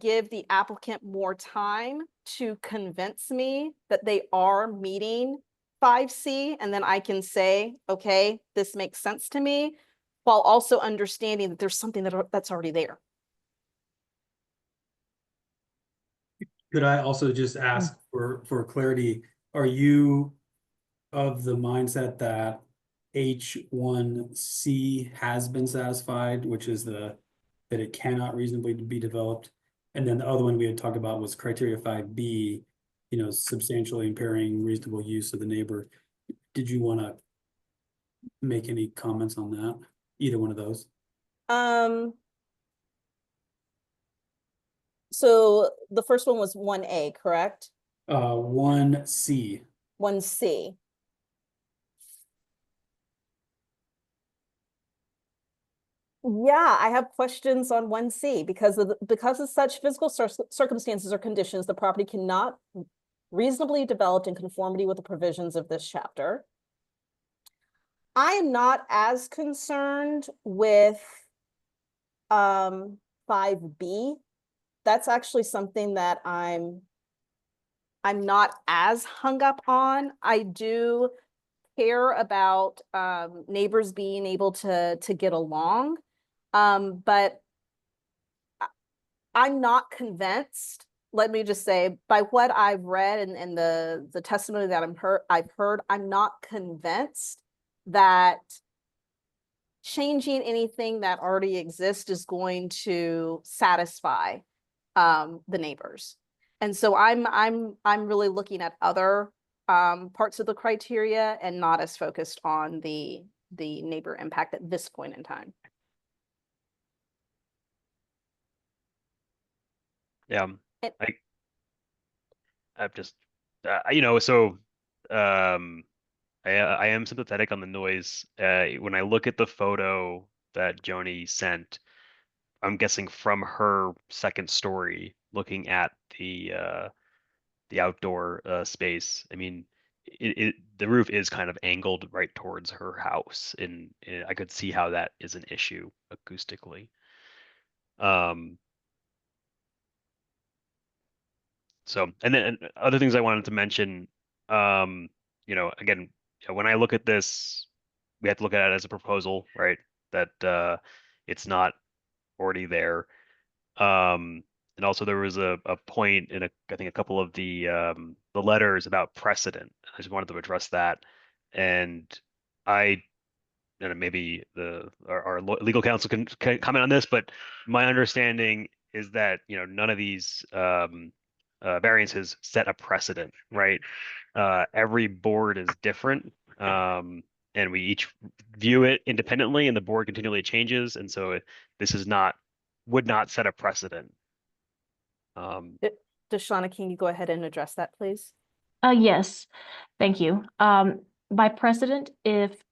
give the applicant more time to convince me that they are meeting 5C, and then I can say, okay, this makes sense to me, while also understanding that there's something that's already there. Could I also just ask for clarity, are you of the mindset that H1C has been satisfied, which is that it cannot reasonably be developed? And then the other one we had talked about was criteria 5B, substantially impairing reasonable use of the neighbor. Did you want to make any comments on that? Either one of those? So the first one was 1A, correct? 1C. 1C. Yeah, I have questions on 1C because of such physical circumstances or conditions, the property cannot reasonably developed in conformity with the provisions of this chapter. I am not as concerned with 5B. That's actually something that I'm not as hung up on. I do care about neighbors being able to get along, but I'm not convinced. Let me just say, by what I've read and the testimony that I've heard, I'm not convinced that changing anything that already exists is going to satisfy the neighbors. And so I'm really looking at other parts of the criteria and not as focused on the neighbor impact at this point in time. Yeah, I've just, so I am sympathetic on the noise. When I look at the photo that Joni sent, I'm guessing from her second story, looking at the outdoor space. I mean, the roof is kind of angled right towards her house, and I could see how that is an issue acoustically. So, and then other things I wanted to mention, again, when I look at this, we have to look at it as a proposal, right? That it's not already there. And also there was a point in I think a couple of the letters about precedent. I just wanted to address that. And maybe our legal counsel can comment on this, but my understanding is that none of these variances set a precedent, right? Every board is different, and we each view it independently, and the board continually changes, and so this would not set a precedent. Deshauna, can you go ahead and address that, please? Yes, thank you. By precedent, if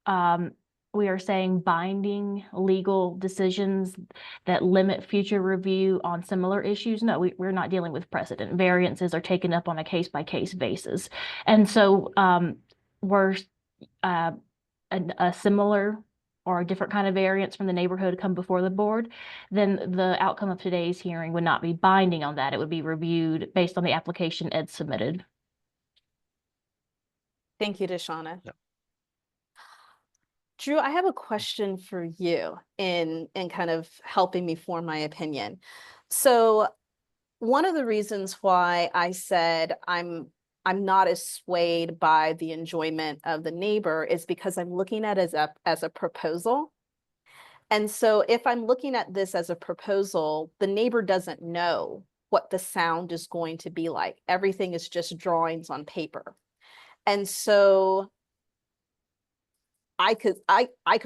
we are saying binding legal decisions that limit future review on similar issues, no, we're not dealing with precedent. Variances are taken up on a case-by-case basis. And so were a similar or a different kind of variance from the neighborhood come before the board, then the outcome of today's hearing would not be binding on that. It would be reviewed based on the application Ed submitted. Thank you, Deshauna. Yep. Drew, I have a question for you in kind of helping me form my opinion. So one of the reasons why I said I'm not as swayed by the enjoyment of the neighbor is because I'm looking at it as a proposal. And so if I'm looking at this as a proposal, the neighbor doesn't know what the sound is going to be like. Everything is just drawings on paper. And so I could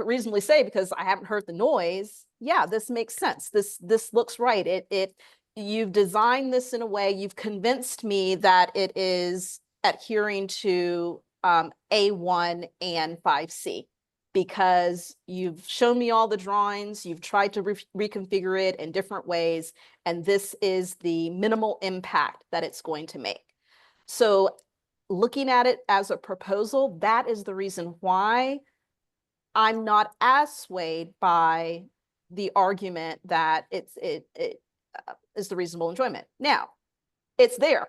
reasonably say, because I haven't heard the noise, yeah, this makes sense. This looks right. You've designed this in a way, you've convinced me that it is adhering to A1 and 5C, because you've shown me all the drawings, you've tried to reconfigure it in different ways, and this is the minimal impact that it's going to make. So looking at it as a proposal, that is the reason why I'm not as swayed by the argument that it is the reasonable enjoyment. Now, it's there.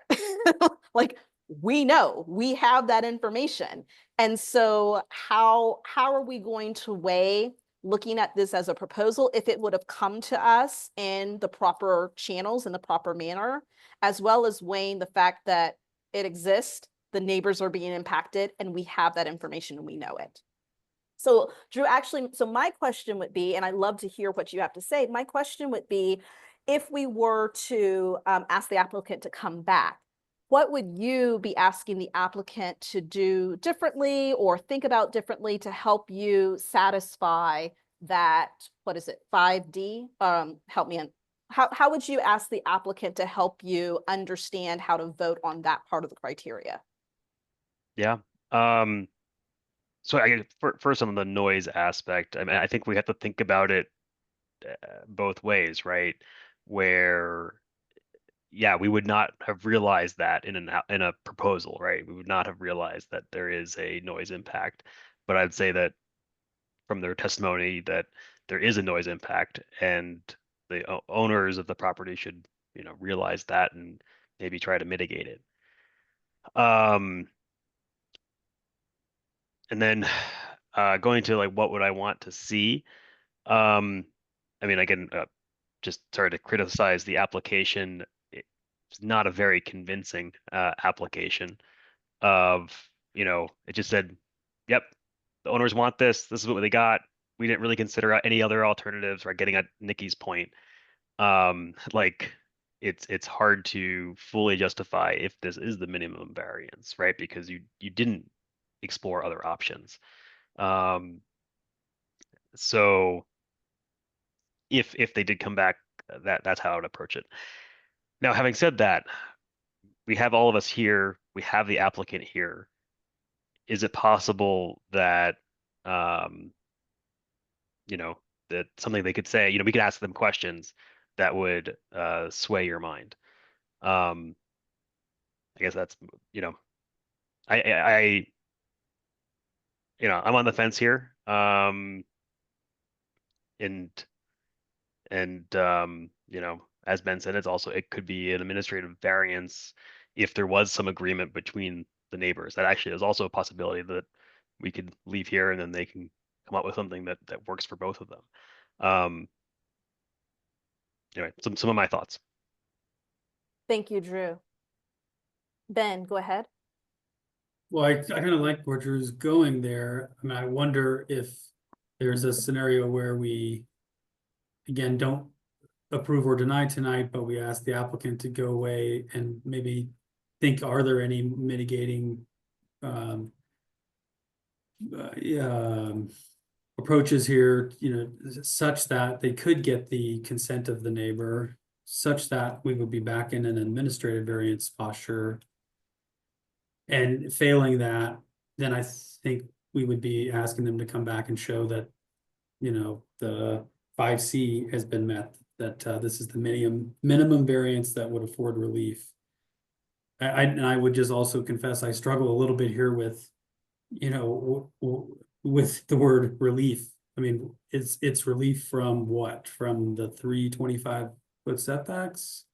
Like, we know, we have that information. And so how are we going to weigh looking at this as a proposal if it would have come to us in the proper channels, in the proper manner, as well as weighing the fact that it exists, the neighbors are being impacted, and we have that information and we know it. So Drew, actually, so my question would be, and I'd love to hear what you have to say, my question would be, if we were to ask the applicant to come back, what would you be asking the applicant to do differently or think about differently to help you satisfy that, what is it, 5D? Help me on, how would you ask the applicant to help you understand how to vote on that part of the criteria? Yeah. So I guess first on the noise aspect, I mean, I think we have to think about it both ways, right? Where, yeah, we would not have realized that in a proposal, right? We would not have realized that there is a noise impact. But I'd say that from their testimony that there is a noise impact, and the owners of the property should, realize that and maybe try to mitigate it. And then going to like, what would I want to see? I mean, again, just sorry to criticize the application. It's not a very convincing application of, it just said, yep, the owners want this. This is what they got. We didn't really consider any other alternatives, right? Getting at Nikki's point. Like, it's hard to fully justify if this is the minimum variance, right? Because you didn't explore other options. So if they did come back, that's how I would approach it. Now, having said that, we have all of us here, we have the applicant here. Is it possible that that something they could say, we could ask them questions that would sway your mind? I guess that's, I'm on the fence here. As Ben said, it could be an administrative variance if there was some agreement between the neighbors. That actually is also a possibility that we could leave here and then they can come up with something that works for both of them. Anyway, some of my thoughts. Thank you, Drew. Ben, go ahead. Well, I kind of like where Drew's going there. I mean, I wonder if there's a scenario where we, again, don't approve or deny tonight, but we ask the applicant to go away and maybe think, are there any mitigating approaches here, such that they could get the consent of the neighbor, such that we would be back in an administrative variance posture. And failing that, then I think we would be asking them to come back and show that, the 5C has been met, that this is the minimum variance that would afford relief. And I would just also confess, I struggle a little bit here with, with the word relief. I mean, it's relief from what? From the 325-foot setbacks?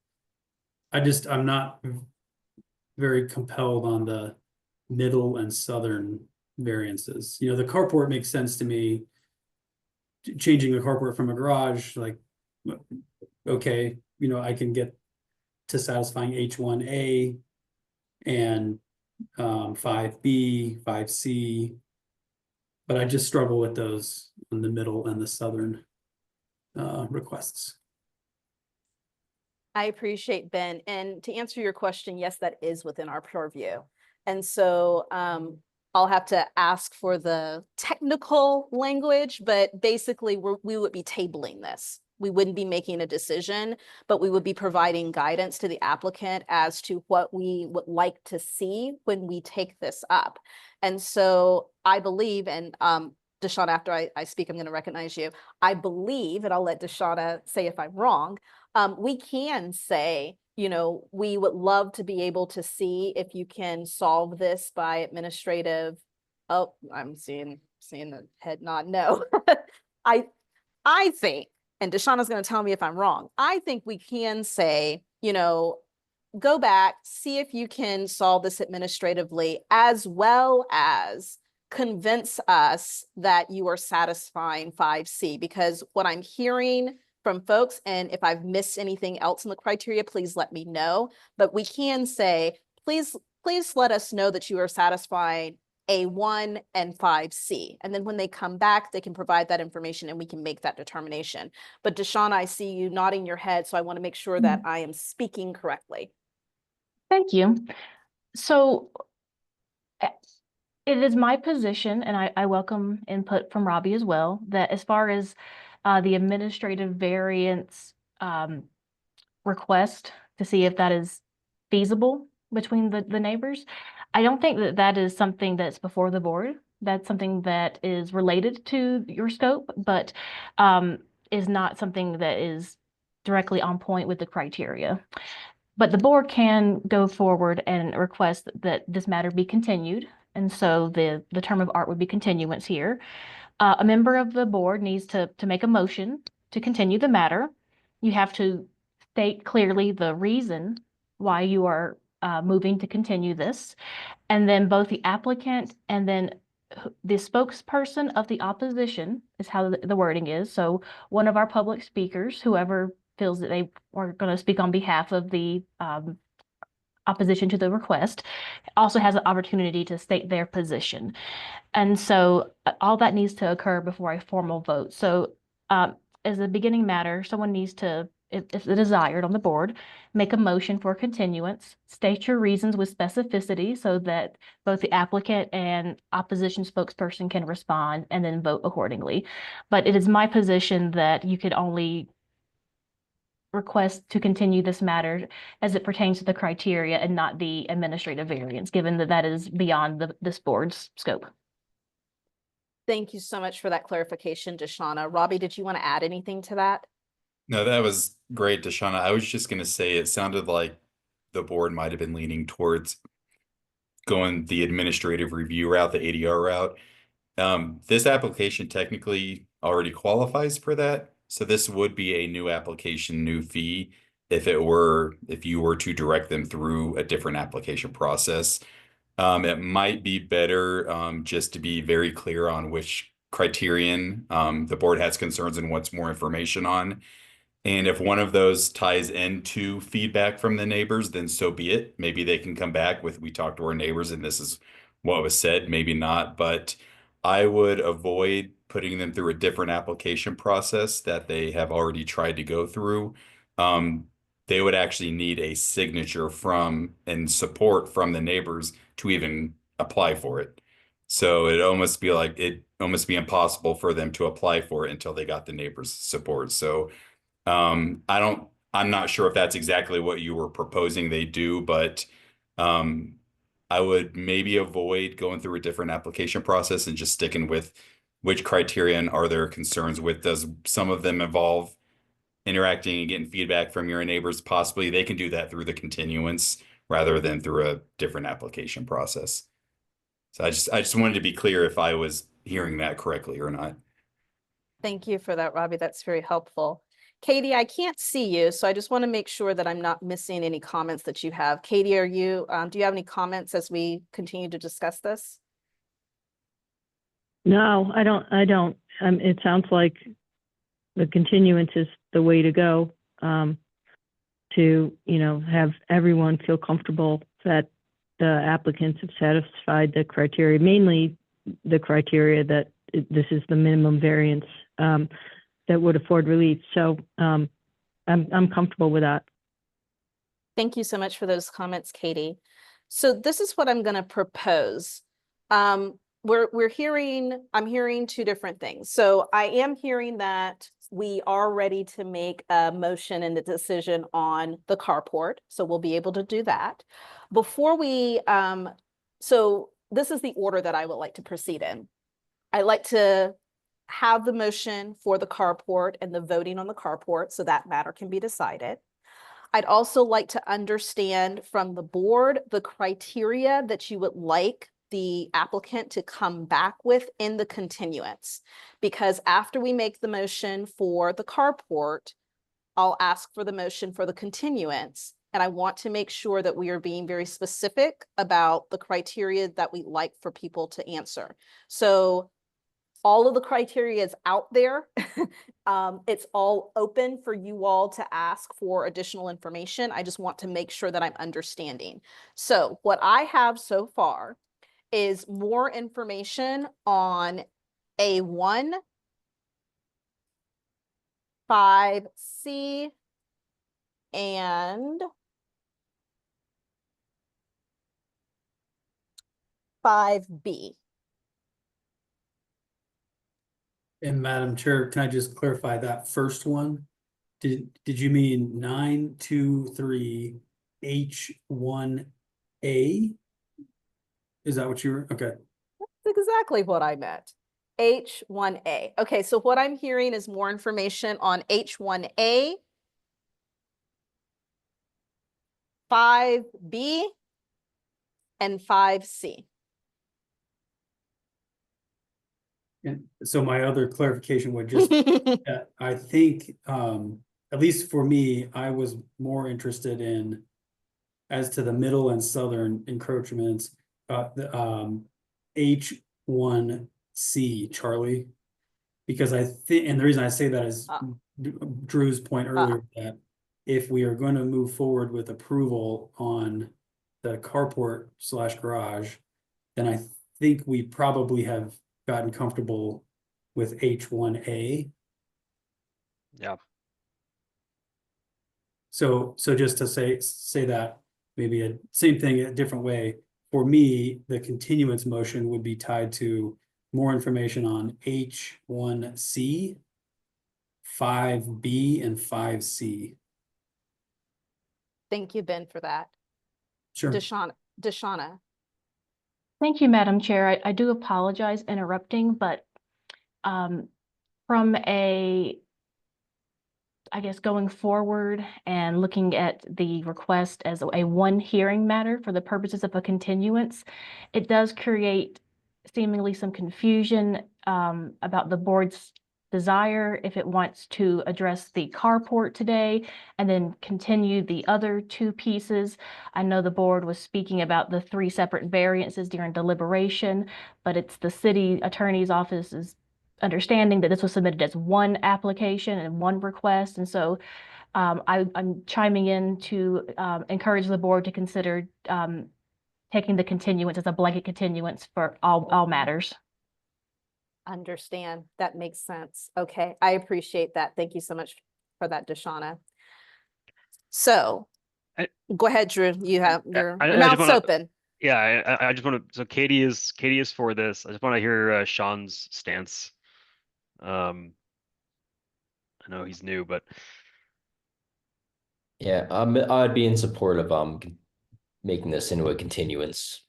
I'm not very compelled on the middle and southern variances. The carport makes sense to me. Changing the carport from a garage, like, okay, I can get to satisfying H1A and 5B, 5C, but I just struggle with those in the middle and the southern requests. I appreciate Ben. And to answer your question, yes, that is within our purview. And so I'll have to ask for the technical language, but basically we would be tabling this. We wouldn't be making a decision, but we would be providing guidance to the applicant as to what we would like to see when we take this up. And so I believe, and Deshauna, after I speak, I'm going to recognize you. I believe, and I'll let Deshauna say if I'm wrong, we can say, you know, we would love to be able to see if you can solve this by administrative. Oh, I'm seeing the head nod. No, I think, and Deshauna's going to tell me if I'm wrong. I think we can say, you know, go back, see if you can solve this administratively, as well as convince us that you are satisfying 5C, because what I'm hearing from folks, and if I've missed anything else in the criteria, please let me know. But we can say, please let us know that you are satisfying A1 and 5C. And then when they come back, they can provide that information and we can make that determination. But Deshauna, I see you nodding your head, so I want to make sure that I am speaking correctly. Thank you. So it is my position, and I welcome input from Robbie as well, that as far as the administrative variance request to see if that is feasible between the neighbors, I don't think that that is something that's before the board. That's something that is related to your scope, but is not something that is directly on point with the criteria. But the board can go forward and request that this matter be continued. And so the term of art would be continuance here. A member of the board needs to make a motion to continue the matter. You have to state clearly the reason why you are moving to continue this. And then both the applicant and then the spokesperson of the opposition is how the wording is. So one of our public speakers, whoever feels that they are going to speak on behalf of the opposition to the request, also has an opportunity to state their position. And so all that needs to occur before a formal vote. So as a beginning matter, someone needs to, if desired on the board, make a motion for continuance, state your reasons with specificity so that both the applicant and opposition spokesperson can respond and then vote accordingly. But it is my position that you could only request to continue this matter as it pertains to the criteria and not the administrative variance, given that that is beyond this board's scope. Thank you so much for that clarification, Deshauna. Robbie, did you want to add anything to that? No, that was great, Deshauna. I was just going to say it sounded like the board might have been leaning towards going the administrative review route, the ADR route. This application technically already qualifies for that. So this would be a new application, new fee, if you were to direct them through a different application process. It might be better just to be very clear on which criterion the board has concerns and wants more information on. And if one of those ties into feedback from the neighbors, then so be it. Maybe they can come back with, we talked to our neighbors and this is what was said, maybe not. But I would avoid putting them through a different application process that they have already tried to go through. They would actually need a signature from and support from the neighbors to even apply for it. So it almost be impossible for them to apply for it until they got the neighbors' support. So I'm not sure if that's exactly what you were proposing they do, but I would maybe avoid going through a different application process and just sticking with which criterion are there concerns with. Does some of them involve interacting and getting feedback from your neighbors? Possibly they can do that through the continuance rather than through a different application process. So I just wanted to be clear if I was hearing that correctly or not. Thank you for that, Robbie. That's very helpful. Katie, I can't see you, so I just want to make sure that I'm not missing any comments that you have. Katie, do you have any comments as we continue to discuss this? No, I don't. It sounds like the continuance is the way to go, to, have everyone feel comfortable that the applicants have satisfied the criteria, mainly the criteria that this is the minimum variance. that would afford relief. So I'm comfortable with that. Thank you so much for those comments, Katie. So this is what I'm going to propose. I'm hearing two different things. So I am hearing that we are ready to make a motion and the decision on the carport. So we'll be able to do that. Before we, so this is the order that I would like to proceed in. I like to have the motion for the carport and the voting on the carport so that matter can be decided. I'd also like to understand from the board the criteria that you would like the applicant to come back with in the continuance. Because after we make the motion for the carport, I'll ask for the motion for the continuance. And I want to make sure that we are being very specific about the criteria that we like for people to answer. So all of the criteria is out there. It's all open for you all to ask for additional information. I just want to make sure that I'm understanding. So what I have so far is more information on A1, 5C, and 5B. And Madam Chair, can I just clarify that first one? Did you mean 923 H1A? Is that what you were? Okay. That's exactly what I meant. H1A. Okay, so what I'm hearing is more information on H1A, 5B, and 5C. And so my other clarification would just, I think, at least for me, I was more interested in, as to the middle and southern encroachments, the H1C, Charlie. Because I think, and the reason I say that is Drew's point earlier, that if we are going to move forward with approval on the carport / garage, then I think we probably have gotten comfortable with H1A. Yeah. So just to say that, maybe a same thing a different way. For me, the continuance motion would be tied to more information on H1C, 5B, and 5C. Thank you, Ben, for that. Sure. Deshauna. Thank you, Madam Chair. I do apologize interrupting, but from I guess going forward and looking at the request as a one hearing matter for the purposes of a continuance, it does create seemingly some confusion about the board's desire if it wants to address the carport today and then continue the other two pieces. I know the board was speaking about the 3 separate variances during deliberation, but it's the city attorney's office's understanding that this was submitted as one application and one request. And so I'm chiming in to encourage the board to consider taking the continuance as a blanket continuance for all matters. Understand. That makes sense. Okay, I appreciate that. Thank you so much for that, Deshauna. So go ahead, Drew. You have your mouth's open. Yeah, I just want to. So Katie is for this. I just want to hear Sean's stance. I know he's new, but yeah, I'd be in support of making this into a continuance.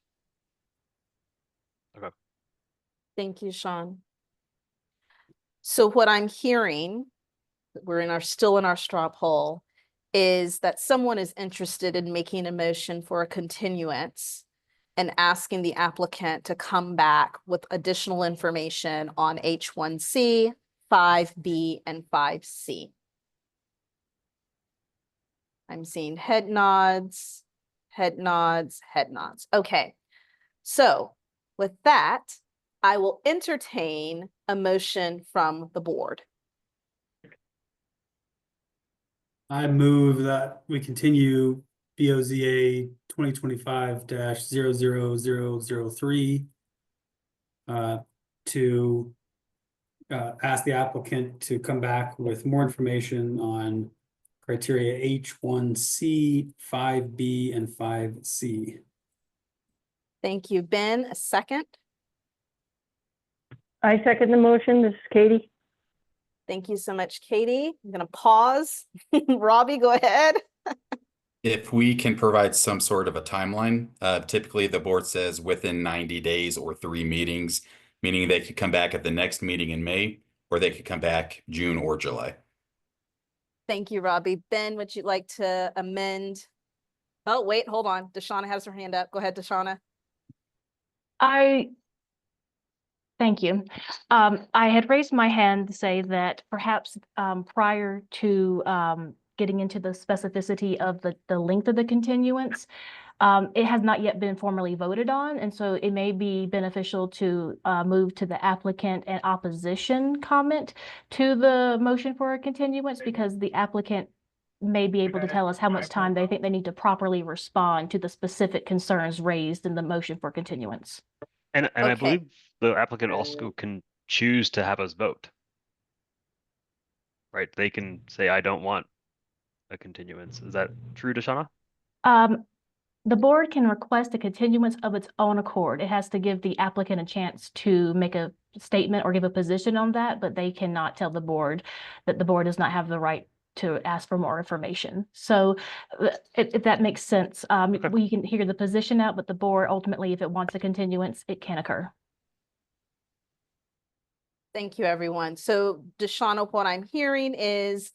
Okay. Thank you, Sean. So what I'm hearing, we're still in our straw poll, is that someone is interested in making a motion for a continuance and asking the applicant to come back with additional information on H1C, 5B, and 5C. I'm seeing head nods, head nods, head nods. Okay, so with that, I will entertain a motion from the board. I move that we continue BOZA 2025-00003 to ask the applicant to come back with more information on criteria H1C, 5B, and 5C. Thank you. Ben, a second. I second the motion. This is Katie. Thank you so much, Katie. I'm gonna pause. Robbie, go ahead. If we can provide some sort of a timeline, typically the board says within 90 days or 3 meetings, meaning they could come back at the next meeting in May, or they could come back June or July. Thank you, Robbie. Ben, would you like to amend? Oh, wait, hold on. Deshauna has her hand up. Go ahead, Deshauna. Thank you. I had raised my hand to say that perhaps prior to getting into the specificity of the length of the continuance, it has not yet been formally voted on, and so it may be beneficial to move to the applicant and opposition comment to the motion for a continuance, because the applicant may be able to tell us how much time they think they need to properly respond to the specific concerns raised in the motion for continuance. And I Okay. believe the applicant also can choose to have us vote. Right? They can say, I don't want a continuance. Is that true, Deshauna? The board can request a continuance of its own accord. It has to give the applicant a chance to make a statement or give a position on that, but they cannot tell the board that the board does not have the right to ask for more information. So if that makes sense, we can hear the position out, but the board ultimately, if it wants a continuance, it can occur. Thank you, everyone. So Deshauna, what I'm hearing is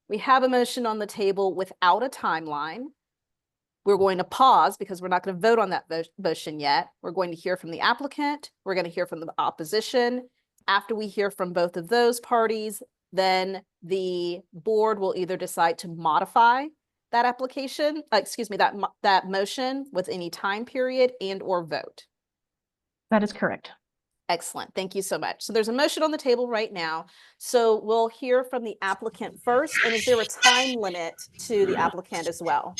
we have a motion on the table without a timeline. We're going to pause because we're not going to vote on that motion yet. We're going to hear from the applicant. We're going to hear from the opposition. After we hear from both of those parties, then the board will either decide to modify that application, that motion with any time period and or vote. That is correct. Excellent. Thank you so much. So there's a motion on the table right now. So we'll hear from the applicant first. And is there a time limit to the applicant as well?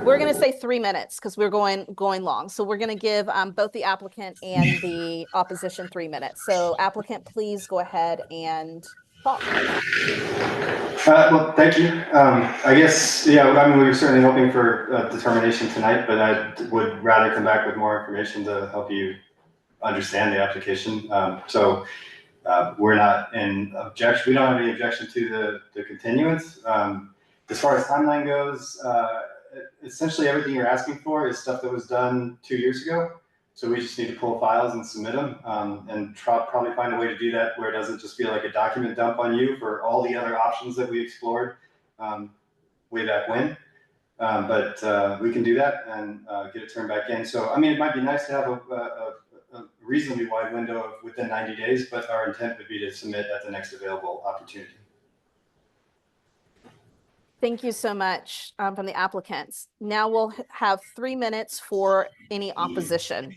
We're going to say 3 minutes because we're going long. So we're going to give both the applicant and the opposition 3 minutes. So applicant, please go ahead and talk. Well, thank you. I guess, yeah, I mean, we were certainly hoping for determination tonight, but I would rather come back with more information to help you understand the application. We're not in objection. We don't have any objection to the continuance. As far as timeline goes, essentially everything you're asking for is stuff that was done 2 years ago. So we just need to pull files and submit them and probably find a way to do that where it doesn't just feel like a document dump on you for all the other options that we explored way back when. But we can do that and get it turned back in. So, I mean, it might be nice to have a reasonably wide window of within 90 days, but our intent would be to submit at the next available opportunity. Thank you so much from the applicants. Now we'll have 3 minutes for any opposition.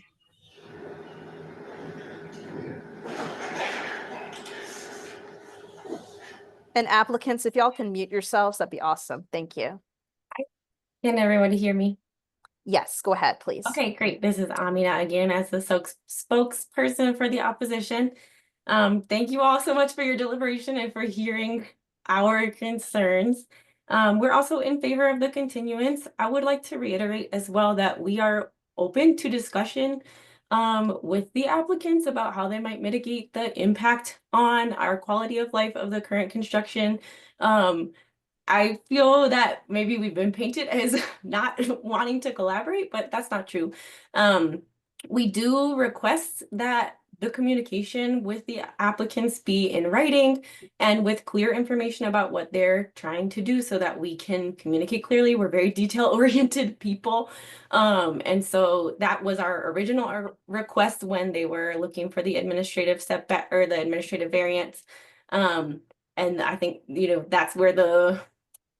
And applicants, if y'all can mute yourselves, that'd be awesome. Thank you. Can everybody hear me? Yes, go ahead, please. Okay, great. This is Amina again as the spokesperson for the opposition. Thank you all so much for your deliberation and for hearing our concerns. We're also in favor of the continuance. I would like to reiterate as well that we are open to discussion with the applicants about how they might mitigate the impact on our quality of life of the current construction. I feel that maybe we've been painted as not wanting to collaborate, but that's not true. We do request that the communication with the applicants be in writing and with clear information about what they're trying to do so that we can communicate clearly. We're very detail-oriented people. And so that was our original request when they were looking for the administrative setback or the administrative variance. And I think, that's where the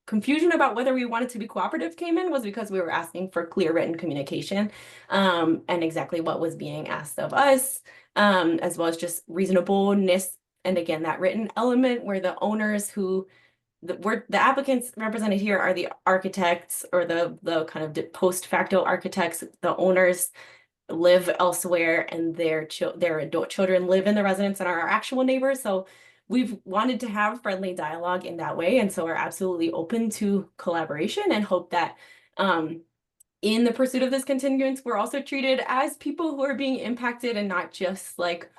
confusion about whether we wanted to be cooperative came in, was because we were asking for clear written communication and exactly what was being asked of us, as well as just reasonableness. And again, that written element where the owners the applicants represented here are the architects or the kind of post facto architects. The owners live elsewhere and their adult children live in the residence and are our actual neighbors. So we've wanted to have friendly dialogue in that way. And so we're absolutely open to collaboration and hope that in the pursuit of this continuance, we're also treated as people who are being impacted and not just like,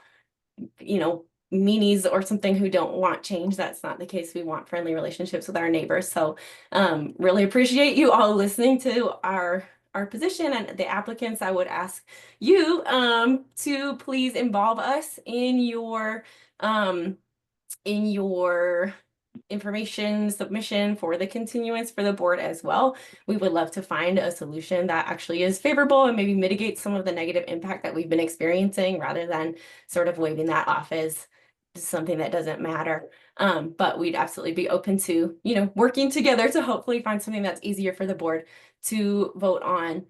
you know, meanies or something who don't want change. That's not the case. We want friendly relationships with our neighbors. So really appreciate you all listening to our position and the applicants. I would ask you to please involve us in your information submission for the continuance for the board as well. We would love to find a solution that actually is favorable and maybe mitigate some of the negative impact that we've been experiencing rather than sort of waving that off as something that doesn't matter. But we'd absolutely be open to, you know, working together to hopefully find something that's easier for the board to vote on,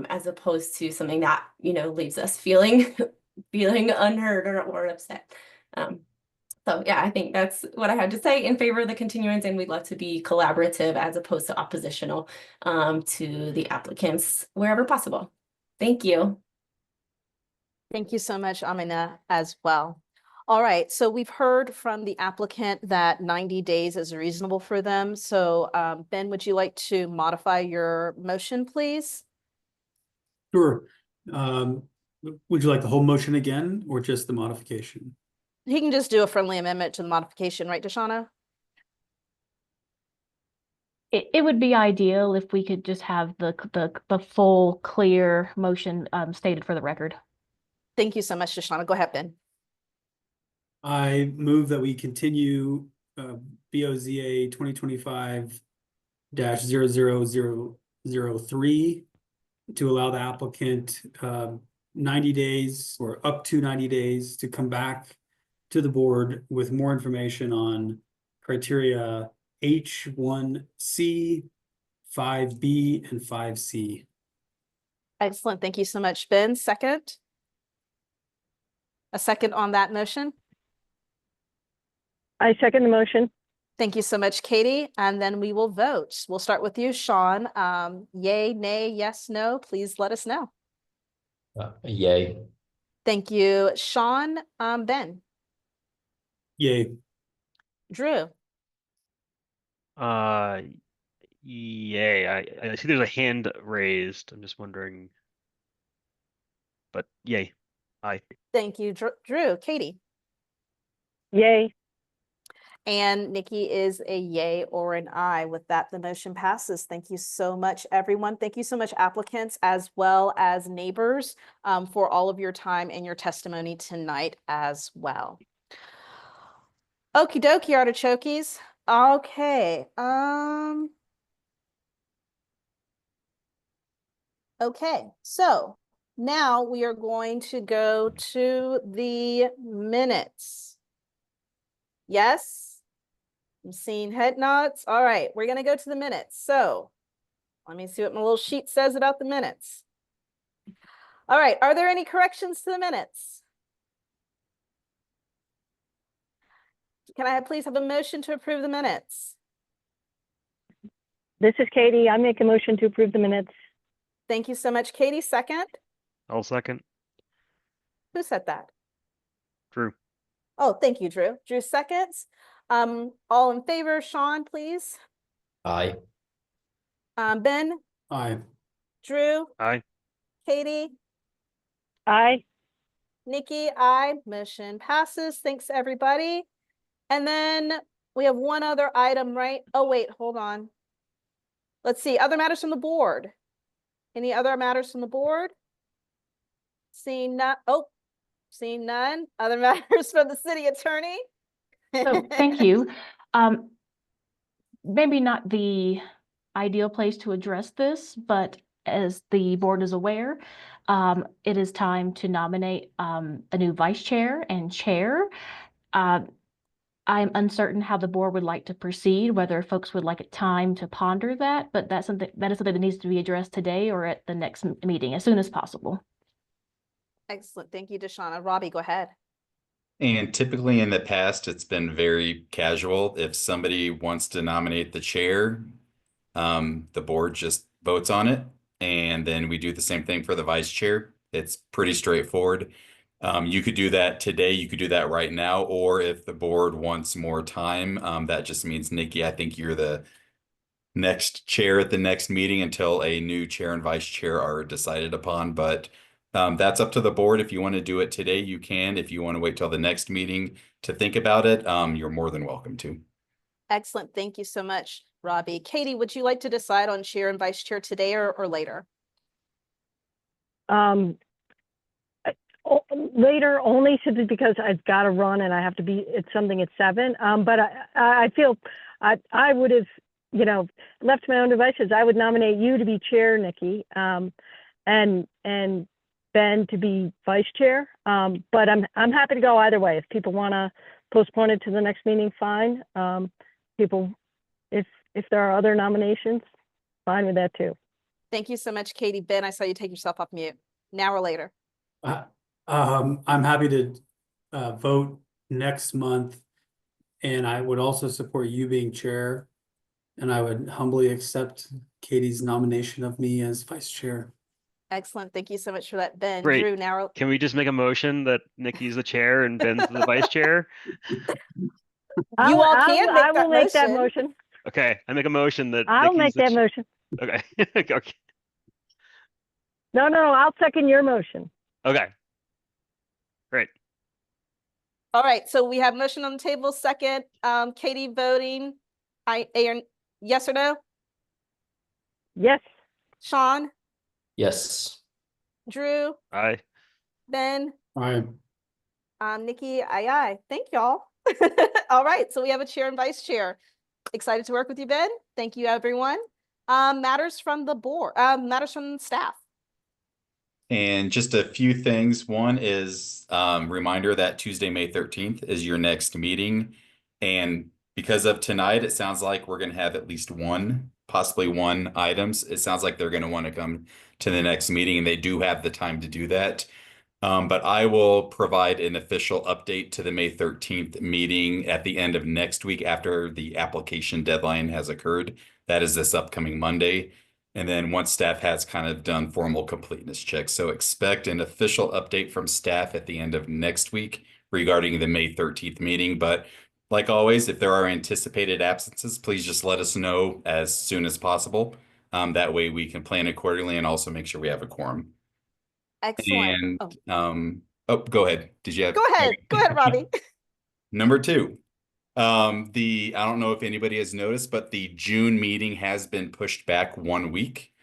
as opposed to something that, you know, leaves us feeling unheard or upset. So yeah, I think that's what I had to say in favor of the continuance, and we'd love to be collaborative as opposed to oppositional to the applicants wherever possible. Thank you. Thank you so much, Amina, as well. All right, so we've heard from the applicant that 90 days is reasonable for them. So Ben, would you like to modify your motion, please? Sure. Would you like the whole motion again or just the modification? He can just do a friendly amendment to the modification, right, Deshauna? It would be ideal if we could just have the full, clear motion stated for the record. Thank you so much, Deshauna. Go ahead, Ben. I move that we continue BOZA 2025-00003 to allow the applicant 90 days or up to 90 days to come back to the board with more information on criteria H1C, 5B, and 5C. Excellent. Thank you so much, Ben. Second? A second on that motion? I second the motion. Thank you so much, Katie. And then we will vote. We'll start with you, Sean. Yay, nay, yes, no, please let us know. Yay. Thank you, Sean. Ben. Yay. Drew. Yay. I see there's a hand raised. I'm just wondering. But yay. Aye. Thank you, Drew. Katie. Yay. And Nikki is a yay or an aye. With that, the motion passes. Thank you so much, everyone. Thank you so much, applicants, as well as neighbors, for all of your time and your testimony tonight as well. Okie dokie, artichokes. Okay. Okay, so now we are going to go to the minutes. Yes? I'm seeing head nods. All right, we're going to go to the minutes. So let me see what my little sheet says about the minutes. All right, are there any corrections to the minutes? Can I please have a motion to approve the minutes? This is Katie. I make a motion to approve the minutes. Thank you so much, Katie. Second? I'll second. Who said that? Drew. Oh, thank you, Drew. Drew seconds. All in favor, Sean, please. Aye. Ben? Aye. Drew? Aye. Katie? Aye. Nikki? Aye. Motion passes. Thanks, everybody. And then we have one other item, right? Oh, wait, hold on. Let's see, other matters from the board. Any other matters from the board? Seeing none. Oh, seeing none. Other matters from the city attorney? So thank you. Maybe not the ideal place to address this, but as the board is aware, it is time to nominate a new vice chair and chair. I'm uncertain how the board would like to proceed, whether folks would like time to ponder that, but that is something that needs to be addressed today or at the next meeting as soon as possible. Excellent. Thank you, Deshauna. Robbie, go ahead. And typically in the past, it's been very casual. If somebody wants to nominate the chair, the board just votes on it. And then we do the same thing for the vice chair. It's pretty straightforward. You could do that today, you could do that right now, or if the board wants more time, that just means, Nikki, I think you're the next chair at the next meeting until a new chair and vice chair are decided upon. But that's up to the board. If you want to do it today, you can. If you want to wait till the next meeting to think about it, you're more than welcome to. Excellent. Thank you so much, Robbie. Katie, would you like to decide on chair and vice chair today or later? Later, only simply because I've got to run and I have to be at something at 7. But I feel I would have, you know, left to my own devices. I would nominate you to be chair, Nikki, and Ben to be vice chair. But I'm happy to go either way. If people want to postpone it to the next meeting, fine. If there are other nominations, fine with that too. Thank you so much, Katie. Ben, I saw you take yourself off mute. Now or later. I'm happy to vote next month, and I would also support you being chair, and I would humbly accept Katie's nomination of me as vice chair. Excellent. Thank you so much for that, Ben. Great. Drew, now. Can we just make a motion that Nikki's the chair and Ben's the vice chair? I will make that motion. Okay, I make a motion that I'll Nikki's make the that motion. Okay. Okay. No, I'll second your motion. Okay. Great. All right, so we have motion on the table. Second, Katie voting. Aaron, yes or no? Yes. Sean? Yes. Drew? Aye. Ben? Aye. Nikki, aye. Thank y'all. All right, so we have a chair and vice chair. Excited to work with you, Ben. Thank you, everyone. Matters from the board, matters from staff. And just a few things. One is reminder that Tuesday, May 13th is your next meeting. And because of tonight, it sounds like we're going to have at least one, possibly one items. It sounds like they're going to want to come to the next meeting, and they do have the time to do that. But I will provide an official update to the May 13th meeting at the end of next week after the application deadline has occurred. That is this upcoming Monday. And then once staff has kind of done formal completeness checks. So expect an official update from staff at the end of next week regarding the May 13th meeting. But like always, if there are anticipated absences, please just let us know as soon as possible. That way we can plan accordingly and also make sure we have a quorum. Excellent. And go ahead. Did you have? Go ahead, Robbie. Number 2. I don't know if anybody has noticed, but the June meeting has been pushed back 1 week.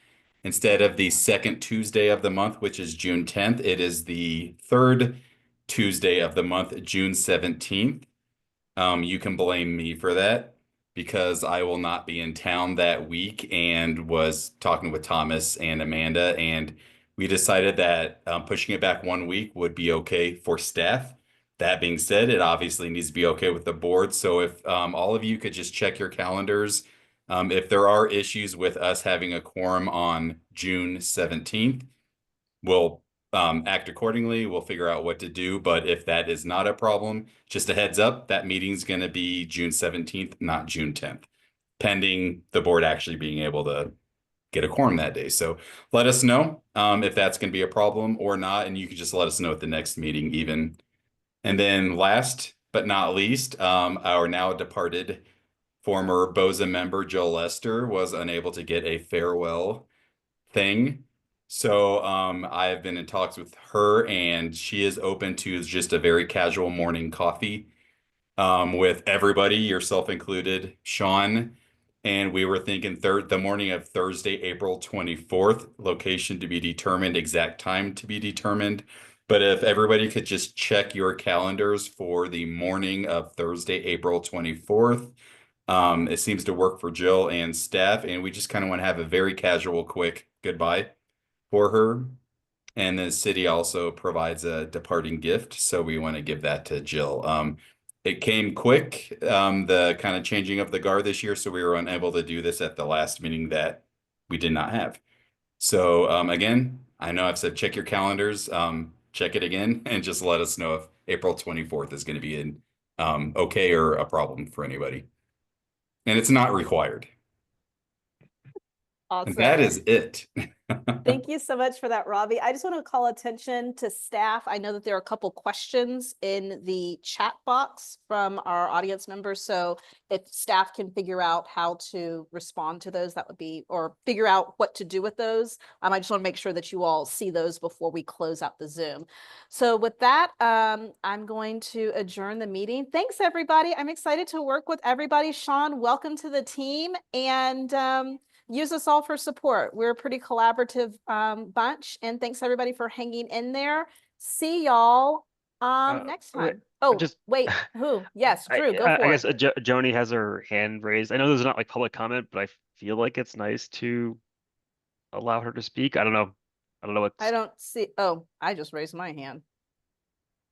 Instead of the second Tuesday of the month, which is June 10th, it is the third Tuesday of the month, June 17th. You can blame me for that because I will not be in town that week, and was talking with Thomas and Amanda, and we decided that pushing it back 1 week would be okay for staff. That being said, it obviously needs to be okay with the board. So if all of you could just check your calendars, if there are issues with us having a quorum on June 17th, we'll act accordingly. We'll figure out what to do. But if that is not a problem, just a heads up, that meeting's going to be June 17th, not June 10th, pending the board actually being able to get a quorum that day. So let us know if that's going to be a problem or not. And you can just let us know at the next meeting even. And then last but not least, our now departed former BOZA member, Jill Lester, was unable to get a farewell thing. So I have been in talks with her, and she is open to just a very casual morning coffee with everybody, yourself included, Sean. And we were thinking the morning of Thursday, April 24th, location to be determined, exact time to be determined. But if everybody could just check your calendars for the morning of Thursday, April 24th, it seems to work for Jill and staff. And we just kind of want to have a very casual, quick goodbye for her. And the city also provides a departing gift. So we want to give that to Jill. It came quick, the kind of changing of the guard this year. So we were unable to do this at the last meeting that we did not have. So again, I know I've said check your calendars. Check it again and just let us know if April 24th is going to be an okay or a problem for anybody. And it's not required. Awesome. That is it. Thank you so much for that, Robbie. I just want to call attention to staff. I know that there are a couple questions in the chat box from our audience members. So if staff can figure out how to respond to those, that would be, or figure out what to do with those. I just want to make sure that you all see those before we close out the Zoom. So with that, I'm going to adjourn the meeting. Thanks, everybody. I'm excited to work with everybody. Sean, welcome to the team. And use us all for support. We're a pretty collaborative bunch, and thanks everybody for hanging in there. See y'all next time. Oh, wait, who? Yes, Drew, go for I it. guess Joni has her hand raised. I know this is not like public comment, but I feel like it's nice to allow her to speak. I don't know what. I don't see. Oh, I just raised my hand.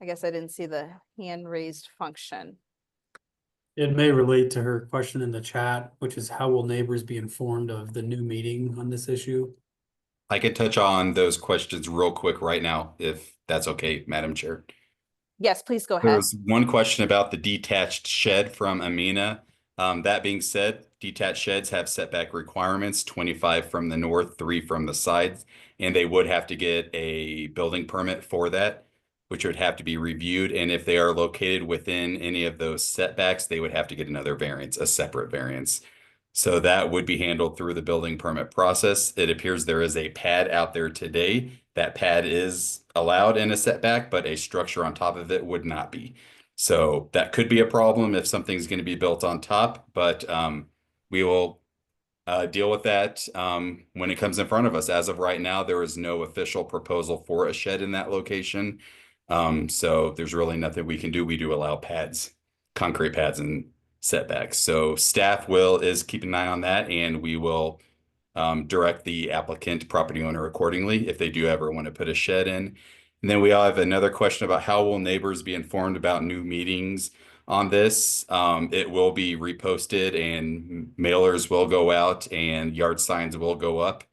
I guess I didn't see the hand raised function. It may relate to her question in the chat, which is how will neighbors be informed of the new meeting on this issue? I could touch on those questions real quick right now, if that's okay, Madam Chair. Yes, please go There ahead. was one question about the detached shed from Amina. That being said, detached sheds have setback requirements, 25 from the north, 3 from the sides, and they would have to get a building permit for that, which would have to be reviewed. And if they are located within any of those setbacks, they would have to get another variance, a separate variance. So that would be handled through the building permit process. It appears there is a pad out there today. That pad is allowed in a setback, but a structure on top of it would not be. So that could be a problem if something's going to be built on top, but we will deal with that when it comes in front of us. As of right now, there is no official proposal for a shed in that location. So there's really nothing we can do. We do allow pads, concrete pads and setbacks. So staff is keeping an eye on that, and we will direct the applicant property owner accordingly if they do ever want to put a shed in. And then we have another question about how will neighbors be informed about new meetings on this. It will be reposted and mailers will go out and yard signs will go up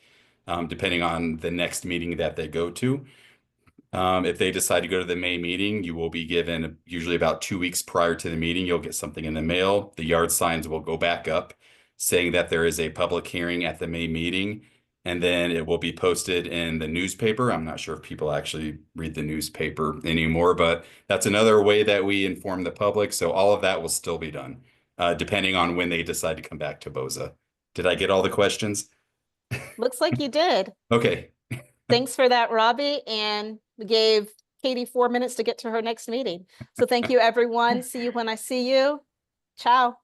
depending on the next meeting that they go to. If they decide to go to the May meeting, you will be given usually about 2 weeks prior to the meeting, you'll get something in the mail. The yard signs will go back up saying that there is a public hearing at the May meeting, and then it will be posted in the newspaper. I'm not sure if people actually read the newspaper anymore, but that's another way that we inform the public. So all of that will still be done, depending on when they decide to come back to Boza. Did I get all the questions? Looks like you did. Okay. Thanks for that, Robbie. And we gave Katie 4 minutes to get to her next meeting. So thank you, everyone. See you when I see you. Ciao.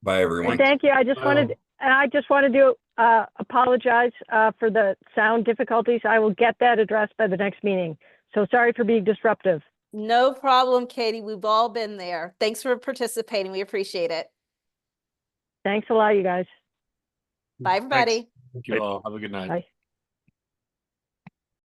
Bye, everyone. Thank you. I just wanted to apologize for the sound difficulties. I will get that addressed by the next meeting. So sorry for being disruptive. No problem, Katie. We've all been there. Thanks for participating. We appreciate it. Thanks a lot, you guys. Bye, everybody. Thank you all. Have a good night. Bye.